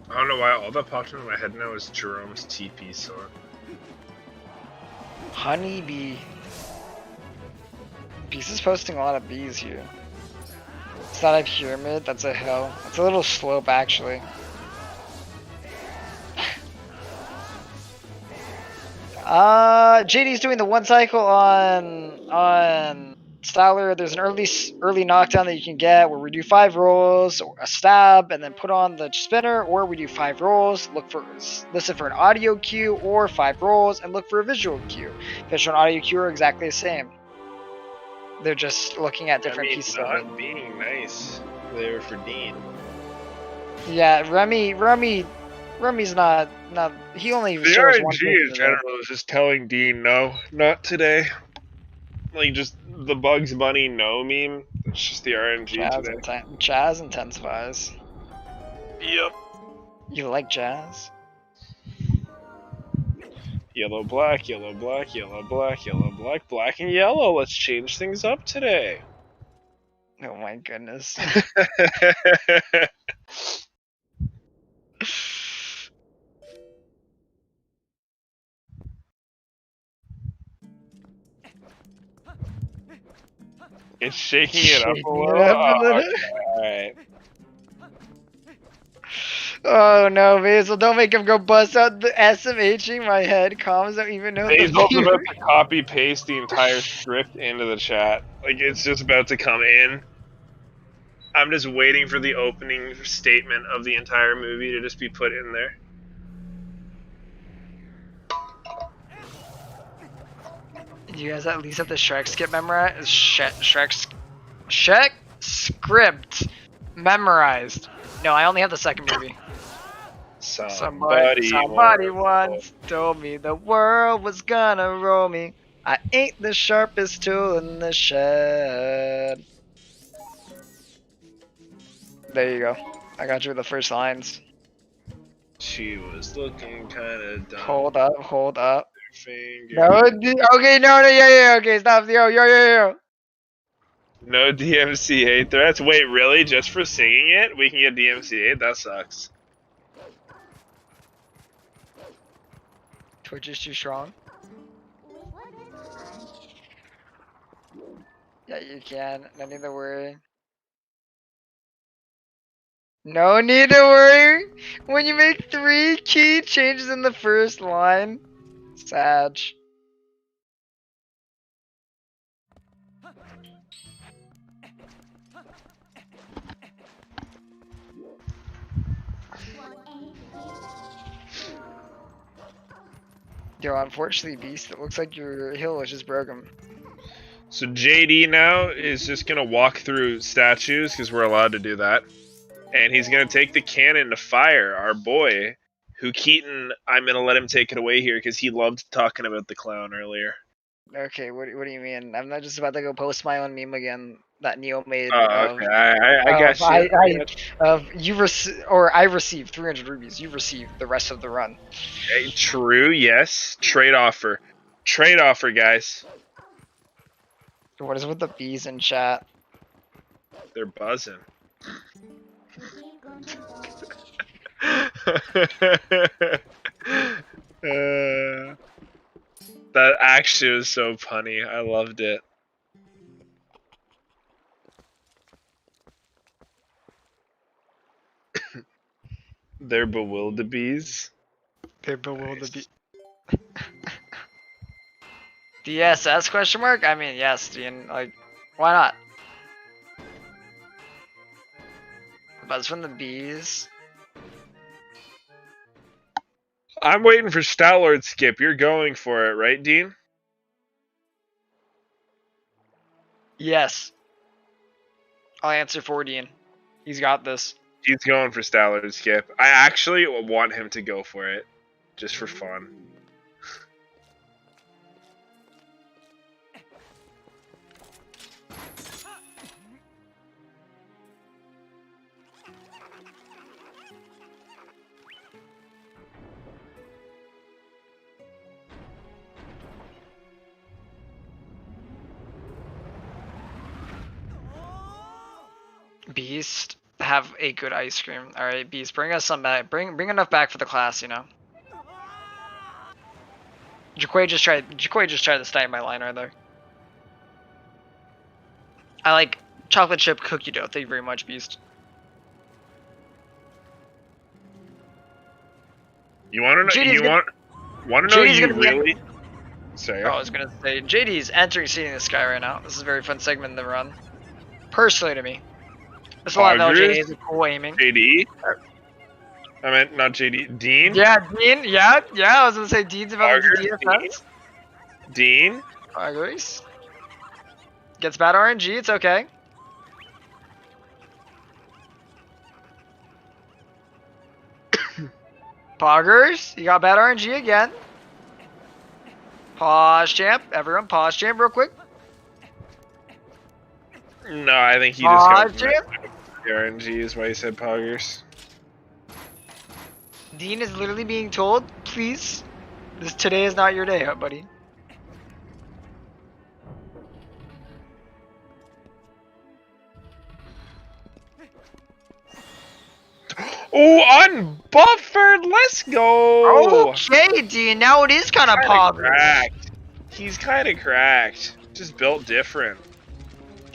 [SPEAKER 2] I don't know why all that popped into my head now is Jerome's TP sword.
[SPEAKER 1] Honeybee. Beast is posting a lot of bees here. It's not a pyramid, that's a hill. It's a little slope actually. JD's doing the 1 cycle on Styler. There's an early knockdown that you can get where we do 5 rolls, or a stab, and then put on the spinner, or we do 5 rolls, listen for an audio cue, or 5 rolls and look for a visual cue. Visual and audio cue are exactly the same. They're just looking at different pieces of it.
[SPEAKER 2] Being nice there for Dean.
[SPEAKER 1] Yeah, Remy's not. He only
[SPEAKER 2] The
[SPEAKER 1] shares one.
[SPEAKER 2] RNG in general is just telling Dean no, not today. Like just the Bugs Bunny no meme. It's just the RNG today.
[SPEAKER 1] Jazz intensifies.
[SPEAKER 2] Yep.
[SPEAKER 1] You like jazz?
[SPEAKER 2] Yellow, black, yellow, black, yellow, black, yellow, black, black, and yellow. Let's change things up today.
[SPEAKER 1] Oh my goodness.
[SPEAKER 2] It's shaking it up a
[SPEAKER 1] Shaking
[SPEAKER 2] little.
[SPEAKER 1] it up a
[SPEAKER 2] Oh,
[SPEAKER 1] little.
[SPEAKER 2] okay, alright.
[SPEAKER 1] Oh no, Basil, don't make him go bust out the SMHing my head. Comms don't even know
[SPEAKER 2] He's
[SPEAKER 1] the
[SPEAKER 2] also about
[SPEAKER 1] viewer.
[SPEAKER 2] to copy paste the entire script into the chat. Like it's just about to come in. I'm just waiting for the opening statement of the entire movie to just be put in there.
[SPEAKER 1] You guys at least have the Shrek skip memorized? Shrek script memorized. No, I only have the second movie. Somebody once told me the world was gonna roll me. I ain't the sharpest tool in the shed. There you go. I got you with the first lines.
[SPEAKER 2] She was looking kind of dumb.
[SPEAKER 1] Hold up, hold up.
[SPEAKER 2] Finger.
[SPEAKER 1] No, okay, no, yeah, okay, stop, yo.
[SPEAKER 2] No DMCA threats. Wait, really? Just for singing it, we can get DMCA? That sucks.
[SPEAKER 1] Twitch is too strong. Yeah, you can. No need to worry. No need to worry. When you make 3 key changes in the first line, Sag. Yo, unfortunately, Beast, it looks like your hill is just broken.
[SPEAKER 2] So JD now is just gonna walk through statues because we're allowed to do that, and he's gonna take the cannon to fire our boy, who Keaton. I'm gonna let him take it away here because he loved talking about the clown earlier.
[SPEAKER 1] Okay, what do you mean? I'm not just about to go post my own meme again that Neo made
[SPEAKER 2] Oh,
[SPEAKER 1] of.
[SPEAKER 2] okay. I guess
[SPEAKER 1] I received 300 rubies. You received the rest of the run.
[SPEAKER 2] Okay, true. Yes. Trade offer. Trade offer, guys.
[SPEAKER 1] What is with the bees in chat?
[SPEAKER 2] They're buzzing. That actually was so funny. I loved it. They're bewildebees.
[SPEAKER 1] They're bewildered. DSS question mark? I mean, yes, Dean. Like, why not? Buzz from the bees.
[SPEAKER 2] I'm waiting for Stout-Lord skip. You're going for it, right, Dean?
[SPEAKER 1] Yes. I'll answer for Dean. He's got this.
[SPEAKER 2] He's going for Stout-Lord skip. I actually want him to go for it, just for fun.
[SPEAKER 1] Beast, have a good ice cream. All right, Beast, bring us some back. Bring enough back for the class, you know. Jaquay just tried to stay my line right there. I like chocolate chip cookie dough. Thank you very much, Beast.
[SPEAKER 2] You want to know?
[SPEAKER 1] JD's
[SPEAKER 2] want to know?
[SPEAKER 1] JD's
[SPEAKER 2] You
[SPEAKER 1] gonna be
[SPEAKER 2] really? Sorry.
[SPEAKER 1] I was gonna say JD's entering Seeing the Sky right now. This is a very fun segment in the run. Personally to me. This is a lot of JD is cool aiming.
[SPEAKER 2] JD? I meant not JD. Dean?
[SPEAKER 1] Yeah, Dean. Yeah. I was gonna say Dean's about to do DFS.
[SPEAKER 2] Dean?
[SPEAKER 1] Poggers. Gets bad RNG. It's okay. Poggers. You got bad RNG again. Pause champ. Everyone pause champ real quick.
[SPEAKER 2] No, I think he just got the RNG is why he said poggers.
[SPEAKER 1] Dean is literally being told, please, today is not your day, buddy.
[SPEAKER 2] Oh, unbuffered! Let's go!
[SPEAKER 1] Okay, Dean, now it is kind of poggers.
[SPEAKER 2] He's kind of cracked. Just built different.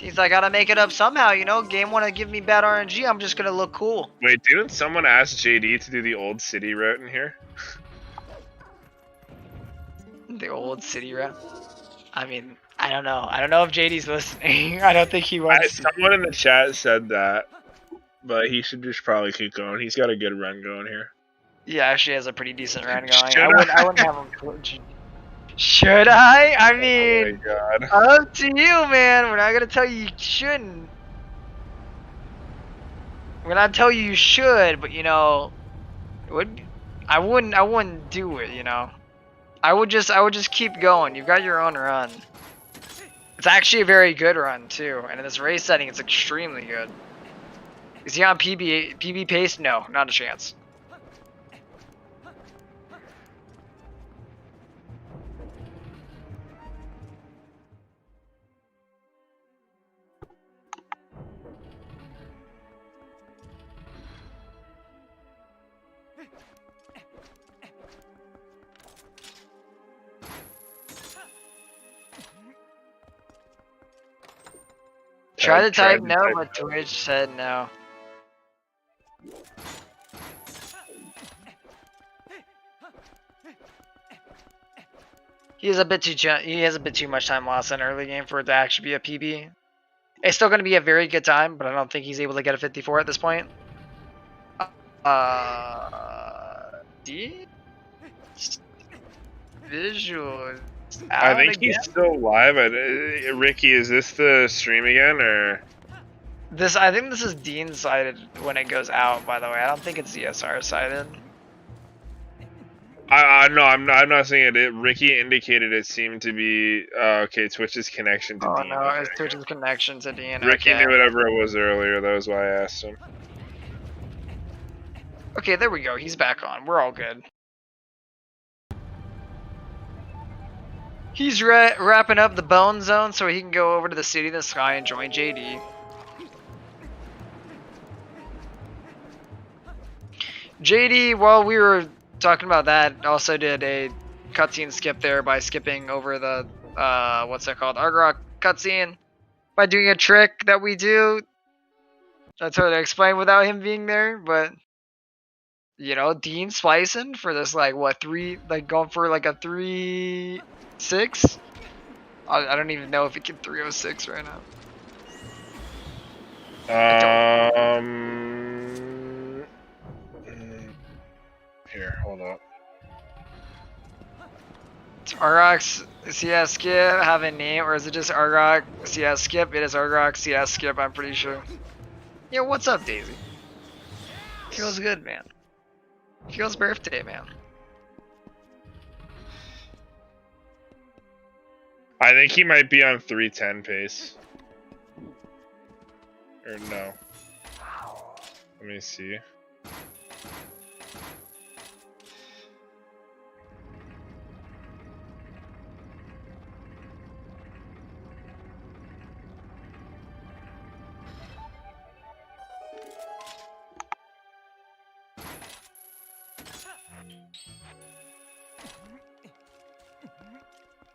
[SPEAKER 1] He's like, I gotta make it up somehow, you know? Game wanna give me bad RNG, I'm just gonna look cool.
[SPEAKER 2] Wait, didn't someone ask JD to do the old city route in here?
[SPEAKER 1] The old city route? I mean, I don't know. I don't know if JD's listening. I don't think he wants to.
[SPEAKER 2] Someone in the chat said that, but he should just probably keep going. He's got a good run going here.
[SPEAKER 1] Yeah, actually has a pretty decent run going.
[SPEAKER 2] Should
[SPEAKER 1] I wouldn't have him. Should I? I mean,
[SPEAKER 2] oh my God.
[SPEAKER 1] up to you, man. We're not gonna tell you you shouldn't. We're not telling you you should, but you know, I wouldn't do it. You know, I would just keep going. You've got your own run. It's actually a very good run too, and in this race setting, it's extremely good. Is he on PB pace? No, not a chance. Try to type no, but Twitch said no. He has a bit too much time lost in early game for it to actually be a PB. It's still going to be a very good time, but I don't think he's able to get a 54 at this point. Visual.
[SPEAKER 2] I think he's still live. Ricky, is this the stream again, or?
[SPEAKER 1] I think this is Dean sided when it goes out. By the way, I don't think it's ZSR sided.
[SPEAKER 2] No, I'm not saying it. Ricky indicated it seemed to be okay. Twitch's connection to Dean.
[SPEAKER 1] Oh no, it's Twitch's connection to Dean.
[SPEAKER 2] Ricky knew whatever it was earlier. That was why I asked him.
[SPEAKER 1] Okay, there we go. He's back on. We're all good. He's wrapping up the bone zone so he can go over to the City of the Sky and join JD. JD, while we were talking about that, also did a cutscene skip there by skipping over the, what's that called? Argrok cutscene. By doing a trick that we do. That's hard to explain without him being there, but... You know, Dean splicing for this, like, what, going for, like, a 3-6? I don't even know if it can 306 right now.
[SPEAKER 2] Here, hold up.
[SPEAKER 1] It's Argrok CS skip have a name, or is it just Argrok CS skip? It is Argrok CS skip, I'm pretty sure. Yo, what's up, Daisy? Feels good, man. Feels birthday, man.
[SPEAKER 2] I think he might be on 310 pace. Or no. Let me see.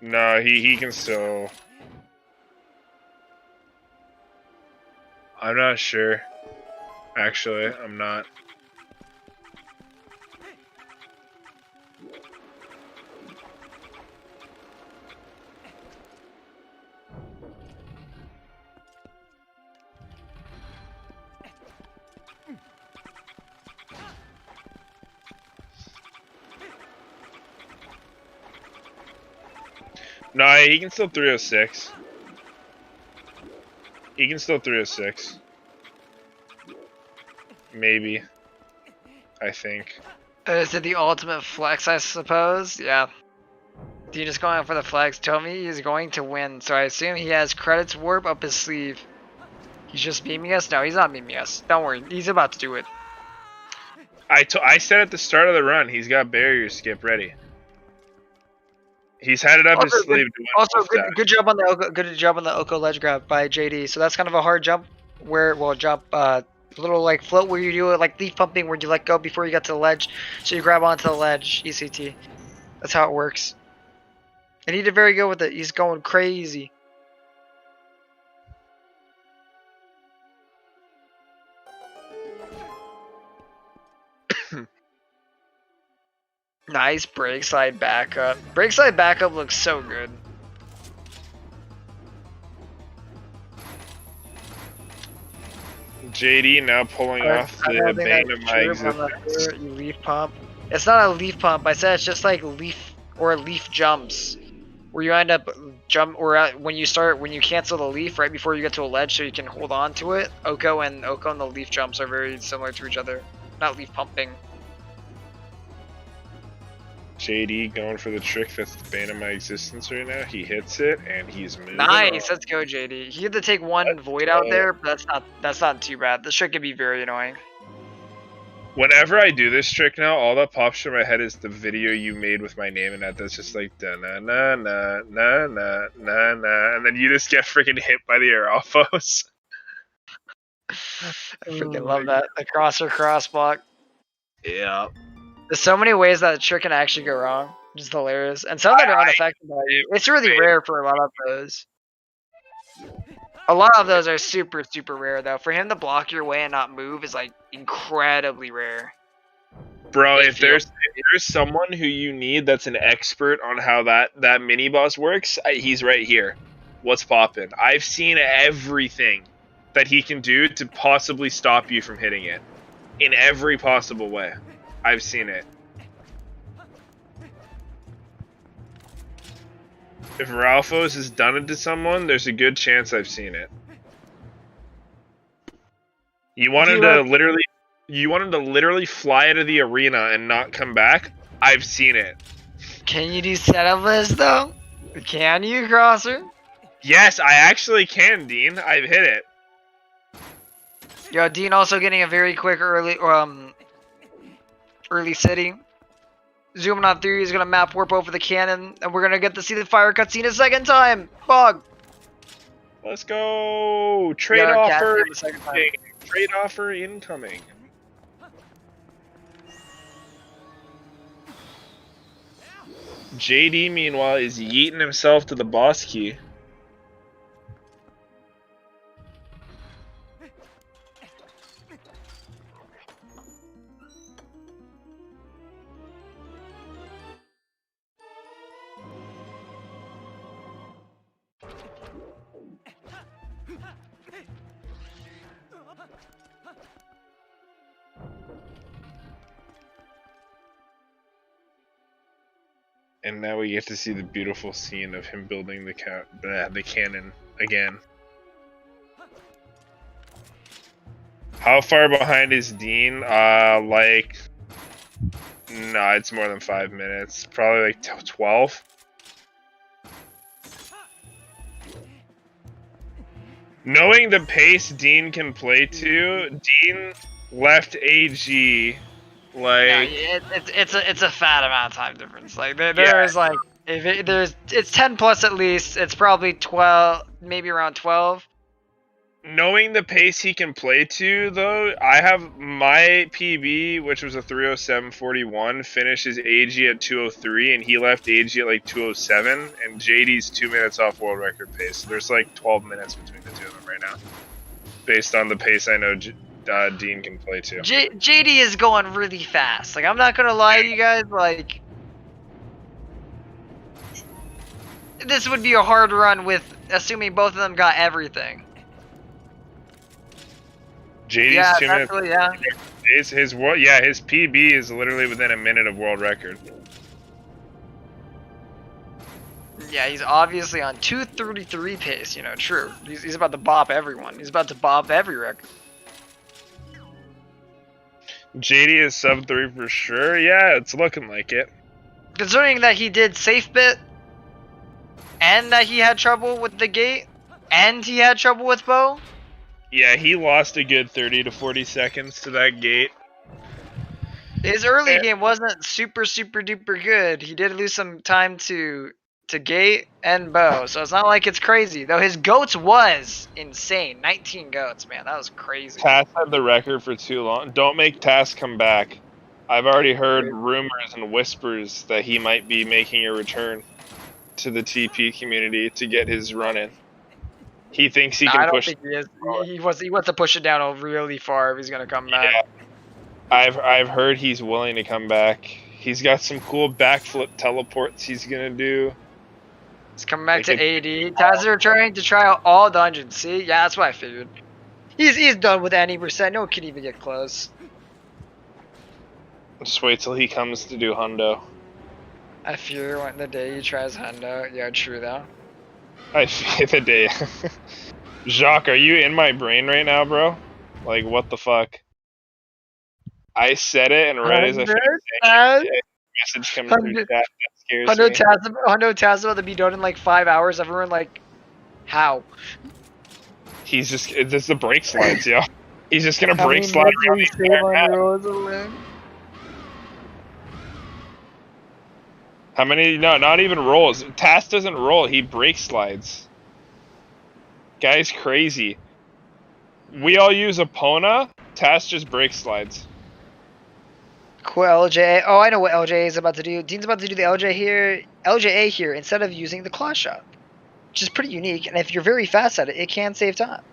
[SPEAKER 2] No, he can still. I'm not sure. Actually, I'm not. No, he can still 306. He can still 306. Maybe. I think.
[SPEAKER 1] Is it the ultimate flex, I suppose? Yeah. Dean is going for the flex. Told me he's going to win, so I assume he has credits warp up his sleeve. He's just beaming us? No, he's not beaming us. Don't worry, he's about to do it.
[SPEAKER 2] I said at the start of the run, he's got barrier skip ready. He's had it up his sleeve.
[SPEAKER 1] Good job on the Oko ledge grab by JD. So that's kind of a hard jump, little like float where you do it like leaf pumping where you let go before you get to the ledge, so you grab onto the ledge. ECT. That's how it works. And he did very good with it. He's going crazy. Nice brake slide backup. Brake slide backup looks so good.
[SPEAKER 2] JD now pulling off the bane of my existence.
[SPEAKER 1] You leaf pump. It's not a leaf pump. I said it's just like leaf or leaf jumps, where you end up when you cancel the leaf right before you get to a ledge, so you can hold on to it. Oko and the leaf jumps are very similar to each other. Not leaf pumping.
[SPEAKER 2] JD going for the trick that's the bane of my existence right now. He hits it and he's moving.
[SPEAKER 1] Nice,
[SPEAKER 2] on.
[SPEAKER 1] let's go, JD. He had to take one void out there, but that's not too bad. This trick can be very annoying.
[SPEAKER 2] Whenever I do this trick now, all that pops through my head is the video you made with my name in that. That's just like da na na na na na na na, and then you just get freaking hit by the Aralphos.
[SPEAKER 1] I freaking love that. The cross block.
[SPEAKER 2] Yeah.
[SPEAKER 1] There's so many ways that a trick can actually go wrong. Just hilarious. And some that are unaffected by it. It's really rare for a lot of those. A lot of those are super, super rare though. For him to block your way and not move is like incredibly rare.
[SPEAKER 2] Bro, if there's someone who you need that's an expert on how that mini boss works, he's right here. What's poppin'? I've seen everything that he can do to possibly stop you from hitting it. In every possible way. I've seen it. If Ralphos has done it to someone, there's a good chance I've seen it. You want him to literally fly out of the arena and not come back? I've seen it.
[SPEAKER 1] Can you do setup list though? Can you, Crosser?
[SPEAKER 2] Yes, I actually can, Dean. I've hit it.
[SPEAKER 1] Yo, Dean also getting a very quick early city. Zooming on through, he's gonna map warp over the cannon, and we're gonna get to see the fire cutscene a second time. Bog.
[SPEAKER 2] Let's go. Trade offer incoming. Trade offer incoming. JD, meanwhile, is yeeting himself to the boss key. And now we get to see the beautiful scene of him building the cannon again. How far behind is Dean? Like... Nah, it's more than 5 minutes. Probably like 12. Knowing the pace Dean can play to, Dean left AG... Like
[SPEAKER 1] yeah, it's a fat amount of time difference. Like there's like it's 10 plus at least. It's probably 12, maybe around 12.
[SPEAKER 2] Knowing the pace he can play to, though, I have my PB, which was a 3:07:41, finishes AG at 2:03, and he left AG at like 2:07, and JD's 2 minutes off world record pace. So there's like 12 minutes between the two of them right now, based on the pace I know Dean can play to.
[SPEAKER 1] JD is going really fast. Like, I'm not gonna lie to you guys, like, this would be a hard run with assuming both of them got everything.
[SPEAKER 2] JD's 2 minutes.
[SPEAKER 1] Really, yeah.
[SPEAKER 2] His PB is literally within a minute of world record.
[SPEAKER 1] Yeah, he's obviously on 2:33 pace. You know, true. He's about to bop everyone. He's about to bop every record.
[SPEAKER 2] JD is sub 3 for sure. Yeah, it's looking like it.
[SPEAKER 1] Considering that he did safe bit, and that he had trouble with the gate, and he had trouble with bow.
[SPEAKER 2] Yeah, he lost a good 30 to 40 seconds to that gate.
[SPEAKER 1] His early game wasn't super duper good. He did lose some time to gate and bow, so it's not like it's crazy. Though his goats was insane. 19 goats, man, that was crazy.
[SPEAKER 2] Tass had the record for too long. Don't make Tass come back. I've already heard rumors and whispers that he might be making a return to the TP community to get his run in. He thinks he can push. I don't think
[SPEAKER 1] he is. He wants to push it down really far if he's gonna come back.
[SPEAKER 2] Yeah. I've heard he's willing to come back. He's got some cool backflip teleports he's gonna do.
[SPEAKER 1] He's coming back to AD. Taz are trying to try out all dungeons. See? Yeah, that's what I figured. He's done with any percent. No one can even get close.
[SPEAKER 2] Just wait till he comes to do Hundo.
[SPEAKER 1] I fear when the day he tries Hundo. Yeah, true though.
[SPEAKER 2] I fear the day. Jacques, are you in my brain right now, bro? Like, what the fuck? I said it, and right as I finished saying it, a message comes through chat that scares me.
[SPEAKER 1] Hundo Taz about to be done in like 5 hours. Everyone like, how?
[SPEAKER 2] He's just, it's just the brake slides, yo. He's just gonna brake slide around the entire map. How many? No, not even rolls. Taz doesn't roll. He brake slides. Guy's crazy. We all use Epona. Taz just brake slides.
[SPEAKER 1] Cool LJ. Oh, I know what LJ is about to do. Dean's about to do the LJA here instead of using the claw shot, which is pretty unique. And if you're very fast at it, it can save time.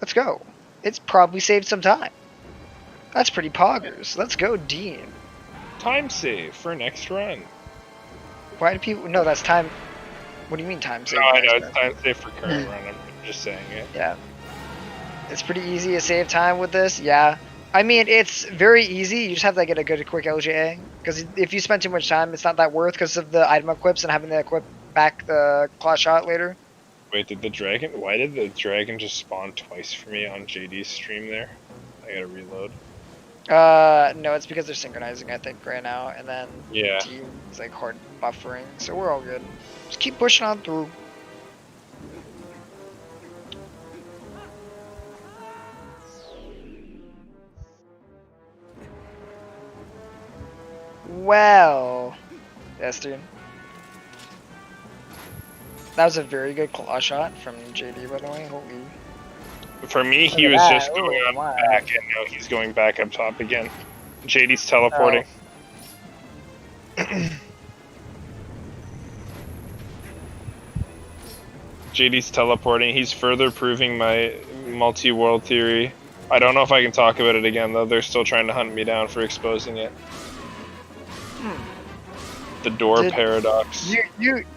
[SPEAKER 1] Let's go. It's probably saved some time. That's pretty poggers. Let's go, Dean.
[SPEAKER 2] Time save for next run.
[SPEAKER 1] Why do people? No, that's time. What do you mean time save?
[SPEAKER 2] No, I know it's time save for current run. I'm just saying it.
[SPEAKER 1] Yeah. It's pretty easy to save time with this. Yeah. I mean, it's very easy. You just have to get a good quick LGA. Because if you spend too much time, it's not that worth because of the item equips and having to equip back the claw shot later.
[SPEAKER 2] Wait, did the dragon? Why did the dragon just spawn twice for me on JD's stream there? I gotta reload.
[SPEAKER 1] No, it's because they're synchronizing, I think, right now. And then
[SPEAKER 2] yeah,
[SPEAKER 1] Dean's like hard buffering. So we're all good. Just keep pushing on through. Well, yes, dude. That was a very good claw shot from JD, by the way. Holy.
[SPEAKER 2] For me, he was just going on back, and now he's going back up top again. JD's teleporting. Oh. JD's teleporting. He's further proving my multi-world theory. I don't know if I can talk about it again, though. They're still trying to hunt me down for exposing it. The door paradox.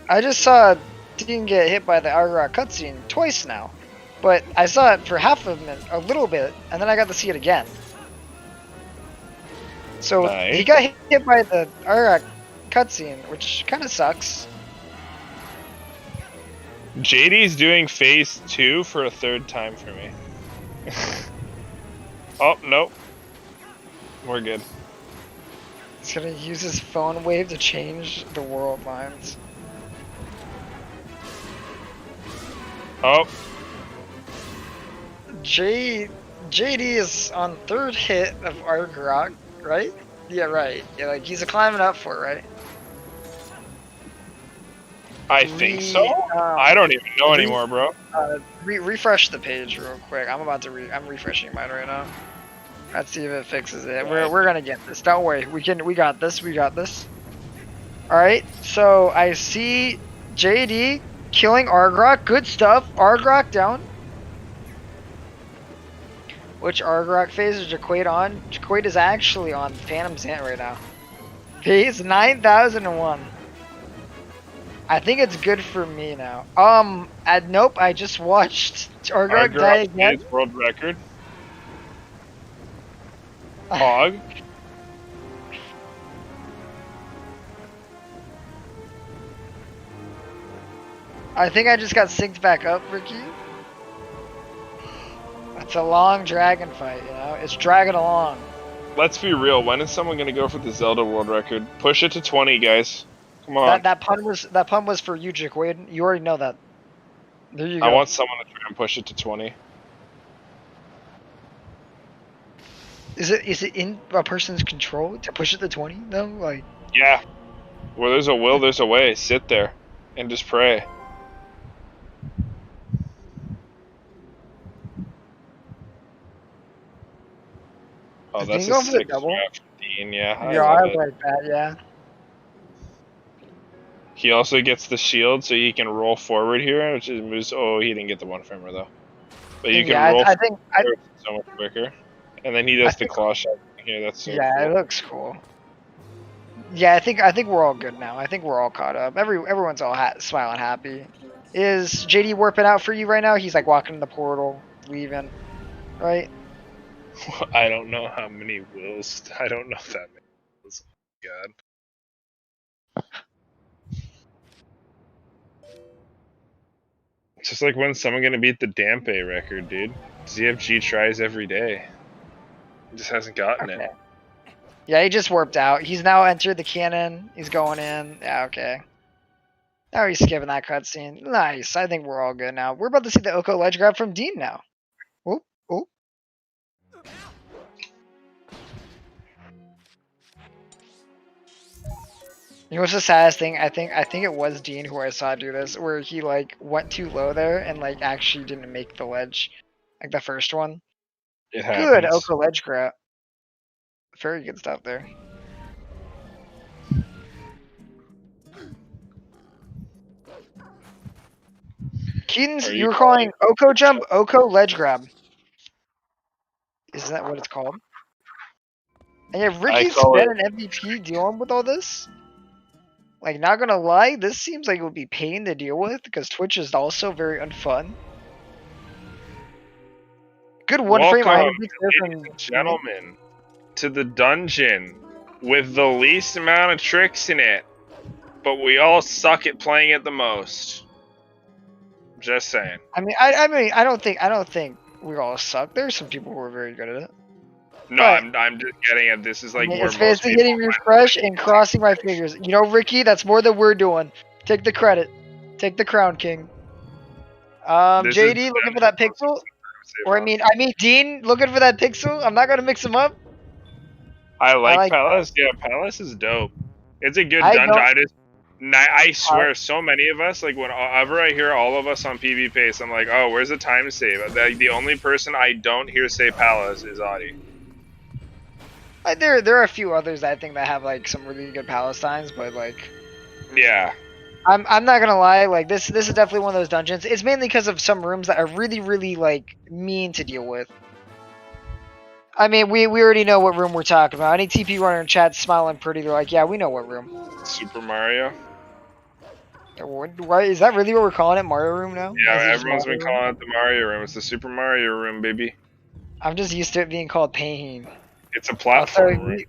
[SPEAKER 1] I just saw Dean get hit by the Argrat cutscene twice now, but I saw it for half of a little bit, and then I got to see it again. So nice. He got hit by the Argrat cutscene, which kind of sucks.
[SPEAKER 2] JD's doing phase 2 for a third time for me. Oh, nope. We're good.
[SPEAKER 1] He's gonna use his phone wave to change the world lines.
[SPEAKER 2] Oh.
[SPEAKER 1] JD is on third hit of Argrat, right? Yeah, right. Yeah, like he's climbing up for it, right?
[SPEAKER 2] I think so. I don't even know anymore, bro.
[SPEAKER 1] Refresh the page real quick. I'm about to I'm refreshing mine right now. Let's see if it fixes it. We're gonna get this. Don't worry. We got this. We got this. All right. So I see JD killing Argrat. Good stuff. Argrat down. Which Argrat phase is Jaquaid on? Jaquaid is actually on Phantom's Ant right now. Phase 9001. I think it's good for me now. Nope. I just watched Argrat die again.
[SPEAKER 2] World record. Hog.
[SPEAKER 1] I think I just got synced back up, Ricky. It's a long dragon fight, you know? It's dragging along.
[SPEAKER 2] Let's be real. When is someone gonna go for the Zelda world record? Push it to 20, guys. Come on.
[SPEAKER 1] That pun was for you, Jaquaid. You already know that. There you go.
[SPEAKER 2] I want someone to try and push it to 20.
[SPEAKER 1] Is it in a person's control to push it to 20 though? Like.
[SPEAKER 2] Yeah. Where there's a will, there's a way. Sit there and just pray. Oh, that's a sick draft, Dean. Yeah,
[SPEAKER 1] I like that. Yeah.
[SPEAKER 2] He also gets the shield, so he can roll forward here, which is moves. Oh, he didn't get the one framer though. But you can roll forward so much quicker. And then he does the claw shot here. That's so cool.
[SPEAKER 1] It looks cool. Yeah, I think we're all good now. I think we're all caught up. Everyone's all smiling happy. Is JD warping out for you right now? He's like walking in the portal, leaving, right?
[SPEAKER 2] I don't know how many wills. I don't know that many wills. God. It's just like when's someone gonna beat the Dampe record, dude? ZFG tries every day. He just hasn't gotten it.
[SPEAKER 1] Yeah, he just warped out. He's now entered the cannon. He's going in. Yeah, okay. Now he's skipping that cutscene. Nice. I think we're all good now. We're about to see the Oko ledge grab from Dean now. Oop, oop. You know what's the saddest thing? I think it was Dean who I saw do this, where he like went too low there and like actually didn't make the ledge, like the first one.
[SPEAKER 2] It happens.
[SPEAKER 1] Good Oko ledge grab. Very good stuff there. Keaton's, you were calling Oko jump, Oko ledge grab. Isn't that what it's called? And yeah, Ricky's been an MVP dealing with all this. Like, not gonna lie, this seems like it would be pain to deal with because Twitch is also very unfun. Good one frame.
[SPEAKER 2] Ladies and gentlemen, to the dungeon with the least amount of tricks in it, but we all suck at playing it the most. Just saying.
[SPEAKER 1] I mean, I don't think we all suck. There's some people who are very good at it.
[SPEAKER 2] No, I'm just getting at this is like
[SPEAKER 1] it's basically hitting refresh and crossing my fingers. You know, Ricky, that's more than we're doing. Take the credit. Take the crown, King. JD looking for that pixel. Or I mean Dean looking for that pixel. I'm not gonna mix them up.
[SPEAKER 2] I like Palace. Yeah, Palace is dope. It's a good dungeon. I swear, so many of us, like whenever I hear all of us on PB Pace, I'm like, oh, where's the time save? The only person I don't hear say Palace is Audie.
[SPEAKER 1] There are a few others I think that have like some really good Palestines, but like,
[SPEAKER 2] yeah,
[SPEAKER 1] I'm not gonna lie, like this is definitely one of those dungeons. It's mainly because of some rooms that are really like mean to deal with. I mean, we already know what room we're talking about. Any TP runner in chat smiling pretty, they're like, yeah, we know what room.
[SPEAKER 2] Super Mario.
[SPEAKER 1] Why is that really what we're calling it, Mario room now?
[SPEAKER 2] Yeah, everyone's been calling it the Mario room. It's the Super Mario room, baby.
[SPEAKER 1] I'm just used to it being called pain.
[SPEAKER 2] It's a platform room.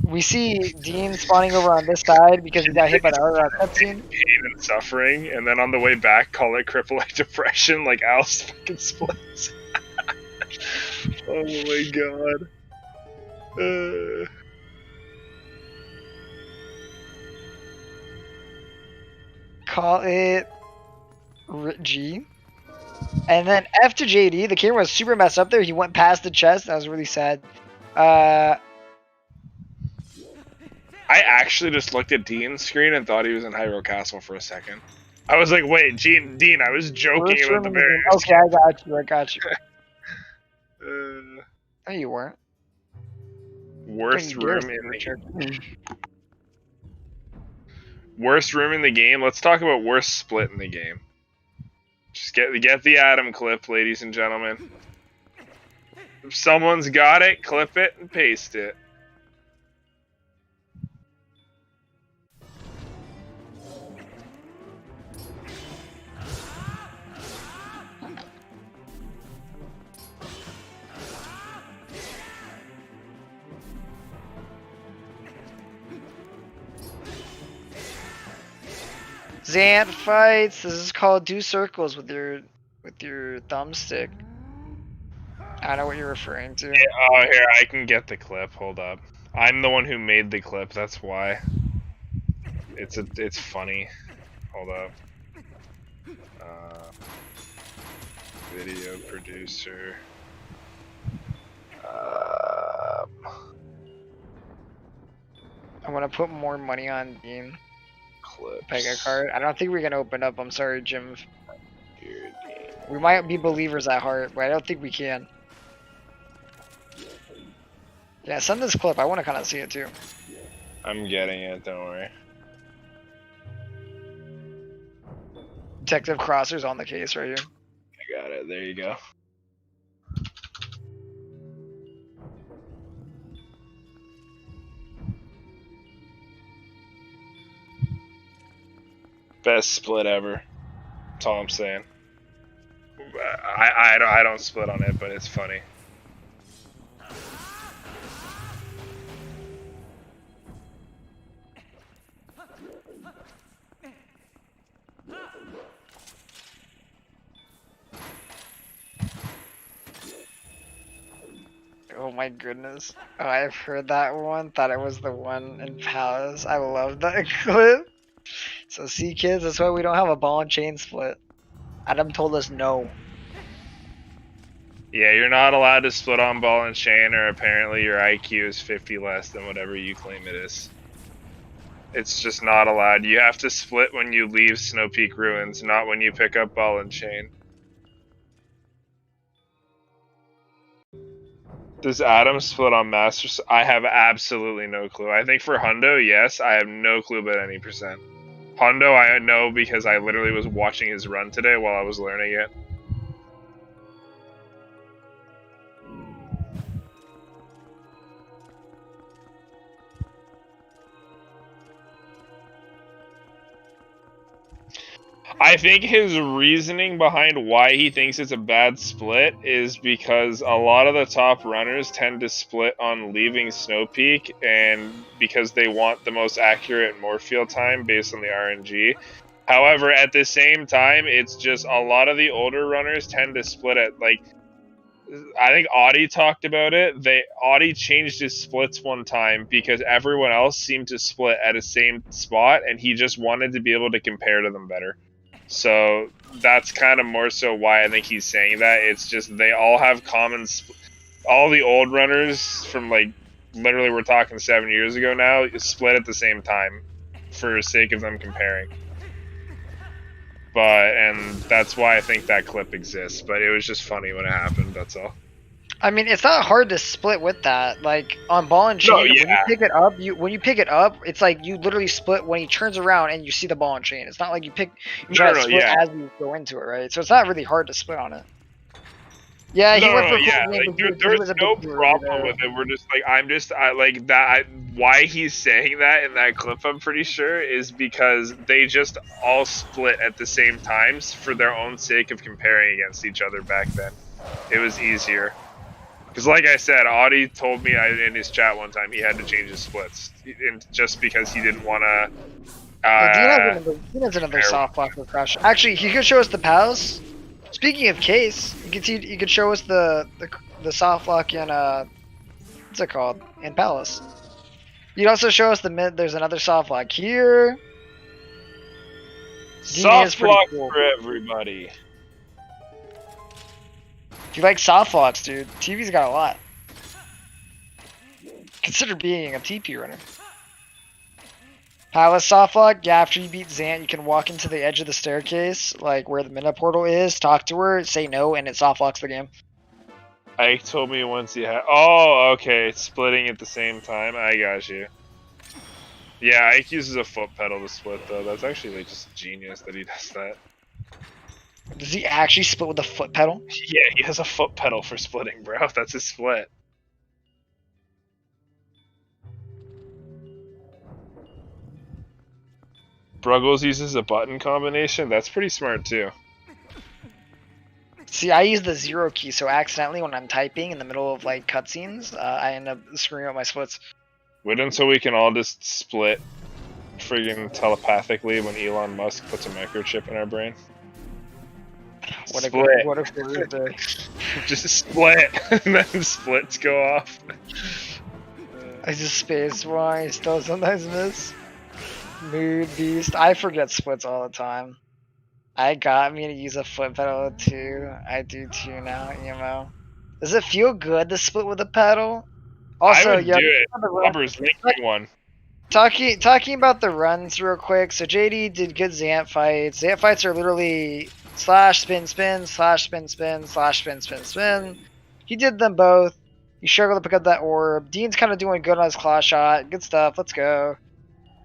[SPEAKER 1] We see Dean spawning over on this side because he got hit by the other cutscene.
[SPEAKER 2] Pain and suffering, and then on the way back, call it crippling depression like Alice fucking splits. Oh my god.
[SPEAKER 1] Call it G. And then F to JD. The camera was super messed up there. He went past the chest. That was really sad.
[SPEAKER 2] I actually just looked at Dean's screen and thought he was in Hyrule Castle for a second. I was like, wait, Dean, I was joking about the barriers.
[SPEAKER 1] Okay, I got you. No, you weren't.
[SPEAKER 2] Worst room in the worst room in the game. Let's talk about worst split in the game. Just get the Adam clip, ladies and gentlemen. If someone's got it, clip it and paste it.
[SPEAKER 1] Zant fights. This is called do circles with your thumbstick. I know what you're referring to.
[SPEAKER 2] Yeah, oh, here, I can get the clip. Hold up. I'm the one who made the clip. That's why. It's funny. Hold up. Video producer.
[SPEAKER 1] I'm gonna put more money on Dean.
[SPEAKER 2] Clips.
[SPEAKER 1] Pega card. I don't think we're gonna open up. I'm sorry, Jim. We might be believers at heart, but I don't think we can. Yeah, send this clip. I want to kind of see it too.
[SPEAKER 2] I'm getting it. Don't worry.
[SPEAKER 1] Detective Crosser's on the case right here.
[SPEAKER 2] I got it. There you go. Best split ever. That's all I'm saying. I don't split on it, but it's funny.
[SPEAKER 1] Oh my goodness. Oh, I've heard that one. Thought it was the one in Palace. I love that clip. So see kids, that's why we don't have a ball and chain split. Adam told us no.
[SPEAKER 2] Yeah, you're not allowed to split on ball and chain, or apparently your IQ is 50 less than whatever you claim it is. It's just not allowed. You have to split when you leave Snow Peak Ruins, not when you pick up ball and chain. Does Adam split on Masters? I have absolutely no clue. I think for Hundo, yes. I have no clue about any percent. Hundo, I know because I literally was watching his run today while I was learning it. I think his reasoning behind why he thinks it's a bad split is because a lot of the top runners tend to split on leaving Snow Peak, and because they want the most accurate Morpheal time based on the RNG. However, at the same time, it's just a lot of the older runners tend to split at, like, I think Audie talked about it. Audie changed his splits one time because everyone else seemed to split at the same spot, and he just wanted to be able to compare to them better. So that's kind of more so why I think he's saying that. It's just they all have common. All the old runners from, like, literally we're talking 7 years ago now, split at the same time for the sake of them comparing. And that's why I think that clip exists. But it was just funny when it happened. That's all.
[SPEAKER 1] I mean, it's not hard to split with that. Like on ball and chain,
[SPEAKER 2] No, yeah.
[SPEAKER 1] when you pick it up, it's like you literally split when he turns around and you see the ball and chain. It's not like you try to split as you go into it, right? So it's not really hard to split on it. Yeah, he went for
[SPEAKER 2] there's no problem with it. We're just like, why he's saying that in that clip, I'm pretty sure, is because they just all split at the same times for their own sake of comparing against each other back then. It was easier. Because like I said, Audie told me in his chat one time he had to change his splits, just because he didn't want to...
[SPEAKER 1] Dean has another soft block for Crush. Actually, he could show us the pals. Speaking of case, you could show us the soft block in what's it called? In Palace. You'd also show us the mid. There's another soft block here.
[SPEAKER 2] Soft block for everybody.
[SPEAKER 1] If you like soft blocks, dude, TV's got a lot. Consider being a TP runner. Palace soft block, yeah, after you beat Zant, you can walk into the edge of the staircase, like where the Mina portal is, talk to her, say no, and it soft locks the game.
[SPEAKER 2] Ike told me once he had... Oh, okay, splitting at the same time, I got you. Yeah, Ike uses a foot pedal to split, though. That's actually like just genius that he does that.
[SPEAKER 1] Does he actually split with a foot pedal?
[SPEAKER 2] Yeah, he has a foot pedal for splitting, bro. That's his split. Bruggles uses a button combination. That's pretty smart, too.
[SPEAKER 1] See, I use the 0 key, so accidentally when I'm typing in the middle of, like, cutscenes, I end up screwing up my splits.
[SPEAKER 2] Wait until we can all just split friggin' telepathically when Elon Musk puts a microchip in our brain.
[SPEAKER 1] What a career day.
[SPEAKER 2] Just split, and then splits go off.
[SPEAKER 1] I just space why still sometimes miss. Mood beast. I forget splits all the time. I got me to use a foot pedal too. I do too now, emo. Does it feel good to split with a pedal? Also,
[SPEAKER 2] I would do it. Rubbers, link me one.
[SPEAKER 1] Talking about the runs real quick. So JD did good Zant fights. Zant fights are literally slash spin spin slash spin spin slash spin spin spin. He did them both. He struggled to pick up that orb. Dean's kind of doing good on his claw shot. Good stuff. Let's go.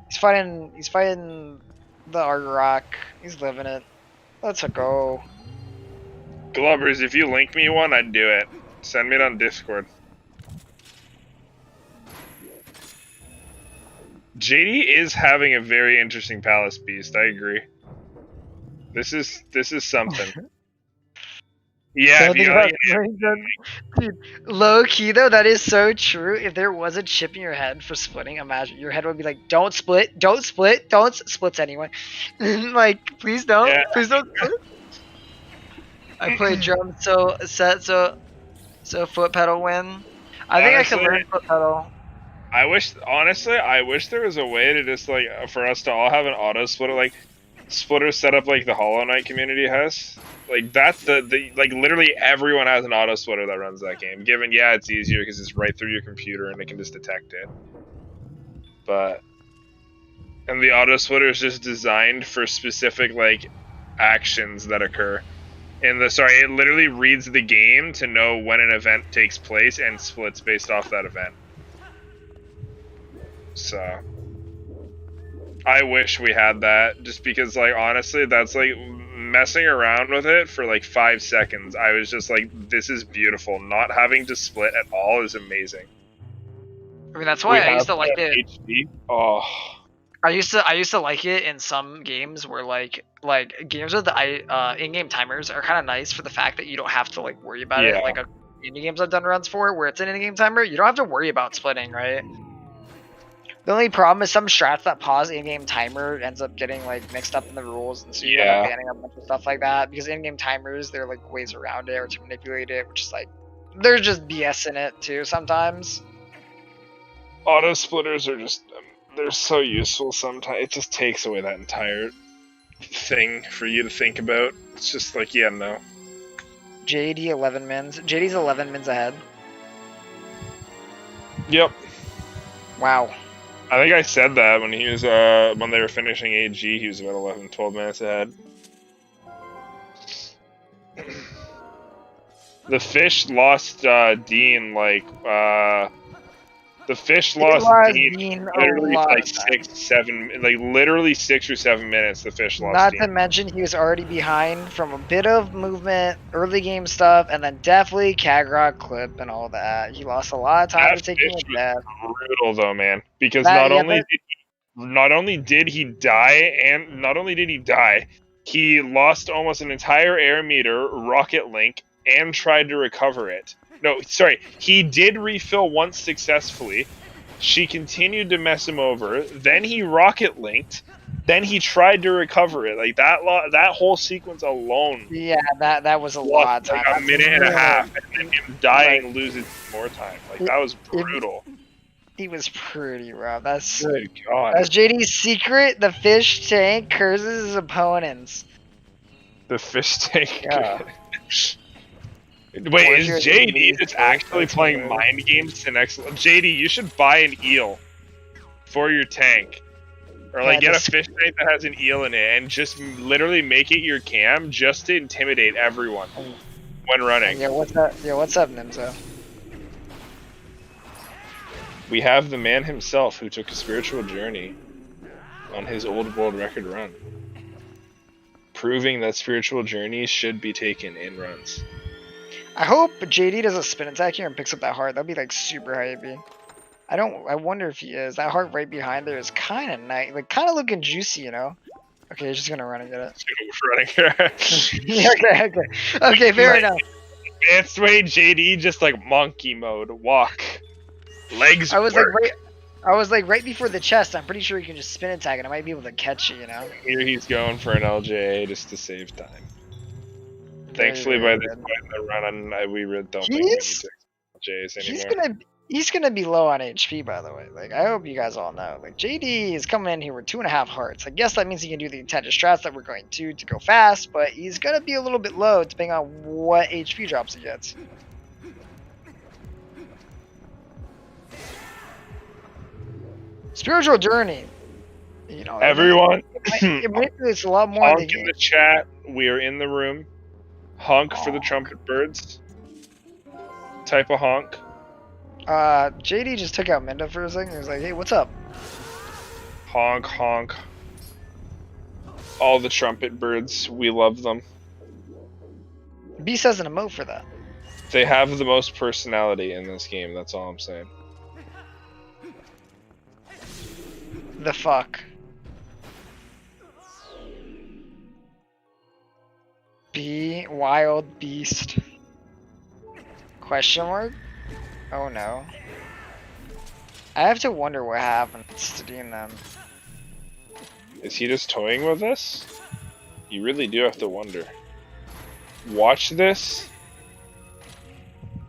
[SPEAKER 1] He's fighting the Argorok. He's living it. Let's go.
[SPEAKER 2] Glubbers, if you link me one, I'd do it. Send me it on Discord. JD is having a very interesting Palace Beast, I agree. This is something. Yeah, if
[SPEAKER 1] Dude, low key though, that is so true. If there was a chip in your head for splitting, imagine your head would be like, "Don't split, don't split, don't splits anyway." Like, please don't,
[SPEAKER 2] Yeah.
[SPEAKER 1] please don't split. I play drums so set so foot pedal win. I think I could learn foot pedal.
[SPEAKER 2] I wish there was a way to just like for us to all have an auto splitter like splitter set up like the Hollow Knight community has. Like that's the like literally everyone has an auto splitter that runs that game. Given it's easier because it's right through your computer and it can just detect it. And the auto splitter is just designed for specific like actions that occur. It literally reads the game to know when an event takes place and splits based off that event. So I wish we had that, just because like honestly that's like messing around with it for like 5 seconds. I was just like, this is beautiful. Not having to split at all is amazing.
[SPEAKER 1] I mean, that's why I used to like it.
[SPEAKER 2] HD. Oh.
[SPEAKER 1] I used to like it in some games where like games with the in-game timers are kind of nice for the fact that you don't have to like worry about it. Like indie games I've done runs for where it's an in-game timer, you don't have to worry about splitting, right? The only problem is some strats that pause in-game timer ends up getting like mixed up in the rules, and so you end up banning a bunch of stuff like that because in-game timers, there are like ways around it or to manipulate it, which is like there's just BS in it too sometimes.
[SPEAKER 2] Auto splitters are just they're so useful sometimes. It just takes away that entire thing for you to think about. It's just like, no.
[SPEAKER 1] JD 11 mins. JD's 11 mins ahead.
[SPEAKER 2] Yep.
[SPEAKER 1] Wow.
[SPEAKER 2] I think I said that when he was when they were finishing AG, he was about 11, 12 minutes ahead. The fish lost Dean like the fish lost Dean literally like 6, 7, like literally 6 or 7 minutes. The fish lost.
[SPEAKER 1] Not to mention he was already behind from a bit of movement, early game stuff, and then definitely Kagrok clip and all that. He lost a lot of time to taking it death.
[SPEAKER 2] Brutal though, man. Because not only did he die, he lost almost an entire air meter, rocket link, and tried to recover it. No, sorry, he did refill once successfully. She continued to mess him over. Then he rocket linked. Then he tried to recover it. Like that whole sequence alone.
[SPEAKER 1] Yeah, that was a lot of time.
[SPEAKER 2] Like a minute and a half, and then him dying loses more time. Like that was brutal.
[SPEAKER 1] He was pretty rough. That's
[SPEAKER 2] good God.
[SPEAKER 1] That's JD's secret. The fish tank curses his opponents.
[SPEAKER 2] The fish tank. Yeah. Wait, is JD just actually playing mind games to next level? JD, you should buy an eel for your tank. Or like get a fish tank that has an eel in it and just literally make it your cam just to intimidate everyone when running.
[SPEAKER 1] Yeah, what's up? Yeah, what's up, Nimzo?
[SPEAKER 2] We have the man himself who took a spiritual journey on his old world record run. Proving that spiritual journeys should be taken in runs.
[SPEAKER 1] I hope JD does a spin attack here and picks up that heart. That'd be like super hypey. I wonder if he is. That heart right behind there is kind of nice, like kind of looking juicy, you know. Okay, he's just gonna run and get it. Yeah, okay, fair enough.
[SPEAKER 2] Advanced way JD just like monkey mode, walk, legs.
[SPEAKER 1] I was like right before the chest. I'm pretty sure he can just spin attack and I might be able to catch it, you know.
[SPEAKER 2] Here he's going for an LJA just to save time. Thankfully, by this point in the run, we really don't think we need to LJs anymore.
[SPEAKER 1] He's gonna be low on HP, by the way. Like, I hope you guys all know. Like, JD is coming in here with 2.5 hearts. I guess that means he can do the intended strats that we're going to go fast, but he's gonna be a little bit low depending on what HP drops he gets. Spiritual journey. You know,
[SPEAKER 2] everyone.
[SPEAKER 1] It manipulates a lot more.
[SPEAKER 2] Honk in the chat. We are in the room. Honk for the trumpet birds. Type of honk.
[SPEAKER 1] JD just took out Menda for a second. He was like, "Hey, what's up?"
[SPEAKER 2] Honk, honk. All the trumpet birds, we love them.
[SPEAKER 1] Beast has an emote for that.
[SPEAKER 2] They have the most personality in this game. That's all I'm saying.
[SPEAKER 1] The fuck. HP, wild beast. Question mark? Oh no. I have to wonder what happens to Dean then.
[SPEAKER 2] Is he just toying with us? You really do have to wonder. Watch this.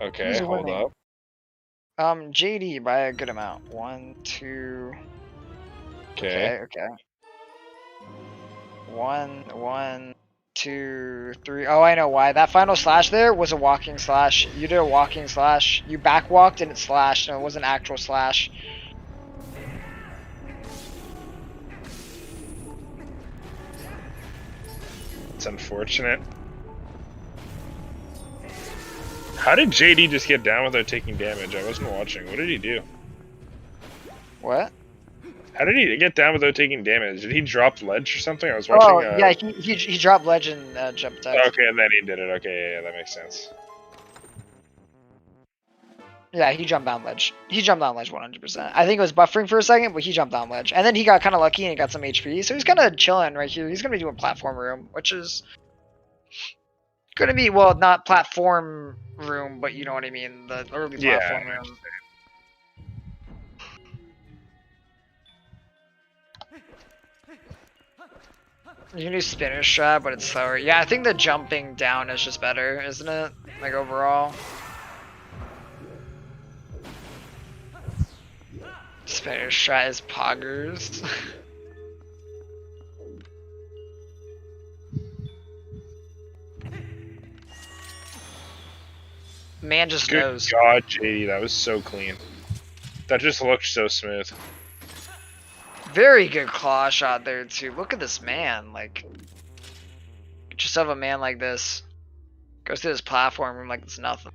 [SPEAKER 2] Okay,
[SPEAKER 1] Who's
[SPEAKER 2] hold
[SPEAKER 1] winning?
[SPEAKER 2] up.
[SPEAKER 1] JD by a good amount. 1, 2.
[SPEAKER 2] Okay.
[SPEAKER 1] Okay. 1, 2, 3. Oh, I know why. That final slash there was a walking slash. You did a walking slash. You back walked and it slashed. No, it wasn't an actual slash.
[SPEAKER 2] It's unfortunate. How did JD just get down without taking damage? I wasn't watching. What did he do?
[SPEAKER 1] What?
[SPEAKER 2] How did he get down without taking damage? Did he drop ledge or something? I was watching.
[SPEAKER 1] Oh, yeah, he dropped ledge and jump attack.
[SPEAKER 2] Okay, and then he did it. Okay, yeah, that makes sense.
[SPEAKER 1] Yeah, he jumped down ledge. He jumped down ledge 100%. I think it was buffering for a second, but he jumped down ledge. And then he got kind of lucky and he got some HP. So he's kind of chilling right here. He's going to be doing platform room, which is going to be, well, not platform room, but you know what I mean. The early platform room. You can do spinner strat, but it's slower. Yeah, I think the jumping down is just better, isn't it? Like overall. Spinner strat is poggers. Man just knows.
[SPEAKER 2] Good God, JD, that was so clean. That just looked so smooth.
[SPEAKER 1] Very good claw shot there too. Look at this man. Like, just have a man like this goes through this platform room like it's nothing.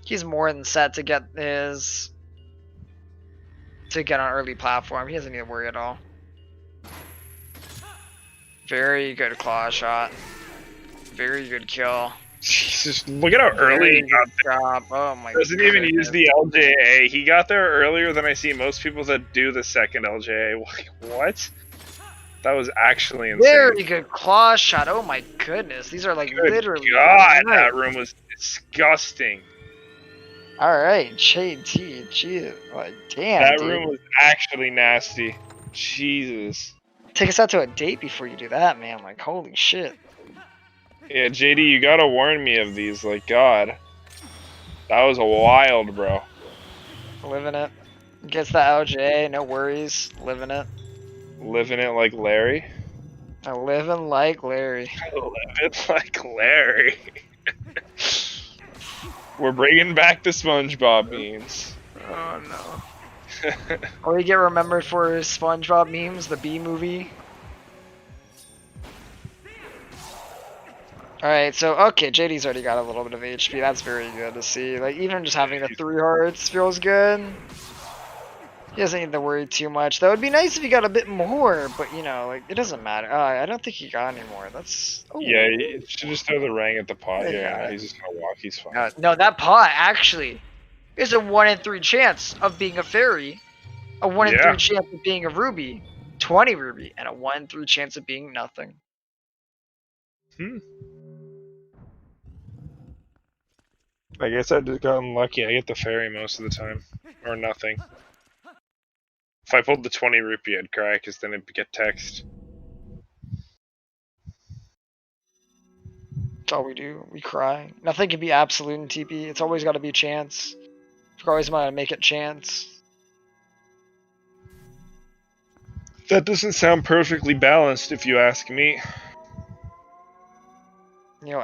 [SPEAKER 1] He's more than set to get his on early platform. He doesn't need to worry at all. Very good claw shot. Very good kill.
[SPEAKER 2] Jesus, look at how early he got there.
[SPEAKER 1] Oh my god.
[SPEAKER 2] Doesn't even use the LJA. He got there earlier than I see most people that do the second LJA. Like, what? That was actually insane.
[SPEAKER 1] Very good claw shot. Oh my goodness. These are like
[SPEAKER 2] Good
[SPEAKER 1] literally.
[SPEAKER 2] God, that room was disgusting.
[SPEAKER 1] Alright, JT. Jeez. Like, damn.
[SPEAKER 2] That
[SPEAKER 1] dude.
[SPEAKER 2] room was actually nasty. Jesus.
[SPEAKER 1] Take us out to a date before you do that, man. Like, holy shit.
[SPEAKER 2] Yeah, JD, you gotta warn me of these. Like, God. That was wild, bro.
[SPEAKER 1] Living it. Gets the LJ, no worries. Living it.
[SPEAKER 2] Living it like Larry.
[SPEAKER 1] Living like Larry.
[SPEAKER 2] Living like Larry. We're bringing back the SpongeBob memes.
[SPEAKER 1] Oh no. Or you get remembered for his SpongeBob memes, the B movie. Alright, so, okay, JD's already got a little bit of HP. That's very good to see. Like, even just having the 3 hearts feels good. He doesn't need to worry too much. That would be nice if he got a bit more, but, you know, like, it doesn't matter. I don't think he got any more. That's... Ooh.
[SPEAKER 2] Yeah, you should just throw the rang at the pot. Yeah, he's just gonna walk. He's fine.
[SPEAKER 1] No, that pot, actually, is a 1 in 3 chance of being a fairy. A 1 in 3 chance of being a ruby. 20 ruby. And a 1 in 3 chance of being nothing.
[SPEAKER 2] I guess I just got unlucky. I get the fairy most of the time. Or nothing. If I pulled the 20 rupee, I'd cry, because then it'd get text.
[SPEAKER 1] That's all we do. We cry. Nothing can be absolute in TP. It's always got to be a chance. You always want to make it chance.
[SPEAKER 2] That doesn't sound perfectly balanced, if you ask me.
[SPEAKER 1] You know,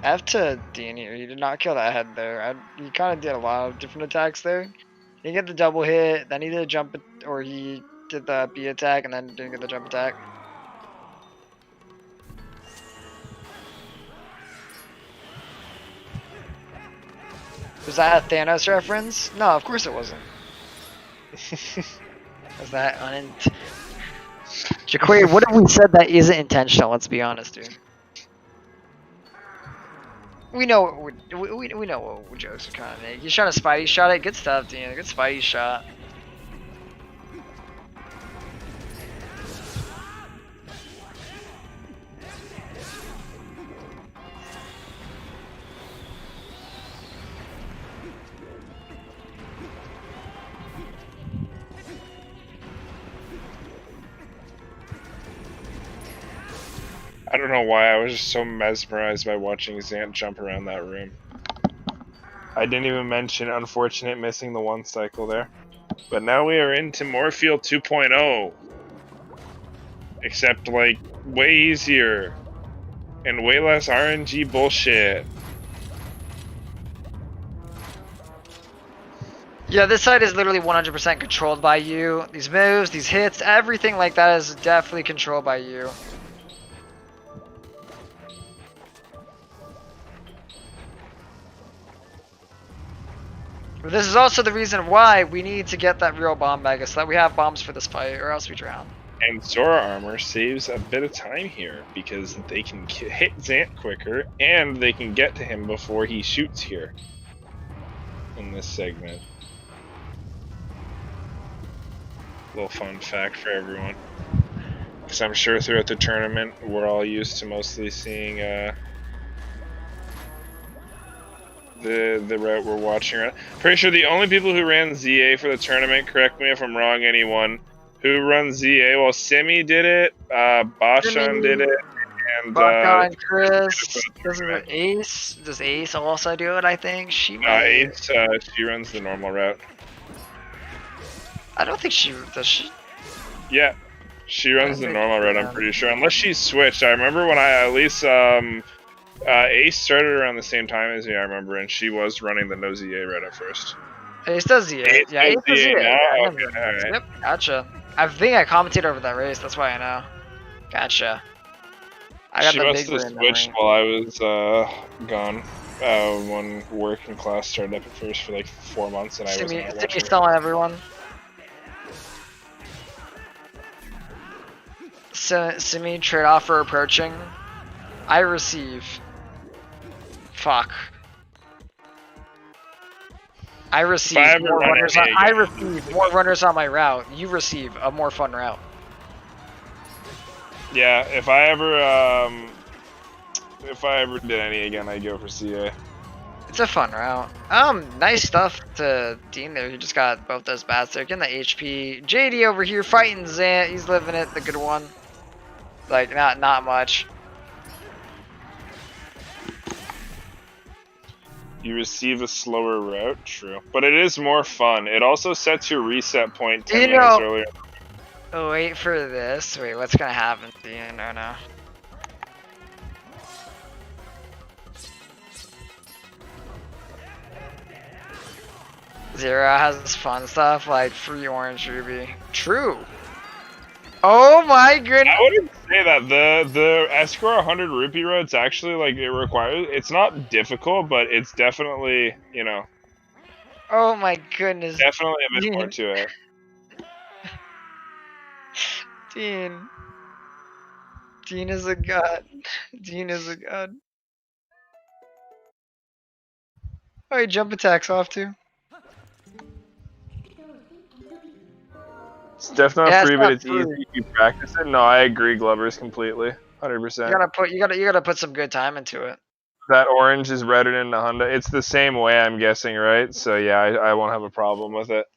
[SPEAKER 1] F to Dean here. He did not kill that head there. He kind of did a lot of different attacks there. He didn't get the double hit, then he did a jump, or he did the B attack, and then didn't get the jump attack. Was that a Thanos reference? No, of course it wasn't. Was that Jaquaid, what have we said that isn't intentional? Let's be honest, dude. We know we know what jokes are kind of make. He's trying to Spidey shot it. Good stuff, Dean. Good Spidey shot.
[SPEAKER 2] I don't know why I was just so mesmerized by watching Zant jump around that room. I didn't even mention unfortunate missing the 1 cycle there. But now we are into Moorfield 2.0. Except, like, way easier. And way less RNG bullshit.
[SPEAKER 1] Yeah, this side is literally 100% controlled by you. These moves, these hits, everything like that is definitely controlled by you. But this is also the reason why we need to get that real bomb mega so that we have bombs for this fight, or else we drown.
[SPEAKER 2] And Zora armor saves a bit of time here because they can hit Zant quicker and they can get to him before he shoots here in this segment. Little fun fact for everyone, because I'm sure throughout the tournament we're all used to mostly seeing the route we're watching. Pretty sure the only people who ran ZA for the tournament, correct me if I'm wrong, anyone who runs ZA, well, Simi did it, Bashan did it, and
[SPEAKER 1] Chris, does Ace also do it? I think she might.
[SPEAKER 2] Ace, she runs the normal route.
[SPEAKER 1] I don't think she does. She?
[SPEAKER 2] Yeah, she runs the normal route. I'm pretty sure, unless she's switched. I remember when Ace started around the same time as me. I remember, and she was running the no ZA route at first.
[SPEAKER 1] Ace does ZA. Ace does ZA.
[SPEAKER 2] Now? Okay, right.
[SPEAKER 1] Yep, gotcha. I think I commented over that race. That's why I know. Gotcha.
[SPEAKER 2] She must have switched while I was gone. When work and class started up at first for like 4 months, and I was not watching.
[SPEAKER 1] Still on everyone. Simi trade off for approaching. I receive. Fuck. I receive more runners. I receive more runners on my route. You receive a more fun route.
[SPEAKER 2] Yeah, if I ever did any again, I'd go for CA.
[SPEAKER 1] It's a fun route. Nice stuff to Dean there. He just got both those bats there. Getting the HP. JD over here fighting Zant. He's living it, the good one. Like not much.
[SPEAKER 2] You receive a slower route, true. But it is more fun. It also sets your reset point 10 minutes earlier.
[SPEAKER 1] Oh, wait for this. Wait, what's gonna happen? Oh no. Zero has fun stuff like free orange ruby. True. Oh my goodness.
[SPEAKER 2] I wouldn't say that. The Escort 100 rupee road's actually like it's not difficult, but it's definitely, you know.
[SPEAKER 1] Oh my goodness.
[SPEAKER 2] Definitely a bit more to it.
[SPEAKER 1] Dean. Dean is a god. Dean is a god. Oh, jump attacks off too.
[SPEAKER 2] It's definitely not free, but it's easy if you practice it. No, I agree, Glover's completely, 100%.
[SPEAKER 1] You gotta put some good time into it.
[SPEAKER 2] That orange is redder than the Honda. It's the same way, I'm guessing, right? So yeah, I won't have a problem with it.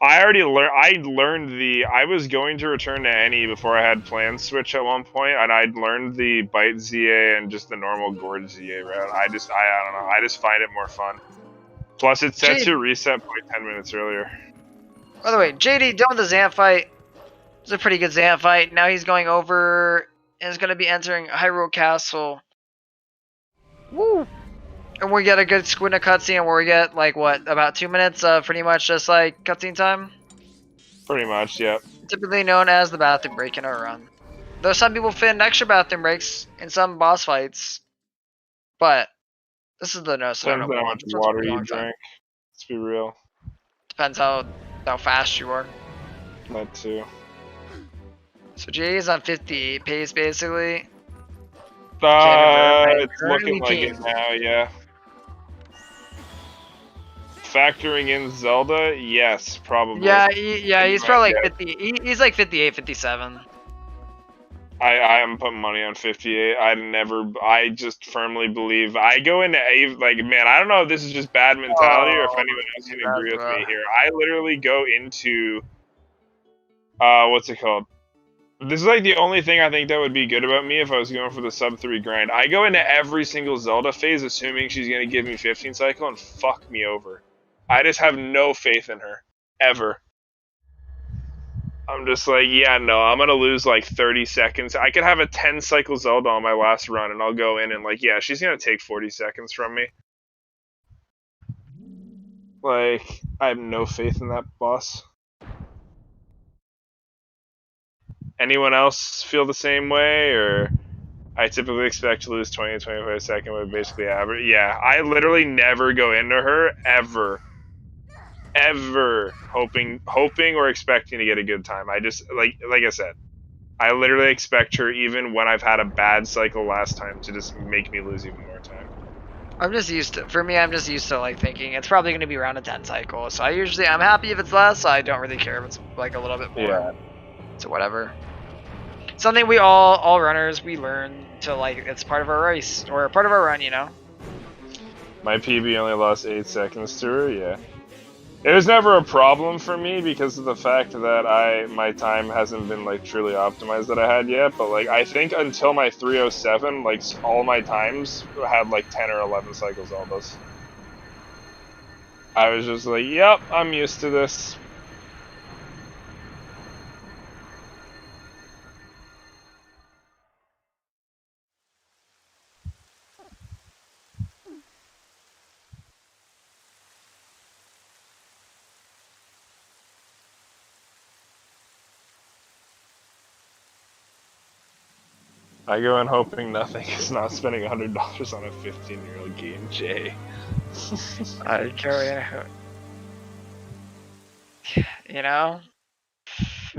[SPEAKER 2] I already learned. I was going to return to any before I had plans switch at one point, and I'd learned the Bite ZA and just the normal Gorge ZA route. I don't know. I just find it more fun. Plus, it sets your reset point 10 minutes earlier.
[SPEAKER 1] By the way, JD done with the Zant fight. It's a pretty good Zant fight. Now he's going over and is going to be entering Hyrule Castle. Woo! And we get a good Squidna cutscene where we get, like, what, about 2 minutes of pretty much just, like, cutscene time?
[SPEAKER 2] Pretty much, yeah.
[SPEAKER 1] Typically known as the bathroom break in a run. Though some people fit in extra bathroom breaks in some boss fights. But this is the
[SPEAKER 2] Depends on how much water you drink. Let's be real.
[SPEAKER 1] Depends how fast you are.
[SPEAKER 2] That too.
[SPEAKER 1] So Jay is on 58 pace basically.
[SPEAKER 2] It's looking like it now, yeah. Factoring in Zelda, yes, probably.
[SPEAKER 1] Yeah, he's probably like 50. He's like 58, 57.
[SPEAKER 2] I am putting money on 58. I just firmly believe. I go into like, man, I don't know if this is just bad mentality or if anyone else can agree with me here. I literally go into, what's it called? This is like the only thing I think that would be good about me if I was going for the sub 3 grind. I go into every single Zelda phase assuming she's going to give me 15 cycle and fuck me over. I just have no faith in her. Ever. I'm just like, yeah, no, I'm going to lose like 30 seconds. I could have a 10 cycle Zelda on my last run and I'll go in and like, yeah, she's going to take 40 seconds from me. Like, I have no faith in that boss. Anyone else feel the same way, or I typically expect to lose 20 to 25 seconds with basically average? Yeah, I literally never go into her ever hoping or expecting to get a good time. I just like I said, I literally expect her even when I've had a bad cycle last time to just make me lose even more time.
[SPEAKER 1] I'm just used to, for me, I'm just used to like thinking it's probably going to be around a 10 cycle. So I'm happy if it's less. So I don't really care if it's like a little bit more.
[SPEAKER 2] Yeah.
[SPEAKER 1] So whatever. Something we all runners, we learn to like, it's part of our race or part of our run, you know?
[SPEAKER 2] My PB only lost 8 seconds to her, yeah. It was never a problem for me because of the fact that my time hasn't been like truly optimized that I had yet, but like I think until my 307, like all my times had like 10 or 11 cycles almost. I was just like, yep, I'm used to this. I go in hoping nothing is not spending $100 on a 15-year-old game, Jay.
[SPEAKER 1] I go in, you know?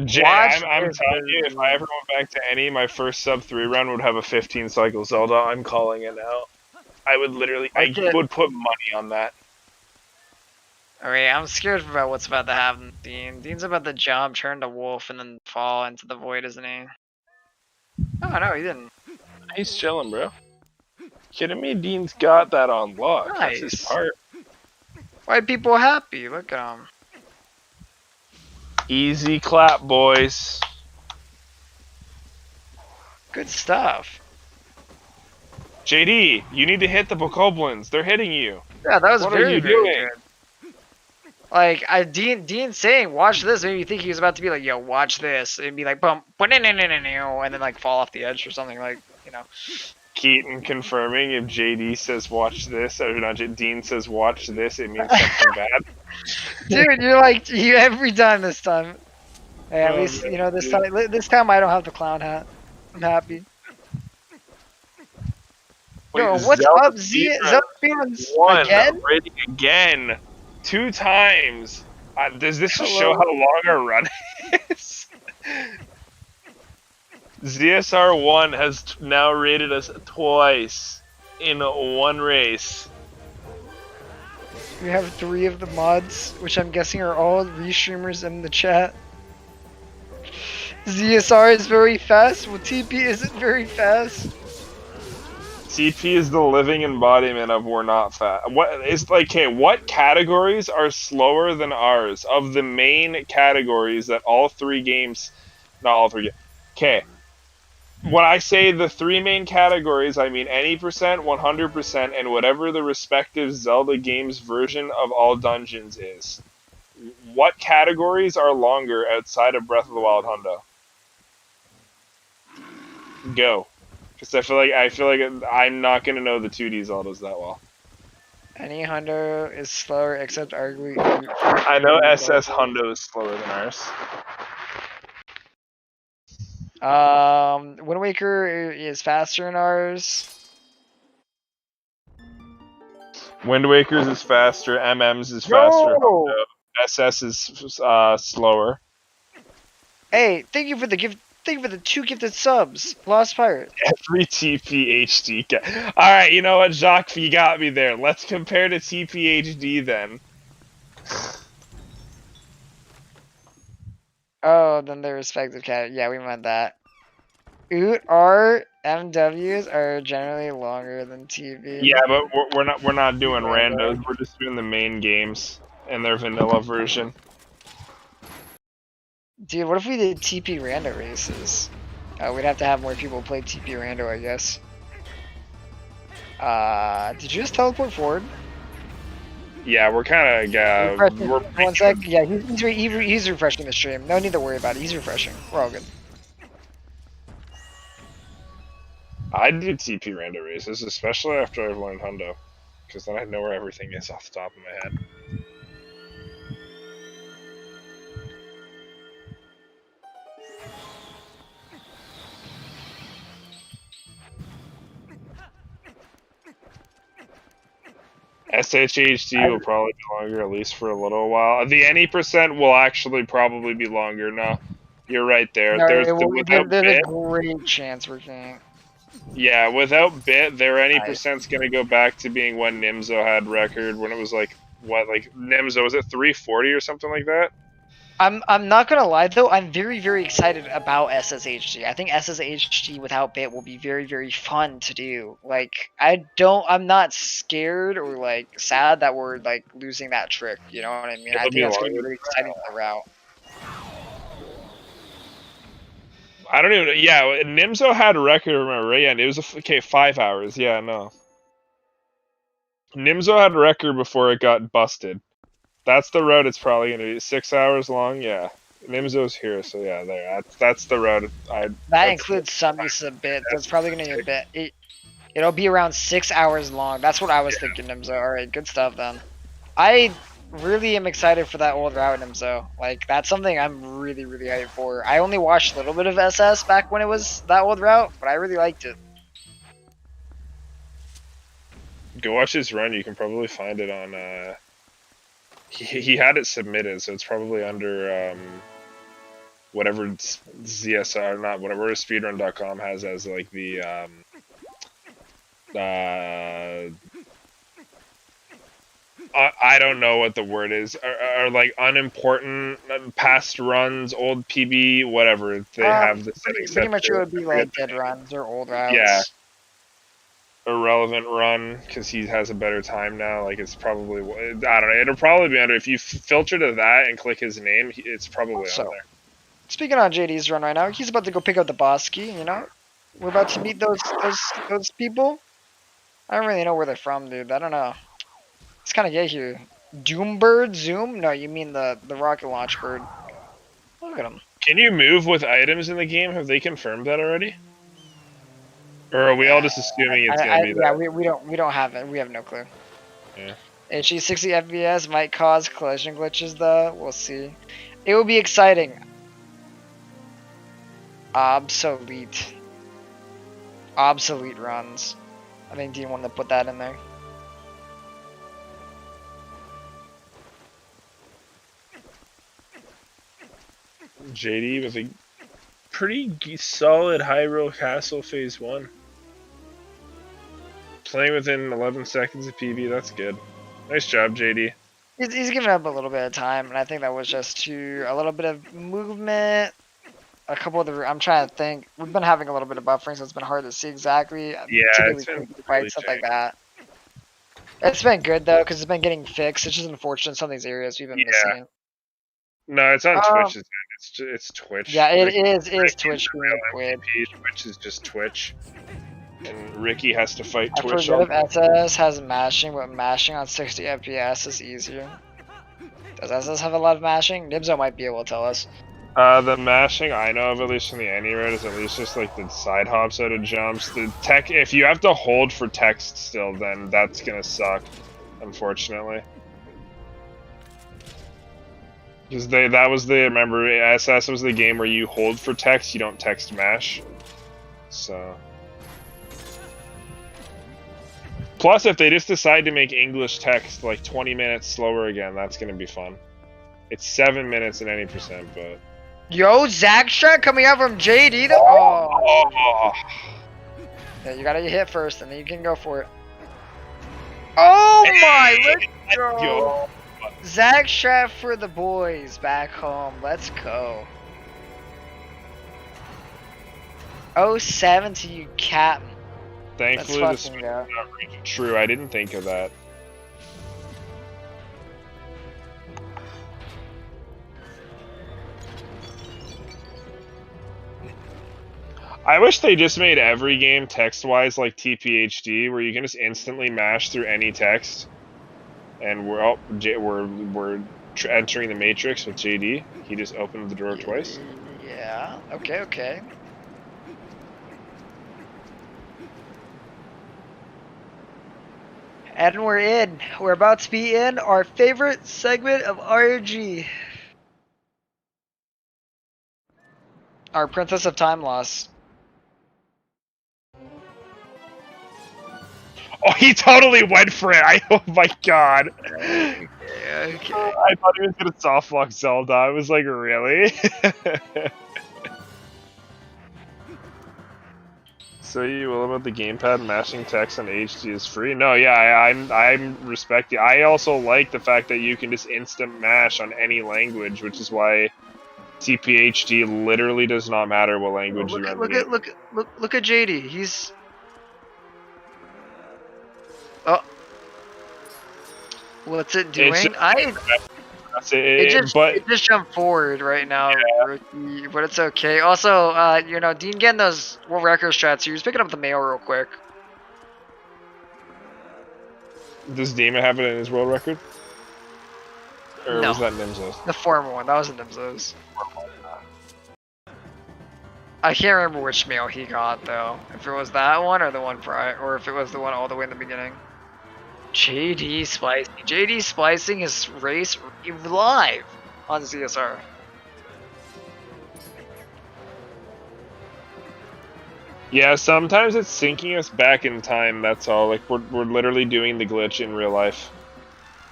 [SPEAKER 2] Jay, I'm telling you, if I ever went back to any, my first sub 3 run would have a 15 cycle Zelda. I'm calling it now. I would literally, I would put money on that.
[SPEAKER 1] Alright, I'm scared about what's about to happen, Dean. Dean's about to jump, turn to wolf, and then fall into the void, isn't he? Oh, no, he didn't.
[SPEAKER 2] He's chilling, bro. Kidding me? Dean's got that on lock.
[SPEAKER 1] Nice.
[SPEAKER 2] That's his part.
[SPEAKER 1] Why people happy? Look at him.
[SPEAKER 2] Easy clap, boys.
[SPEAKER 1] Good stuff.
[SPEAKER 2] JD, you need to hit the bokoblins. They're hitting you.
[SPEAKER 1] Yeah, that was
[SPEAKER 2] what
[SPEAKER 1] very,
[SPEAKER 2] are you
[SPEAKER 1] very
[SPEAKER 2] doing?
[SPEAKER 1] good. Like, Dean saying, watch this, made me think he was about to be like, yo, watch this. And be like, bump, and then like fall off the edge or something, like, you know.
[SPEAKER 2] Keaton confirming if JD says watch this, or not, Dean says watch this, it means something bad.
[SPEAKER 1] Dude, you're like, you every time this time. Hey, at least, you know, this time I don't have the clown hat. I'm happy.
[SPEAKER 2] Wait,
[SPEAKER 1] yo, what's up, ZeldaSpeedRuns again?
[SPEAKER 2] Rating again. 2 times. Does this just show how long our run is? ZSR1 has now rated us twice in one race.
[SPEAKER 1] We have 3 of the mods, which I'm guessing are all restreamers in the chat. ZSR is very fast. Well, TP isn't very fast.
[SPEAKER 2] TP is the living embodiment of we're not fast. What is like? Okay, what categories are slower than ours? Of the main categories that all 3 games, not all 3. Okay. When I say the 3 main categories, I mean any percent, 100%, and whatever the respective Zelda game's version of all dungeons is. What categories are longer outside of Breath of the Wild Hundo? Go. Because I feel like I'm not gonna know the 2D Zeldas that well.
[SPEAKER 1] Any Hundo is slower except arguably.
[SPEAKER 2] I know SS Hundo is slower than ours.
[SPEAKER 1] Wind Waker is faster than ours.
[SPEAKER 2] Wind Waker's is faster. MM's is faster. No! SS is slower.
[SPEAKER 1] Hey, thank you for the gift. Thank you for the 2 gifted subs. Lost Pirate.
[SPEAKER 2] Every TPHD. Alright, you know what, Jacques? You got me there. Let's compare to TPHD then.
[SPEAKER 1] Oh, then the respective cat. Yeah, we meant that. Oot, our MWs are generally longer than TV.
[SPEAKER 2] Yeah, but we're not doing randos. We're just doing the main games and their vanilla version.
[SPEAKER 1] Dude, what if we did TP rando races? We'd have to have more people play TP rando, I guess. Did you just teleport forward?
[SPEAKER 2] Yeah, we're kind of
[SPEAKER 1] One sec. Yeah, he's refreshing the stream. No need to worry about it. He's refreshing. We're all good.
[SPEAKER 2] I do TP rando races, especially after I've learned Hundo, because then I know where everything is off the top of my head. SHHD will probably be longer, at least for a little while. The any% will actually probably be longer. No, you're right there.
[SPEAKER 1] No,
[SPEAKER 2] there's
[SPEAKER 1] a great chance we're getting.
[SPEAKER 2] Yeah, without bit, their any%'s gonna go back to being when Nimzo had record, when it was like, what, like, Nimzo, was it 340 or something like that?
[SPEAKER 1] I'm not gonna lie though, I'm very excited about SSHD. I think SSHD without bit will be very fun to do. Like I'm not scared or like sad that we're like losing that trick, you know what I mean? I think that's gonna be really exciting for the route.
[SPEAKER 2] I don't even, yeah, Nimzo had a record, remember, right? Yeah, and it was, 5 hours, yeah, no. Nimzo had a record before it got busted. That's the route it's probably going to be. 6 hours long, yeah. Nimzo's here, so yeah, there. That's the route.
[SPEAKER 1] That includes some use of bit. That's probably going to be a bit. It'll be around 6 hours long. That's what I was thinking, Nimzo. Alright, good stuff then. I really am excited for that old route, Nimzo. Like, that's something I'm really hyped for. I only watched a little bit of SS back when it was that old route, but I really liked it.
[SPEAKER 2] Go watch his run. You can probably find it on... He had it submitted, so it's probably under whatever ZSR, not whatever Speedrun.com has as like the I don't know what the word is, are like unimportant past runs, old PB, whatever. They have the settings.
[SPEAKER 1] Pretty much it would be like dead runs or old routes.
[SPEAKER 2] Yeah. Irrelevant run because he has a better time now. Like it's probably, I don't know. It'll probably be under, if you filter to that and click his name, it's probably on there.
[SPEAKER 1] Speaking on JD's run right now, he's about to go pick up the boss key. You know, we're about to meet those people. I don't really know where they're from, dude. I don't know. It's kind of gay here. Doombird Zoom? No, you mean the rocket launch bird. Look at him.
[SPEAKER 2] Can you move with items in the game? Have they confirmed that already? Or are we all just assuming it's gonna be that?
[SPEAKER 1] Yeah, we don't have it. We have no clue.
[SPEAKER 2] Yeah.
[SPEAKER 1] HE 60 FPS might cause collision glitches though. We'll see. It will be exciting. Obsolete runs. I think Dean wanted to put that in there.
[SPEAKER 2] JD with a pretty solid high roll castle phase 1. Playing within 11 seconds of PB, that's good. Nice job, JD.
[SPEAKER 1] He's giving up a little bit of time, and I think that was just a little bit of movement. A couple of I'm trying to think. We've been having a little bit of buffering, so it's been hard to see exactly.
[SPEAKER 2] Yeah, it's been
[SPEAKER 1] fight, stuff like that. It's been good though, because it's been getting fixed. It's just unfortunate some of these areas we've been missing.
[SPEAKER 2] No, it's on Twitch. It's Twitch.
[SPEAKER 1] Yeah, it is Twitch.
[SPEAKER 2] Twitch is just Twitch. And Ricky has to fight Twitch.
[SPEAKER 1] I forget if SS has mashing, but mashing on 60 FPS is easier. Does SS have a lot of mashing? Nibzo might be able to tell us.
[SPEAKER 2] The mashing I know of, at least from the any route, is at least just like the side hops out of jumps. The tech, if you have to hold for text still, then that's gonna suck, unfortunately. Because remember, SS was the game where you hold for text, you don't text mash. So. Plus, if they just decide to make English text like 20 minutes slower again, that's gonna be fun. It's 7 minutes at any %, but.
[SPEAKER 1] Yo, Zagstrat coming out from JD though? Oh. Yeah, you gotta get hit first, and then you can go for it. Oh my, let's go! Zagstrat for the boys back home. Let's go. 07 to you, Captain.
[SPEAKER 2] Thankfully, this is not true. I didn't think of that. I wish they just made every game text-wise like TPHD, where you can just instantly mash through any text. And we're entering the Matrix with JD. He just opened the door twice.
[SPEAKER 1] Yeah. Okay. And we're in. We're about to be in our favorite segment of RNG. Our Princess of Time Loss.
[SPEAKER 2] Oh, he totally went for it. Oh my god.
[SPEAKER 1] Okay.
[SPEAKER 2] I thought he was gonna softlock Zelda. I was like, really? So you will about the gamepad mashing text on HD is free? No, yeah, I'm respecting. I also like the fact that you can just instant mash on any language, which is why TPHD literally does not matter what language you run the game.
[SPEAKER 1] Look at JD. He's oh, what's it doing? It just jumped forward right now, yeah. Rookie, but it's okay. Also, you know, Dean getting those world record strats. He was picking up the mail real quick.
[SPEAKER 2] Does Demon have it in his world record? Or
[SPEAKER 1] no.
[SPEAKER 2] Was that Nimzo's?
[SPEAKER 1] The former one. That was Nimzo's. I can't remember which mail he got though. If it was that one or the one prior, or if it was the one all the way in the beginning. JD splicing. JD splicing his race live on CSR.
[SPEAKER 2] Yeah, sometimes it's syncing us back in time, that's all. Like, we're literally doing the glitch in real life.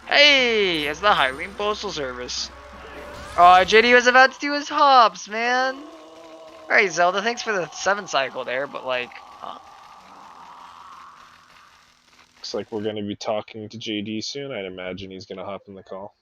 [SPEAKER 1] Hey, it's the Hylian Postal Service. Oh, JD was about to do his hops, man. Alright, Zelda, thanks for the 7 cycle there, but like,
[SPEAKER 2] Looks like we're going to be talking to JD soon. I'd imagine he's going to hop in the call.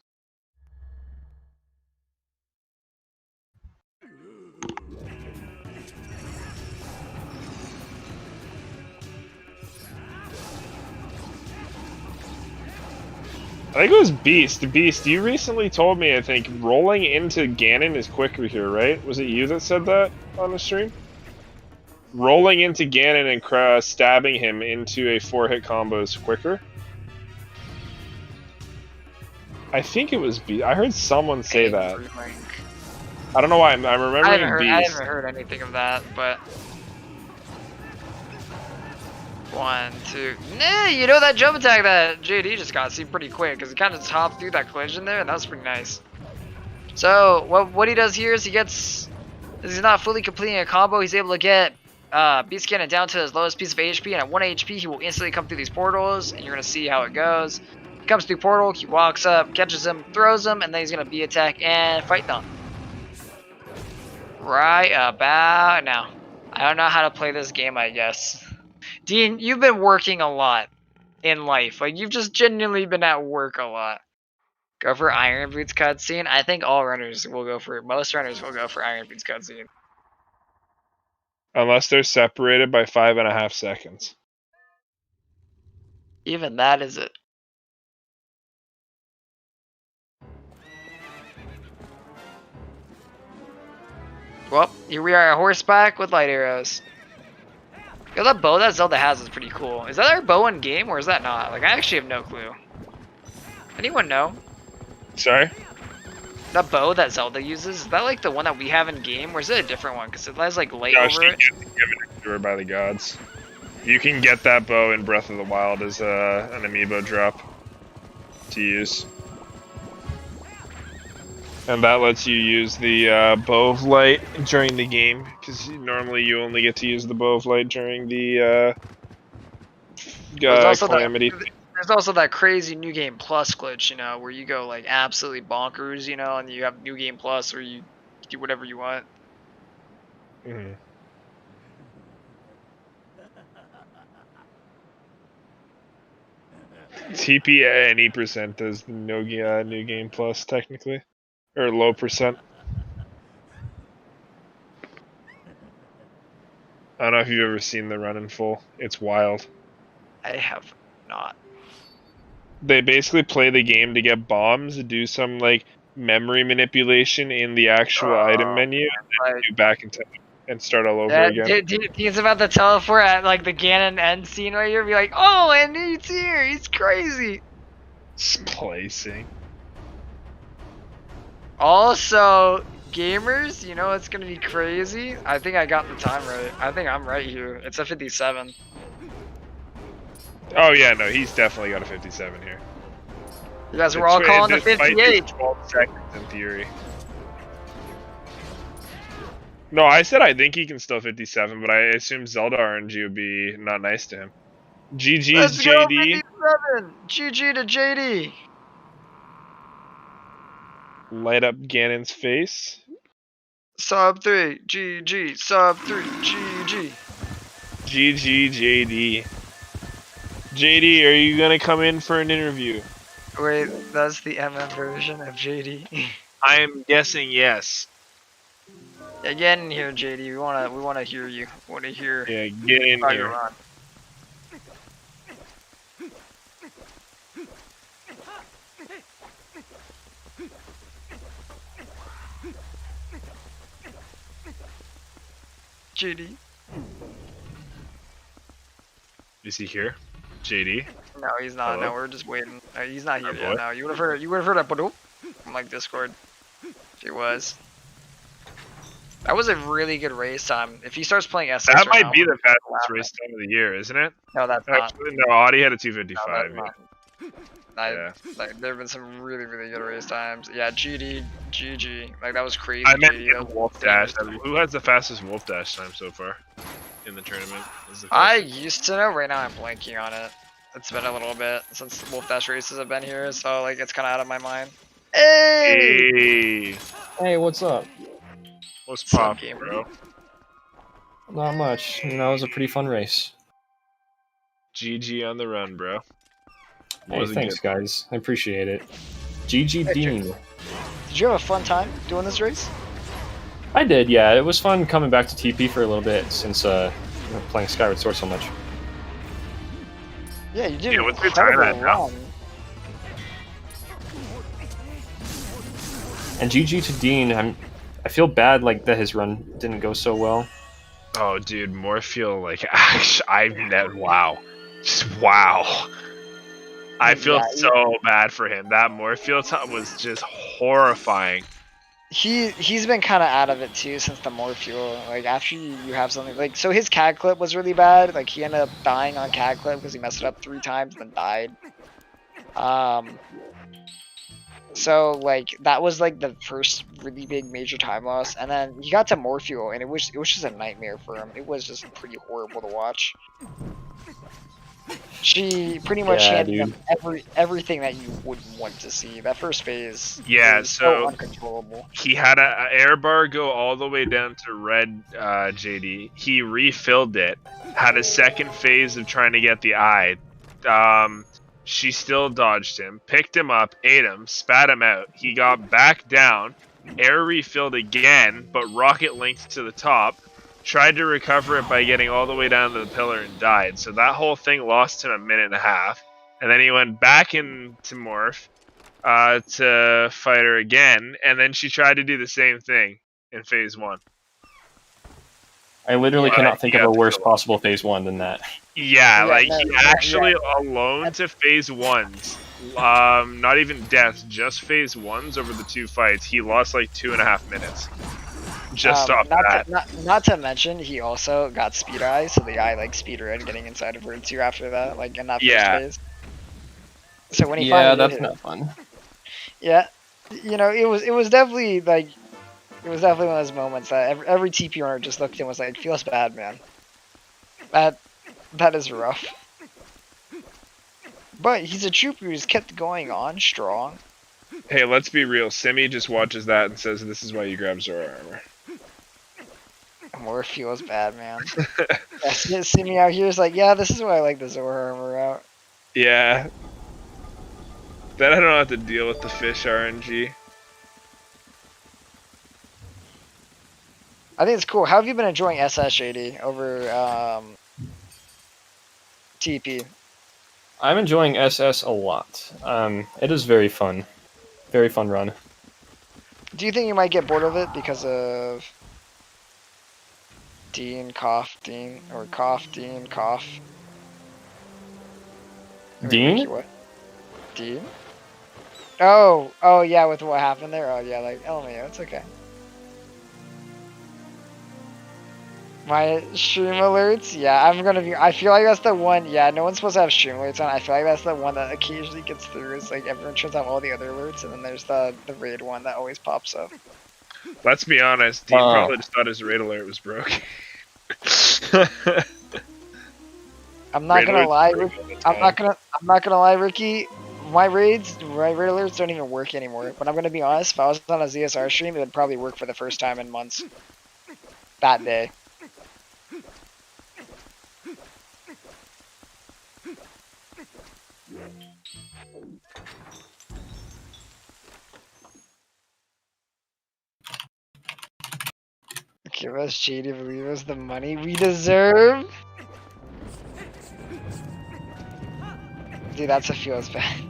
[SPEAKER 2] I think it was Beast. Beast, you recently told me, I think, rolling into Ganon is quicker here, right? Was it you that said that on the stream? Rolling into Ganon and stabbing him into a 4-hit combo is quicker? I think it was Beast. I heard someone say that. I don't know why. I'm remembering Beast.
[SPEAKER 1] I haven't heard anything of that, but... 1, 2. Nah, you know that jump attack that JD just got seemed pretty quick because he kind of just hopped through that collision there, and that was pretty nice. So what he does here is he's not fully completing a combo. He's able to get Beast Cannon down to his lowest piece of HP, and at 1 HP he will instantly come through these portals, and you're gonna see how it goes. He comes through portal, he walks up, catches him, throws him, and then he's gonna B attack and fight them. Right about now. I don't know how to play this game, I guess. Dean, you've been working a lot in life. Like, you've just genuinely been at work a lot. Go for Iron Boots cutscene. I think most runners will go for Iron Boots cutscene.
[SPEAKER 2] Unless they're separated by 5.5 seconds.
[SPEAKER 1] Even that is it. Well, here we are, horseback with light arrows. Yo, that bow that Zelda has is pretty cool. Is that our bow in game or is that not? Like, I actually have no clue. Anyone know?
[SPEAKER 2] Sorry?
[SPEAKER 1] That bow that Zelda uses, is that like the one that we have in game or is it a different one? Because it has like light over it.
[SPEAKER 2] She gets given to her by the gods. You can get that bow in Breath of the Wild as an amiibo drop to use. And that lets you use the bow of light during the game, because normally you only get to use the bow of light during the calamity.
[SPEAKER 1] There's also that crazy New Game Plus glitch, you know, where you go like absolutely bonkers, you know, and you have New Game Plus where you do whatever you want.
[SPEAKER 2] Mm-hmm. TP at any percent does the New Game Plus technically. Or low percent. I don't know if you've ever seen the run in full. It's wild.
[SPEAKER 1] I have not.
[SPEAKER 2] They basically play the game to get bombs, do some like memory manipulation in the actual item menu, and then do back in time. and start all over again.
[SPEAKER 1] He's about to teleport at like the Ganon end scene right here. Be like, oh, and he's here. He's crazy.
[SPEAKER 2] Splicing.
[SPEAKER 1] Also, gamers, you know it's gonna be crazy. I think I got the time right. I think I'm right here. It's a 57.
[SPEAKER 2] Oh yeah, no, he's definitely got a 57 here.
[SPEAKER 1] You guys were all calling the 58.
[SPEAKER 2] 12 seconds in theory. No, I said I think he can still 57, but I assume Zelda RNG would be not nice to him. GG's
[SPEAKER 1] Let's
[SPEAKER 2] JD.
[SPEAKER 1] Go, 57. GG to JD.
[SPEAKER 2] Light up Ganon's face.
[SPEAKER 1] Sub 3, GG. Sub 3, GG.
[SPEAKER 2] GG JD. JD, are you gonna come in for an interview?
[SPEAKER 1] Wait, that's the MM version of JD.
[SPEAKER 2] I am guessing yes.
[SPEAKER 1] Yeah, get in here, JD. We wanna hear you. We wanna hear.
[SPEAKER 2] Yeah, get in
[SPEAKER 1] how
[SPEAKER 2] here.
[SPEAKER 1] you're on. JD.
[SPEAKER 2] Is he here? JD?
[SPEAKER 1] No, he's not.
[SPEAKER 2] Hello?
[SPEAKER 1] No, we're just waiting. He's not here
[SPEAKER 2] Oh,
[SPEAKER 1] yet.
[SPEAKER 2] boy.
[SPEAKER 1] No, you would have heard. You would have heard a badoop from like Discord. If he was. That was a really good race time. If he starts playing SS,
[SPEAKER 2] That
[SPEAKER 1] right
[SPEAKER 2] might
[SPEAKER 1] now,
[SPEAKER 2] be
[SPEAKER 1] I'm
[SPEAKER 2] the
[SPEAKER 1] gonna
[SPEAKER 2] fastest
[SPEAKER 1] laugh.
[SPEAKER 2] race time of the year, isn't it?
[SPEAKER 1] No, that's not.
[SPEAKER 2] Actually, no, Audi had a
[SPEAKER 1] No,
[SPEAKER 2] 255.
[SPEAKER 1] that's not.
[SPEAKER 2] Yeah.
[SPEAKER 1] Like, there have been some really, really good race times. Yeah, GD, GG. Like, that was crazy.
[SPEAKER 2] I meant
[SPEAKER 1] GD.
[SPEAKER 2] in Wolfdash. Who has the fastest Wolfdash time so far in the tournament?
[SPEAKER 1] I used to know. Right now, I'm blanking on it. It's been a little bit since Wolfdash races have been here, so like it's kind of out of my mind. Hey!
[SPEAKER 2] Hey,
[SPEAKER 4] what's up?
[SPEAKER 2] What's
[SPEAKER 1] What's up,
[SPEAKER 2] pop,
[SPEAKER 1] gamer?
[SPEAKER 2] bro?
[SPEAKER 4] Not much. You know, it was a pretty fun race.
[SPEAKER 2] GG on the run, bro.
[SPEAKER 4] Hey,
[SPEAKER 2] Was it
[SPEAKER 4] thanks,
[SPEAKER 2] good?
[SPEAKER 4] guys. I appreciate it. GG Dean.
[SPEAKER 1] Did you have a fun time doing this race?
[SPEAKER 4] I did, yeah. It was fun coming back to TP for a little bit since playing Skyward Sword so much.
[SPEAKER 1] Yeah, you did.
[SPEAKER 2] Yeah, what's your time at now?
[SPEAKER 4] And GG to Dean. I feel bad like that his run didn't go so well.
[SPEAKER 2] Oh, dude, Morpheal, like, wow. Just wow. I feel so bad for him. That Morpheal time was just horrifying.
[SPEAKER 1] He's been kind of out of it too since the Morpheal. Like after you have something like so his CAD clip was really bad. Like he ended up dying on CAD clip because he messed it up 3 times and then died. So like that was like the first really big major time loss, and then he got to Morpheal and it was just a nightmare for him. It was just pretty horrible to watch. She pretty much handed him everything that you wouldn't want to see. That first phase,
[SPEAKER 2] Yeah,
[SPEAKER 1] was
[SPEAKER 2] so
[SPEAKER 1] uncontrollable.
[SPEAKER 2] he had a air bar go all the way down to red, JD. He refilled it, had a second phase of trying to get the eye. She still dodged him, picked him up, ate him, spat him out. He got back down, air refilled again, but rocket linked to the top. Tried to recover it by getting all the way down to the pillar and died. So that whole thing lost him a minute and a half. And then he went back into Morph to fight her again. And then she tried to do the same thing in phase 1.
[SPEAKER 4] I literally cannot think of a worse possible phase 1 than that.
[SPEAKER 2] Yeah, like he actually alone to phase 1s. Not even deaths, just phase 1s over the 2 fights. He lost like 2.5 minutes. Just off that.
[SPEAKER 1] Not to mention, he also got speed eye, so the guy like speedrun getting inside of her too after that, like in that first phase. So when he finally did
[SPEAKER 4] not fun.
[SPEAKER 1] Yeah, you know, it was definitely like, it was definitely one of those moments that every TP owner just looked and was like, feels bad, man. That is rough. But he's a trooper who's kept going on strong.
[SPEAKER 2] Hey, let's be real. Simi just watches that and says, "This is why you grab Zora armor."
[SPEAKER 1] More feels bad, man. See me out here is like, yeah, this is why I like the Zora armor out.
[SPEAKER 2] Yeah. Then I don't have to deal with the fish RNG.
[SPEAKER 1] I think it's cool. How have you been enjoying SSJD over TP?
[SPEAKER 4] I'm enjoying SS a lot. It is very fun. Very fun run.
[SPEAKER 1] Do you think you might get bored of it because of Dean, cough, Dean, or cough, Dean, cough. Wait,
[SPEAKER 4] Dean?
[SPEAKER 1] Ricky, what? Dean? Oh yeah, with what happened there? Oh yeah, like, LMAO, it's okay. My stream alerts? Yeah, I feel like that's the one, yeah, no one's supposed to have stream alerts on. I feel like that's the one that occasionally gets through. It's like everyone turns off all the other alerts, and then there's the raid one that always pops up.
[SPEAKER 2] Let's be honest, Dean probably just thought his raid alert was broke.
[SPEAKER 1] I'm not gonna lie, Ricky. My raid alerts don't even work anymore. But I'm gonna be honest, if I was on a ZSR stream, it would probably work for the first time in months. That day. Give us JD, believe us the money we deserve. Dude, that's what feels bad.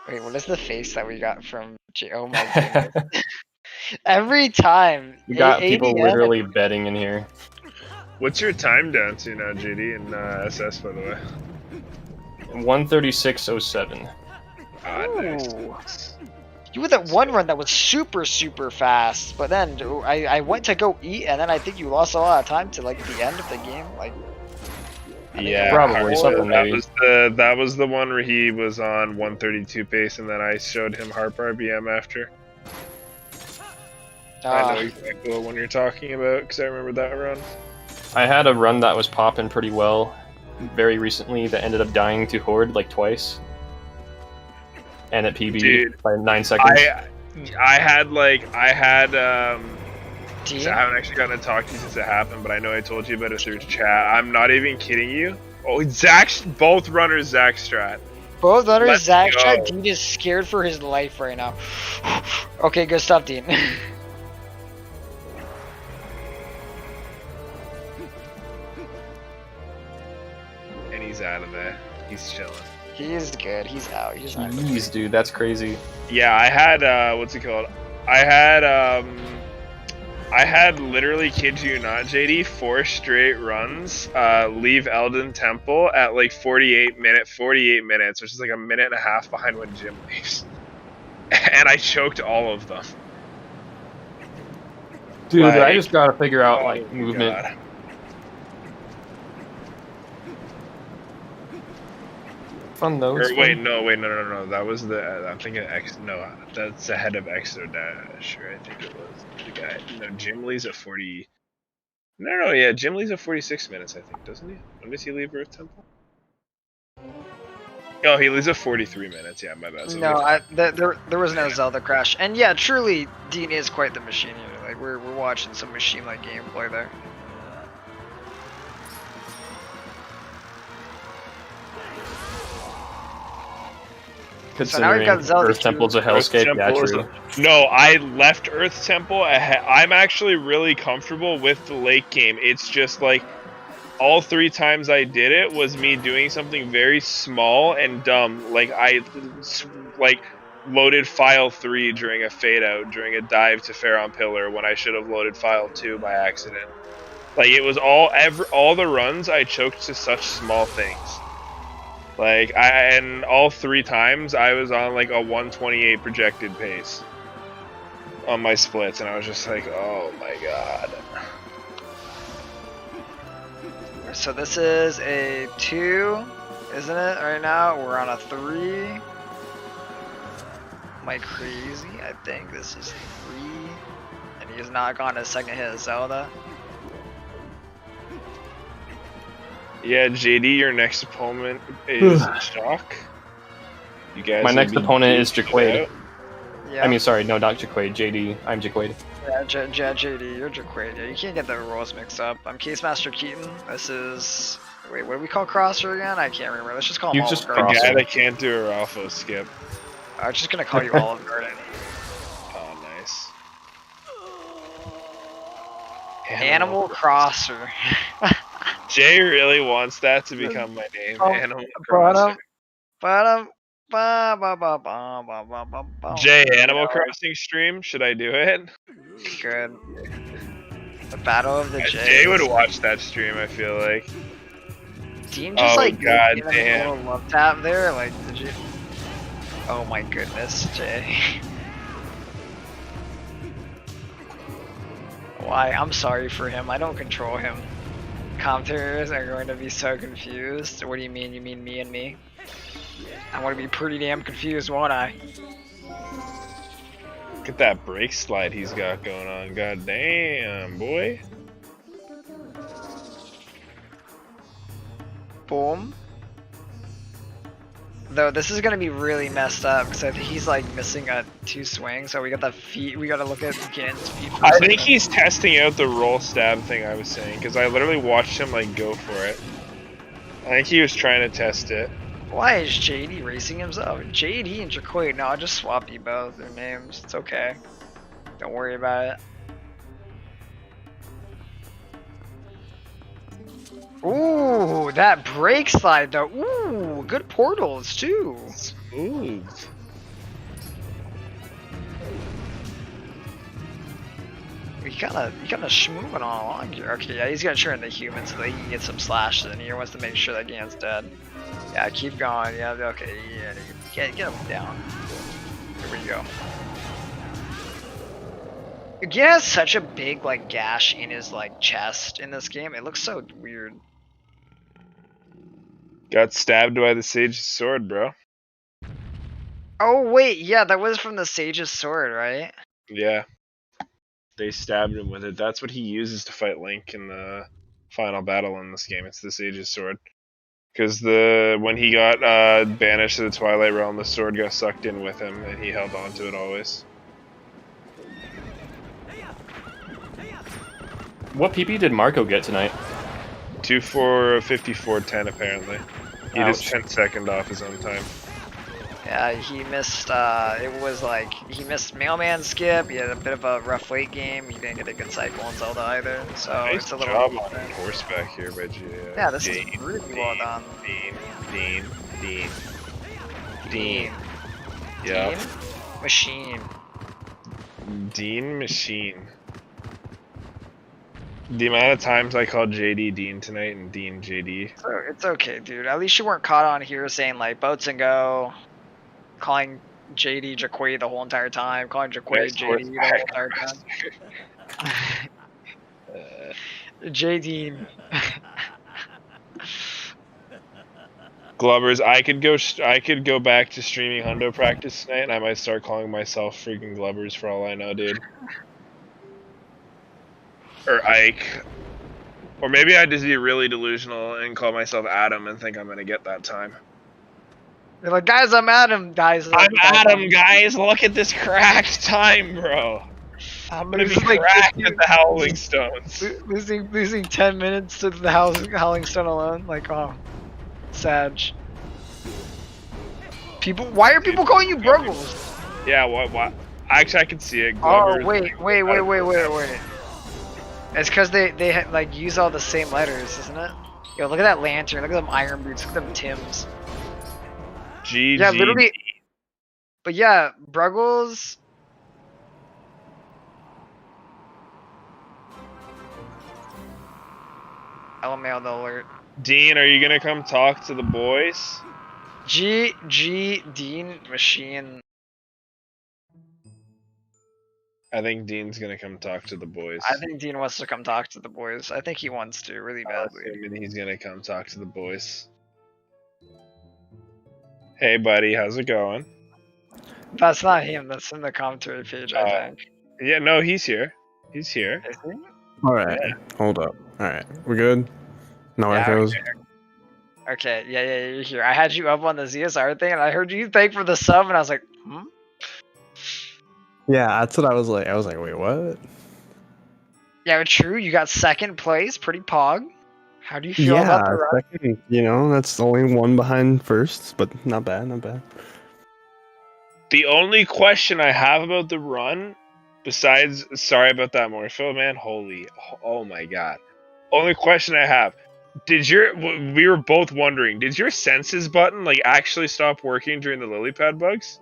[SPEAKER 1] Wait, what is the face that we got from J? Oh my goodness. Every time.
[SPEAKER 4] We got people
[SPEAKER 1] ADN
[SPEAKER 4] literally betting in here.
[SPEAKER 2] What's your time down to now, JD, and SS, by the way?
[SPEAKER 4] 136.07.
[SPEAKER 2] Ah, nice.
[SPEAKER 1] You had that one run that was super fast, but then I went to go eat, and then I think you lost a lot of time to like the end of the game. Like,
[SPEAKER 2] yeah,
[SPEAKER 4] probably something. Maybe
[SPEAKER 2] that was the one where he was on 132 pace, and then I showed him harp RBM after. I know exactly what one you're talking about because I remember that run.
[SPEAKER 4] I had a run that was popping pretty well very recently that ended up dying to Horde like twice. And at PB by 9 seconds.
[SPEAKER 2] I had I haven't actually gotten to talk to you since it happened, but I know I told you about it through chat. I'm not even kidding you. Oh, both runners Zach Strat.
[SPEAKER 1] Both runners Zach Strat. Dean is scared for his life right now. Okay, good stuff, Dean.
[SPEAKER 2] And he's out of there. He's chilling.
[SPEAKER 1] He's good. He's out. He's not.
[SPEAKER 4] Jeez, dude, that's crazy.
[SPEAKER 2] Yeah, I had what's it called? I had literally, kid you not, JD, 4 straight runs. Leave Elden Temple at like 48 minutes, which is like a minute and a half behind when Jim leaves, and I choked all of them.
[SPEAKER 4] Dude, I just gotta figure out like movement.
[SPEAKER 2] God.
[SPEAKER 4] Fun though.
[SPEAKER 2] Wait, no. That was I'm thinking X. No, that's ahead of Exodash. I think it was the guy. No, Jim Lee's at 40. No, yeah, Jim Lee's at 46 minutes. I think, doesn't he? When does he leave Earth Temple? Oh, he leaves at 43 minutes. Yeah, my bad. So
[SPEAKER 1] no, there was no Zelda crash, and yeah, truly, Dean is quite the machine here. Like we're watching some machine-like gameplay there.
[SPEAKER 4] Considering Earth Temple's a hellscape, yeah, true.
[SPEAKER 2] No, I left Earth Temple. I'm actually really comfortable with the lake game. It's just like all 3 times I did it was me doing something very small and dumb. Like I loaded file 3 during a fade out during a dive to Pharaon Pillar when I should have loaded file 2 by accident. Like it was all the runs I choked to such small things. Like and all 3 times I was on like a 128 projected pace on my splits, and I was just like, oh my god.
[SPEAKER 1] So this is a 2, isn't it? Right now we're on a 3. Am I crazy? I think this is 3, and he has not gone a second hit of Zelda.
[SPEAKER 2] Yeah, JD, your next opponent is Shock. You guys.
[SPEAKER 4] My next opponent is Jaquade.
[SPEAKER 1] Yeah.
[SPEAKER 4] I mean, sorry, no, not Jaquade. JD. I'm Jaquade.
[SPEAKER 1] Yeah, JD, you're Jaquade. Yeah, you can't get the roles mixed up. I'm Case Master Keaton. This is. Wait, what do we call Crosser again? I can't remember. Let's just call him Olive
[SPEAKER 2] The
[SPEAKER 1] Garden.
[SPEAKER 2] guy that can't do a Ralpho skip.
[SPEAKER 1] I'm just gonna call you Olive Garden.
[SPEAKER 2] Oh, nice.
[SPEAKER 1] Animal Crosser.
[SPEAKER 2] Jay really wants that to become my name. Animal Crosser.
[SPEAKER 1] But
[SPEAKER 2] Jay, Animal Crossing stream? Should I do it?
[SPEAKER 1] Good. The Battle of the Jays.
[SPEAKER 2] Jay would watch that stream, I feel like.
[SPEAKER 1] Dean just
[SPEAKER 2] God
[SPEAKER 1] gave him
[SPEAKER 2] damn.
[SPEAKER 1] a little love tap there. Like, did you? Oh my goodness, Jay. Why? I'm sorry for him. I don't control him. Commentators are going to be so confused. What do you mean? You mean me and me? I want to be pretty damn confused, won't I?
[SPEAKER 2] Look at that brake slide he's got going on. God damn, boy.
[SPEAKER 1] Boom. Though this is gonna be really messed up because I think he's like missing a 2 swings, so we got the feet. We gotta look at Gan's feet.
[SPEAKER 2] I think he's testing out the roll stab thing I was saying, because I literally watched him like go for it. I think he was trying to test it.
[SPEAKER 1] Why is JD racing himself? JD and Jaquay. No, I'll just swap you both their names. It's okay. Don't worry about it. Ooh, that brake slide though. Ooh, good portals too.
[SPEAKER 2] Smooth.
[SPEAKER 1] You kinda schmooving on along here. Okay, yeah, he's gonna turn the human so that he can get some slashes in here. Wants to make sure that Gan's dead. Yeah, keep going. Yeah, okay, yeah, get him down. Here we go. Gan has such a big like gash in his like chest in this game. It looks so weird.
[SPEAKER 2] Got stabbed by the Sage's sword, bro.
[SPEAKER 1] Oh wait, yeah, that was from the Sage's sword, right?
[SPEAKER 2] Yeah. They stabbed him with it. That's what he uses to fight Link in the final battle in this game. It's the Sage's sword. Because when he got banished to the Twilight Realm, the sword got sucked in with him, and he held on to it always.
[SPEAKER 4] What PP did Marco get tonight?
[SPEAKER 2] 2 for 54-10 apparently. He
[SPEAKER 4] Ouch.
[SPEAKER 2] just 10-second off his own time.
[SPEAKER 1] Yeah, he missed, it was like, he missed Mailman skip, he had a bit of a rough late game, he didn't get a good cycle in Zelda either, so
[SPEAKER 2] Nice
[SPEAKER 1] it's a little...
[SPEAKER 2] job on horseback here by
[SPEAKER 1] Yeah, this is really well done.
[SPEAKER 2] Dean. Yeah.
[SPEAKER 1] Machine.
[SPEAKER 2] DeanMachine. The amount of times I called JD Dean tonight and Dean JD.
[SPEAKER 1] So it's okay, dude. At least you weren't caught on here saying like boats and go, calling JD Jaquay the whole entire time, calling Jaquay JD the whole entire time. JD.
[SPEAKER 2] Glubbers, I could go back to streaming Hundo practice tonight, and I might start calling myself freaking Glubbers for all I know, dude. Or Ike. Or maybe I just be really delusional and call myself Adam and think I'm gonna get that time.
[SPEAKER 1] They're like, guys, I'm Adam, guys.
[SPEAKER 2] I'm Adam, guys. Look at this cracked time, bro. I'm gonna be cracked at the Howling Stones.
[SPEAKER 1] Losing 10 minutes to the Howling Stone alone. Like, oh, Sag. People, why are people calling you Bruggles?
[SPEAKER 2] Yeah, what? Actually, I can see it.
[SPEAKER 1] Oh, wait. It's because they like use all the same letters, isn't it? Yo, look at that lantern. Look at them iron boots. Look at them Tims.
[SPEAKER 2] GG.
[SPEAKER 1] Yeah, literally. But yeah, Bruggles. LMAO the alert.
[SPEAKER 2] Dean, are you gonna come talk to the boys?
[SPEAKER 1] Dean Machine.
[SPEAKER 2] I think Dean's gonna come talk to the boys.
[SPEAKER 1] I think Dean wants to come talk to the boys. I think he wants to really badly.
[SPEAKER 2] And he's gonna come talk to the boys. Hey, buddy, how's it going?
[SPEAKER 1] That's not him. That's in the commentary page, I think.
[SPEAKER 2] Yeah, no, he's here. He's here.
[SPEAKER 1] Is he?
[SPEAKER 5] Alright, hold up. Alright, we're good? No echoes?
[SPEAKER 1] Okay, yeah, you're here. I had you up on the ZSR thing, and I heard you thank for the sub, and I was like, hmm?
[SPEAKER 5] Yeah, that's what I was like. I was like, wait, what?
[SPEAKER 1] Yeah, true. You got second place. Pretty pog. How do you feel about the run?
[SPEAKER 5] Second, you know, that's only one behind first, but not bad, not bad.
[SPEAKER 2] The only question I have about the run, besides, sorry about that Morpho, man, oh my god. Only question I have, we were both wondering, did your senses button like actually stop working during the lily pad bugs?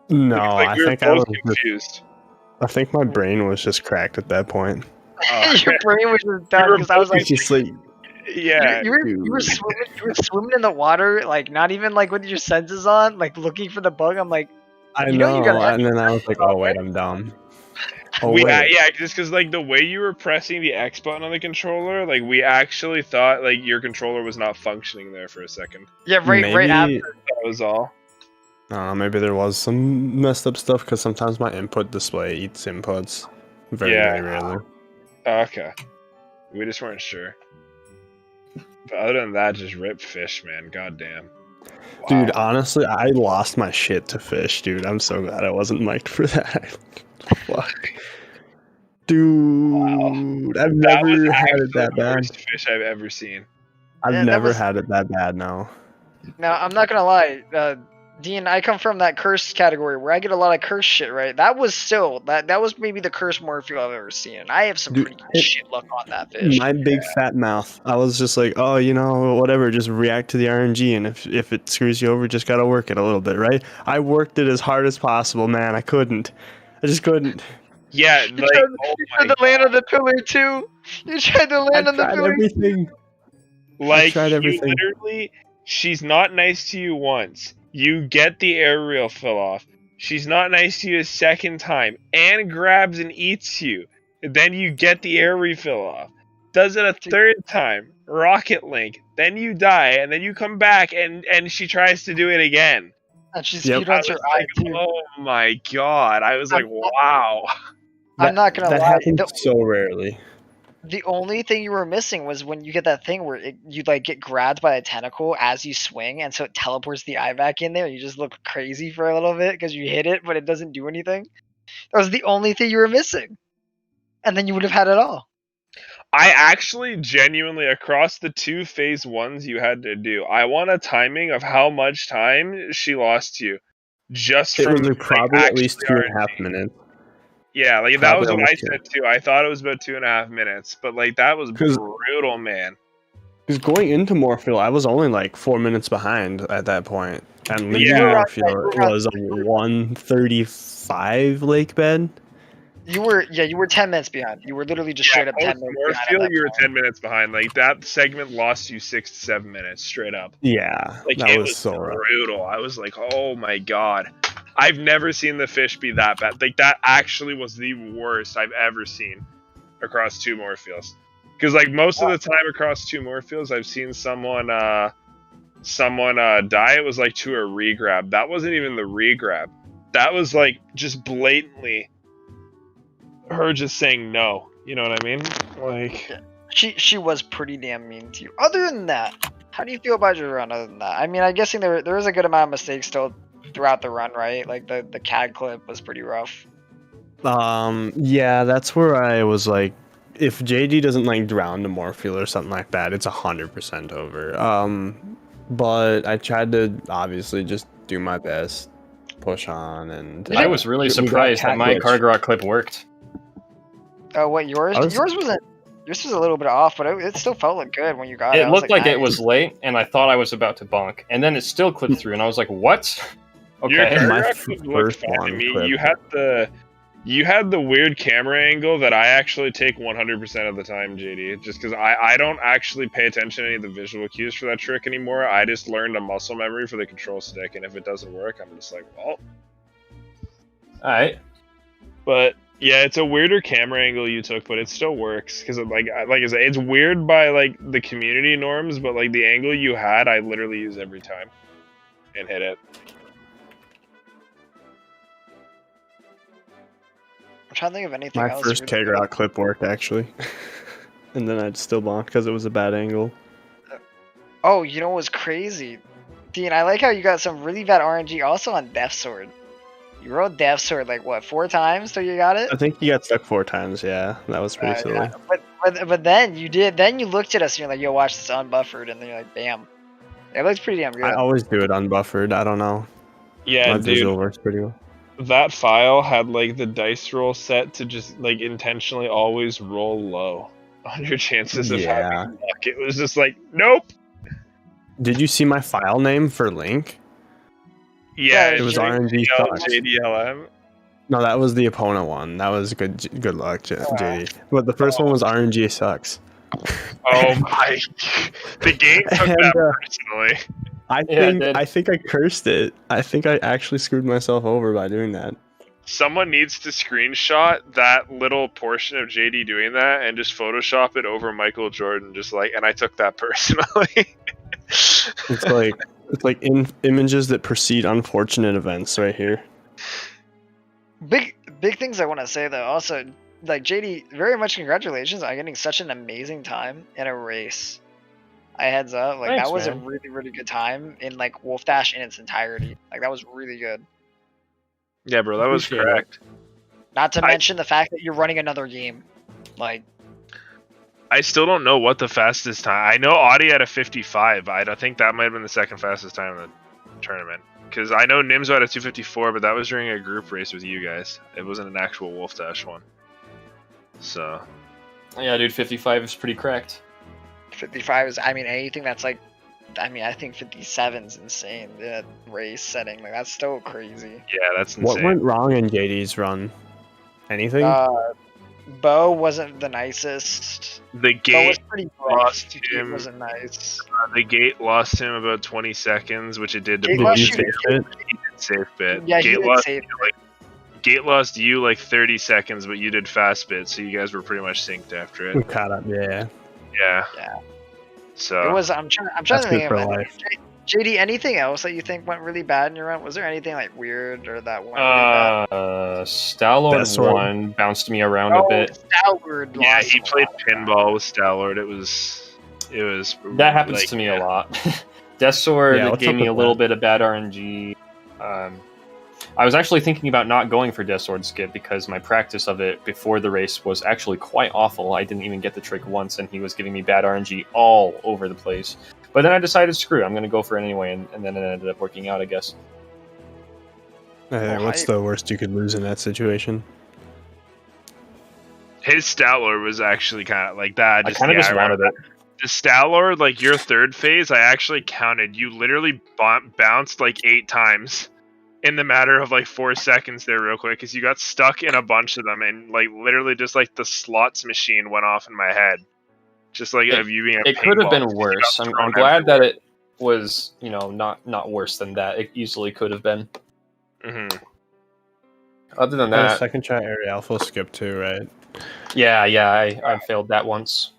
[SPEAKER 5] No,
[SPEAKER 2] Like, we were both confused.
[SPEAKER 5] I think my brain was just cracked at that point.
[SPEAKER 1] Your brain was just done because I was like,
[SPEAKER 5] It's just like,
[SPEAKER 2] Yeah,
[SPEAKER 1] you were swimming in the water, like not even like with your senses on, like looking for the bug. I'm like,
[SPEAKER 5] I
[SPEAKER 1] you
[SPEAKER 5] know,
[SPEAKER 1] gotta
[SPEAKER 5] and then I was like, oh wait, I'm dumb. Oh
[SPEAKER 2] we
[SPEAKER 5] wait,
[SPEAKER 2] yeah, just because like the way you were pressing the X button on the controller, like we actually thought like your controller was not functioning there for a second.
[SPEAKER 1] yeah, right
[SPEAKER 5] maybe,
[SPEAKER 1] after.
[SPEAKER 2] That was all.
[SPEAKER 5] I don't know, maybe there was some messed up stuff because sometimes my input display eats inputs. Very rarely.
[SPEAKER 2] Okay, we just weren't sure. But other than that, just rip fish, man. Goddamn. Wow.
[SPEAKER 5] Dude, honestly, I lost my shit to fish, dude. I'm so glad I wasn't mic'd for that. Fuck. Dude, I've never had it that
[SPEAKER 2] the
[SPEAKER 5] bad.
[SPEAKER 2] worst fish I've ever seen.
[SPEAKER 5] I've never had it that bad, no.
[SPEAKER 1] Now I'm not gonna lie, Dean, I come from that cursed category where I get a lot of cursed shit, right? That was still that was maybe the cursed Morphle I've ever seen. And I have some pretty good shit luck on that fish.
[SPEAKER 5] My big fat mouth. I was just like, oh, you know, whatever, just react to the RNG, and if it screws you over, just gotta work it a little bit, right? I worked it as hard as possible, man. I couldn't. I just couldn't.
[SPEAKER 2] Yeah,
[SPEAKER 1] You
[SPEAKER 2] like
[SPEAKER 1] tried to land on the pillar too. You tried to land on the pillar.
[SPEAKER 5] Everything.
[SPEAKER 2] Like,
[SPEAKER 5] tried everything.
[SPEAKER 2] you literally, she's not nice to you once. You get the aerial fill off. She's not nice to you a second time and grabs and eats you. Then you get the air refill off. Does it a third time. Rocket Link. Then you die, and then you come back and she tries to do it again.
[SPEAKER 1] And she speedruns her eye too.
[SPEAKER 2] Oh my god. I was like, wow.
[SPEAKER 1] I'm not gonna
[SPEAKER 5] that
[SPEAKER 1] lie.
[SPEAKER 5] happens so rarely.
[SPEAKER 1] The only thing you were missing was when you get that thing where you like get grabbed by a tentacle as you swing, and so it teleports the eye back in there. You just look crazy for a little bit because you hit it, but it doesn't do anything. That was the only thing you were missing, and then you would have had it all.
[SPEAKER 2] I actually genuinely, across the 2 phase 1s you had to do, I want a timing of how much time she lost to you. Just
[SPEAKER 5] It
[SPEAKER 2] from
[SPEAKER 5] was probably at least 2.5 minutes.
[SPEAKER 2] Yeah, like
[SPEAKER 5] Probably
[SPEAKER 2] that was what I
[SPEAKER 5] almost
[SPEAKER 2] said too. I thought it was about 2.5 minutes, but like that was brutal, man.
[SPEAKER 5] Because going into Morphle, I was only like 4 minutes behind at that point, and leaving
[SPEAKER 2] Yeah.
[SPEAKER 5] Morphle was a 1:35 lake bed.
[SPEAKER 1] You were 10 minutes behind. You were literally just straight up 10 minutes behind.
[SPEAKER 2] Morphle, you were 10 minutes behind. Like that segment lost you 6 to 7 minutes straight up.
[SPEAKER 5] Yeah,
[SPEAKER 2] Like
[SPEAKER 5] that
[SPEAKER 2] it
[SPEAKER 5] was so rough.
[SPEAKER 2] brutal. I was like, oh my god. I've never seen the fish be that bad. Like that actually was the worst I've ever seen across 2 Morphles. Because like most of the time across 2 Morphles, I've seen someone die. It was like to a regrab. That wasn't even the regrab. That was like just blatantly her just saying no. You know what I mean? Like
[SPEAKER 1] She was pretty damn mean to you. Other than that, how do you feel about your run? Other than that, I mean, I'm guessing there is a good amount of mistakes still throughout the run, right? Like the CAD clip was pretty rough.
[SPEAKER 5] Yeah, that's where I was like, if JD doesn't like drown to Morphle or something like that, it's 100% over. But I tried to obviously just do my best, push on, and
[SPEAKER 4] I was really surprised that my Cargarot clip worked.
[SPEAKER 1] Oh, what yours? Yours wasn't. Yours was a little bit off, but it still felt like good when you got it.
[SPEAKER 4] It looked like it was late, and I thought I was about to bonk, and then it still clipped through, and I was like, "What?" Okay.
[SPEAKER 2] My first one. You had the weird camera angle that I actually take 100% of the time, JD. Just because I don't actually pay attention to any of the visual cues for that trick anymore. I just learned a muscle memory for the control stick, and if it doesn't work, I'm just like, well.
[SPEAKER 4] Alright.
[SPEAKER 2] But yeah, it's a weirder camera angle you took, but it still works because like I said, it's weird by like the community norms, but like the angle you had, I literally use every time and hit it.
[SPEAKER 1] I'm trying to think of anything else.
[SPEAKER 5] My first Cargarot clip worked actually, and then I'd still bonk because it was a bad angle.
[SPEAKER 1] Oh, you know what was crazy? Dean, I like how you got some really bad RNG also on Death Sword. You rolled Death Sword like what, 4 times till you got it?
[SPEAKER 5] I think you got stuck 4 times. Yeah, that was pretty silly.
[SPEAKER 1] Yeah. But then you did. Then you looked at us and you're like, "Yo, watch this unbuffered," and then you're like, "Bam." It looks pretty damn good.
[SPEAKER 5] I always do it unbuffered. I don't know.
[SPEAKER 2] Yeah,
[SPEAKER 5] my
[SPEAKER 2] dude.
[SPEAKER 5] visual works pretty well.
[SPEAKER 2] That file had like the dice roll set to just like intentionally always roll low. on your chances of
[SPEAKER 5] Yeah.
[SPEAKER 2] having luck. It was just like, nope.
[SPEAKER 5] Did you see my file name for Link?
[SPEAKER 2] Yeah,
[SPEAKER 5] It was RNG sucks.
[SPEAKER 2] JDLM.
[SPEAKER 5] No, that was the opponent one. That was good luck, JD. But the first one was RNG sucks.
[SPEAKER 2] Oh my! The game took
[SPEAKER 5] And,
[SPEAKER 2] that personally.
[SPEAKER 5] I think I cursed it. I think I actually screwed myself over by doing that.
[SPEAKER 2] Someone needs to screenshot that little portion of JD doing that and just Photoshop it over Michael Jordan, just like, and I took that personally.
[SPEAKER 5] It's like in images that precede unfortunate events right here.
[SPEAKER 1] Big things I want to say though. Also, like JD, very much congratulations on getting such an amazing time in a race. I heads up, like
[SPEAKER 4] Thanks,
[SPEAKER 1] that was
[SPEAKER 4] man.
[SPEAKER 1] a really good time in like Wolfdash in its entirety. Like that was really good.
[SPEAKER 2] Yeah, bro, that was
[SPEAKER 4] Appreciate
[SPEAKER 2] correct.
[SPEAKER 1] Not to mention the fact that you're running another game. Like,
[SPEAKER 2] I still don't know what the fastest time. I know Audie had a 55. I don't think that might have been the second fastest time in the tournament. Because I know Nimzo had a 254, but that was during a group race with you guys. It wasn't an actual Wolfdash one. So.
[SPEAKER 4] Yeah, dude, 55 is pretty cracked.
[SPEAKER 1] 55 is, I mean, anything that's like, I mean, I think 57's insane. The race setting, like that's so crazy.
[SPEAKER 2] Yeah, that's insane.
[SPEAKER 5] What went wrong in JD's run? Anything?
[SPEAKER 1] Bo wasn't the nicest.
[SPEAKER 2] The
[SPEAKER 1] Bo was
[SPEAKER 2] gate
[SPEAKER 1] pretty
[SPEAKER 2] lost
[SPEAKER 1] rough.
[SPEAKER 2] him.
[SPEAKER 1] Wasn't nice.
[SPEAKER 2] The gate lost him about 20 seconds, which it did to
[SPEAKER 1] Gate
[SPEAKER 2] Bo.
[SPEAKER 1] lost
[SPEAKER 5] you
[SPEAKER 1] you-
[SPEAKER 5] safe it?
[SPEAKER 2] He did safe bit.
[SPEAKER 1] Yeah, he
[SPEAKER 2] Gate
[SPEAKER 1] did
[SPEAKER 2] lost
[SPEAKER 1] save
[SPEAKER 2] you, like, Gate lost you like 30 seconds, but you did fast bit, so you guys were pretty much synced after
[SPEAKER 5] We
[SPEAKER 2] it.
[SPEAKER 5] caught up, yeah.
[SPEAKER 2] Yeah.
[SPEAKER 1] Yeah.
[SPEAKER 2] So
[SPEAKER 1] It was. I'm trying
[SPEAKER 5] That's
[SPEAKER 1] to
[SPEAKER 5] good
[SPEAKER 1] think
[SPEAKER 5] for
[SPEAKER 1] of it.
[SPEAKER 5] life.
[SPEAKER 1] JD, anything else that you think went really bad in your run? Was there anything like weird or that went really bad?
[SPEAKER 4] Star-Lord
[SPEAKER 5] Best sword.
[SPEAKER 4] 1 bounced me around a bit.
[SPEAKER 1] Stalwart
[SPEAKER 2] yeah,
[SPEAKER 1] lost
[SPEAKER 2] he
[SPEAKER 1] a
[SPEAKER 2] played
[SPEAKER 1] lot.
[SPEAKER 2] pinball with Stalwart. It was
[SPEAKER 4] That happens
[SPEAKER 2] like,
[SPEAKER 4] to me a lot. Death Sword
[SPEAKER 5] Yeah, what's
[SPEAKER 4] gave
[SPEAKER 5] up
[SPEAKER 4] me a
[SPEAKER 5] with
[SPEAKER 4] little
[SPEAKER 5] that?
[SPEAKER 4] bit of bad RNG. I was actually thinking about not going for Death Sword skip because my practice of it before the race was actually quite awful. I didn't even get the trick once, and he was giving me bad RNG all over the place. But then I decided, screw it, I'm going to go for it anyway, and then it ended up working out, I guess.
[SPEAKER 5] What's the worst you could lose in that situation?
[SPEAKER 2] His Stalwart was actually kind of like that.
[SPEAKER 4] I kind of just wanted it.
[SPEAKER 2] The Stalwart, like your third phase, I actually counted. You literally bounced like 8 times in the matter of like 4 seconds there, real quick, because you got stuck in a bunch of them, and like literally just like the slots machine went off in my head. Just like of you being a
[SPEAKER 4] It could have
[SPEAKER 2] paintball,
[SPEAKER 4] been
[SPEAKER 2] because you
[SPEAKER 4] worse.
[SPEAKER 2] got
[SPEAKER 4] I'm
[SPEAKER 2] thrown
[SPEAKER 4] glad that
[SPEAKER 2] everywhere.
[SPEAKER 4] it was, not worse than that. It easily could have been.
[SPEAKER 2] Mhm.
[SPEAKER 4] Other than
[SPEAKER 5] The
[SPEAKER 4] that,
[SPEAKER 5] second try area alpha skip too, right?
[SPEAKER 4] yeah, I failed that once.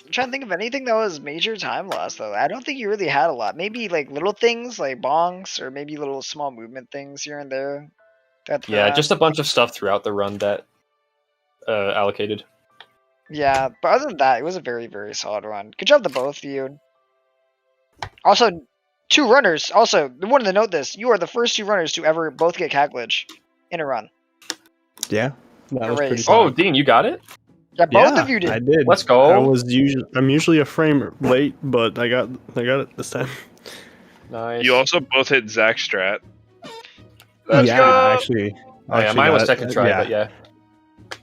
[SPEAKER 1] I'm trying to think of anything that was major time loss though. I don't think you really had a lot. Maybe like little things like bongs, or maybe little small movement things here and there.
[SPEAKER 4] Yeah, just a bunch of stuff throughout the run that allocated.
[SPEAKER 1] Yeah, but other than that, it was a very solid run. Good job to both of you. Also, 2 runners. Also, I wanted to note this: you are the first 2 runners to ever both get cat glitch in a run.
[SPEAKER 5] Yeah, that was
[SPEAKER 1] Race.
[SPEAKER 5] pretty.
[SPEAKER 4] Oh,
[SPEAKER 5] fun.
[SPEAKER 4] Dean, you got it?
[SPEAKER 1] Yeah, both
[SPEAKER 5] Yeah,
[SPEAKER 1] of you did.
[SPEAKER 5] I did.
[SPEAKER 4] Let's go.
[SPEAKER 5] I'm usually a frame late, but I got it this time.
[SPEAKER 4] Nice.
[SPEAKER 2] You also both hit Zach Strat.
[SPEAKER 5] Yeah, actually.
[SPEAKER 4] Oh yeah, mine was second try, but yeah.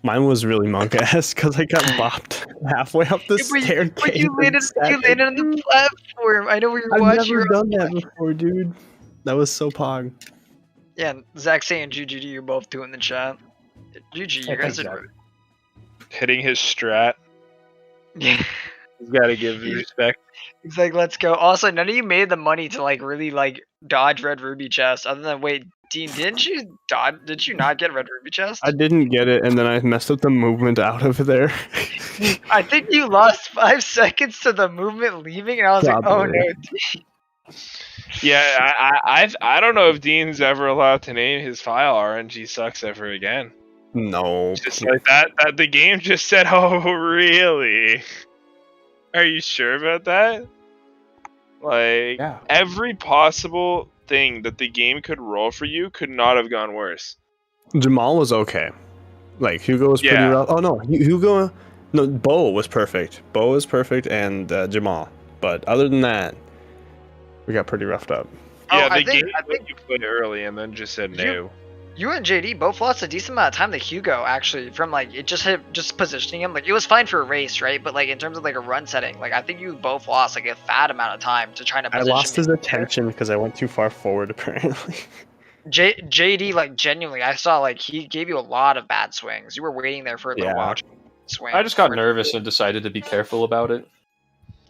[SPEAKER 5] Mine was really monk-ass because I got bopped halfway up the staircase.
[SPEAKER 1] But you landed on the platform. I know where you're
[SPEAKER 5] I've
[SPEAKER 1] watching.
[SPEAKER 5] never done that before, dude. That was so pog.
[SPEAKER 1] Yeah, Zach saying GG, you're both doing the chat. GG, you guys are.
[SPEAKER 2] Hitting his strat.
[SPEAKER 1] Yeah.
[SPEAKER 2] He's got to give respect.
[SPEAKER 1] He's like, let's go. Also, none of you made the money to like really like dodge red ruby chest. Other than wait, Dean, didn't you dodge? Did you not get red ruby chest?
[SPEAKER 5] I didn't get it, and then I messed up the movement out of there.
[SPEAKER 1] I think you lost 5 seconds to the movement leaving, and I was like, oh
[SPEAKER 5] Probably.
[SPEAKER 1] no.
[SPEAKER 2] Yeah, I don't know if Dean's ever allowed to name his file RNG sucks ever again.
[SPEAKER 5] No.
[SPEAKER 2] Just like that the game just said, oh really? Are you sure about that? Like
[SPEAKER 4] Yeah.
[SPEAKER 2] every possible thing that the game could roll for you could not have gone worse.
[SPEAKER 5] Jamal was okay. Like Hugo was pretty
[SPEAKER 2] Yeah.
[SPEAKER 5] rough. Oh no, Hugo. No, Bo was perfect. Bo was perfect, and Jamal. But other than that, we got pretty roughed up.
[SPEAKER 1] Oh,
[SPEAKER 2] Yeah,
[SPEAKER 1] I
[SPEAKER 2] the
[SPEAKER 1] think-
[SPEAKER 2] game
[SPEAKER 1] I think-
[SPEAKER 2] you played early and then just said no.
[SPEAKER 1] You and JD both lost a decent amount of time to Hugo, actually, from like it just positioning him. Like it was fine for a race, right? But like in terms of like a run setting, like I think you both lost like a fat amount of time to trying to
[SPEAKER 5] I
[SPEAKER 1] position
[SPEAKER 5] lost his
[SPEAKER 1] him.
[SPEAKER 5] attention because I went too far forward, apparently.
[SPEAKER 1] JD, like genuinely, I saw like he gave you a lot of bad swings. You were waiting there for a little while. Swing.
[SPEAKER 4] I just got nervous and decided to be careful about it.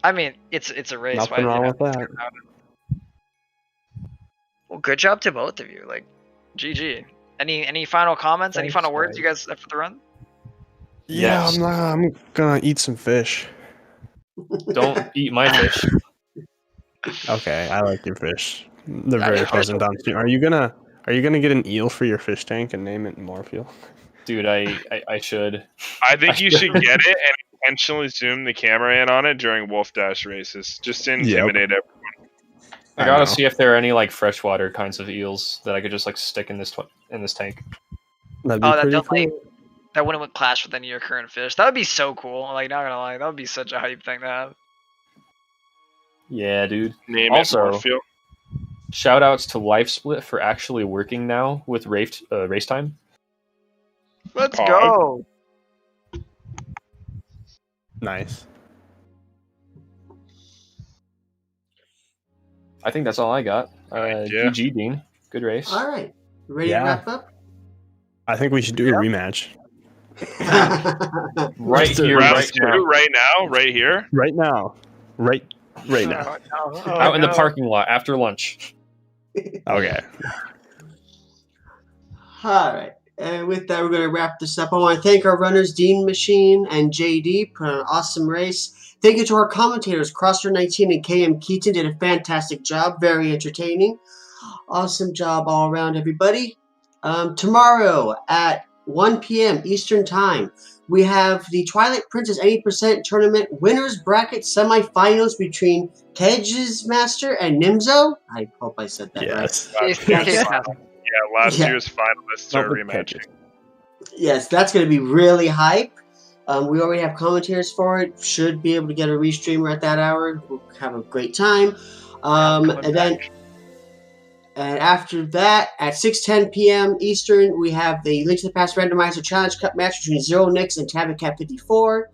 [SPEAKER 1] I mean, it's a race.
[SPEAKER 5] Nothing wrong with that.
[SPEAKER 1] Well, good job to both of you. Like, GG. Any final comments? Any
[SPEAKER 5] Thanks,
[SPEAKER 1] final words
[SPEAKER 5] guys.
[SPEAKER 1] you guys have for the run?
[SPEAKER 5] Yeah,
[SPEAKER 4] Yes.
[SPEAKER 5] I'm gonna eat some fish.
[SPEAKER 4] Don't eat my fish.
[SPEAKER 5] Okay, I like your fish. They're
[SPEAKER 1] I
[SPEAKER 5] very
[SPEAKER 1] think
[SPEAKER 5] pleasant downstream. Are you gonna get an eel for your fish tank and name it Morpheal?
[SPEAKER 4] Dude, I should.
[SPEAKER 2] I think you should get it and intentionally zoom the camera in on it during Wolfdash races, just to intimidate everyone.
[SPEAKER 4] I gotta see if there are any like freshwater kinds of eels that I could just like stick in this tank.
[SPEAKER 5] That'd be
[SPEAKER 1] Oh, that
[SPEAKER 5] pretty
[SPEAKER 1] don't
[SPEAKER 5] cool.
[SPEAKER 1] like that wouldn't clash with any of your current fish. That would be so cool. Like, not gonna lie, that would be such a hype thing to have.
[SPEAKER 4] Yeah, dude.
[SPEAKER 2] Name
[SPEAKER 4] Also-
[SPEAKER 2] it Morpheal.
[SPEAKER 4] Shout outs to LifeSplit for actually working now with race time.
[SPEAKER 1] Let's
[SPEAKER 2] Pog.
[SPEAKER 1] go.
[SPEAKER 5] Nice.
[SPEAKER 4] I think that's all I got.
[SPEAKER 2] Yeah.
[SPEAKER 4] GG, Dean. Good race.
[SPEAKER 6] All right. Ready
[SPEAKER 5] Yeah.
[SPEAKER 6] to wrap up?
[SPEAKER 5] I think we should do a rematch
[SPEAKER 4] Right
[SPEAKER 5] Just a
[SPEAKER 4] here,
[SPEAKER 2] Round
[SPEAKER 4] right
[SPEAKER 2] two,
[SPEAKER 4] now.
[SPEAKER 2] right now, right here.
[SPEAKER 5] right now. Right now.
[SPEAKER 4] Out in the parking lot after lunch.
[SPEAKER 5] Okay.
[SPEAKER 6] All right. And with that, we're going to wrap this up. I want to thank our runners, DeanMachine and JD, for an awesome race. Thank you to our commentators, Crosser19 and KM Keaton, did a fantastic job. Very entertaining. Awesome job all around, everybody. Tomorrow at 1 p.m. Eastern Time, we have the Twilight Princess 80% Tournament Winners Bracket Semifinals between Kedge's Master and Nimzo. I hope I said that
[SPEAKER 5] Yes.
[SPEAKER 6] right.
[SPEAKER 2] Yeah, last
[SPEAKER 6] Yeah.
[SPEAKER 2] year's finalists are rematching.
[SPEAKER 6] Yes, that's going to be really hype. We already have commentators for it. Should be able to get a restreamer at that hour. We'll have a great time. And after that, at 6:10 p.m. Eastern, we have the Link to the Past Randomizer Challenge Cup match between Zero Nix and Tabbycat 54.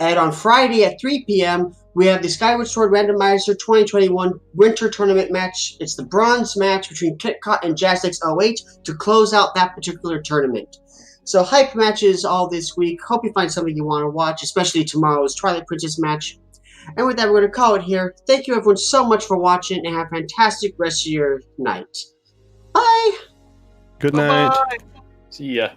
[SPEAKER 6] And on Friday at 3 p.m., we have the Skyward Sword Randomizer 2021 Winter Tournament match. It's the bronze match between KitKat and Jazzix 08 to close out that particular tournament. So hype matches all this week. Hope you find something you want to watch, especially tomorrow's Twilight Princess match. And with that, we're going to call it here. Thank you everyone so much for watching, and have a fantastic rest of your night. Bye!
[SPEAKER 5] Good night.
[SPEAKER 4] See ya.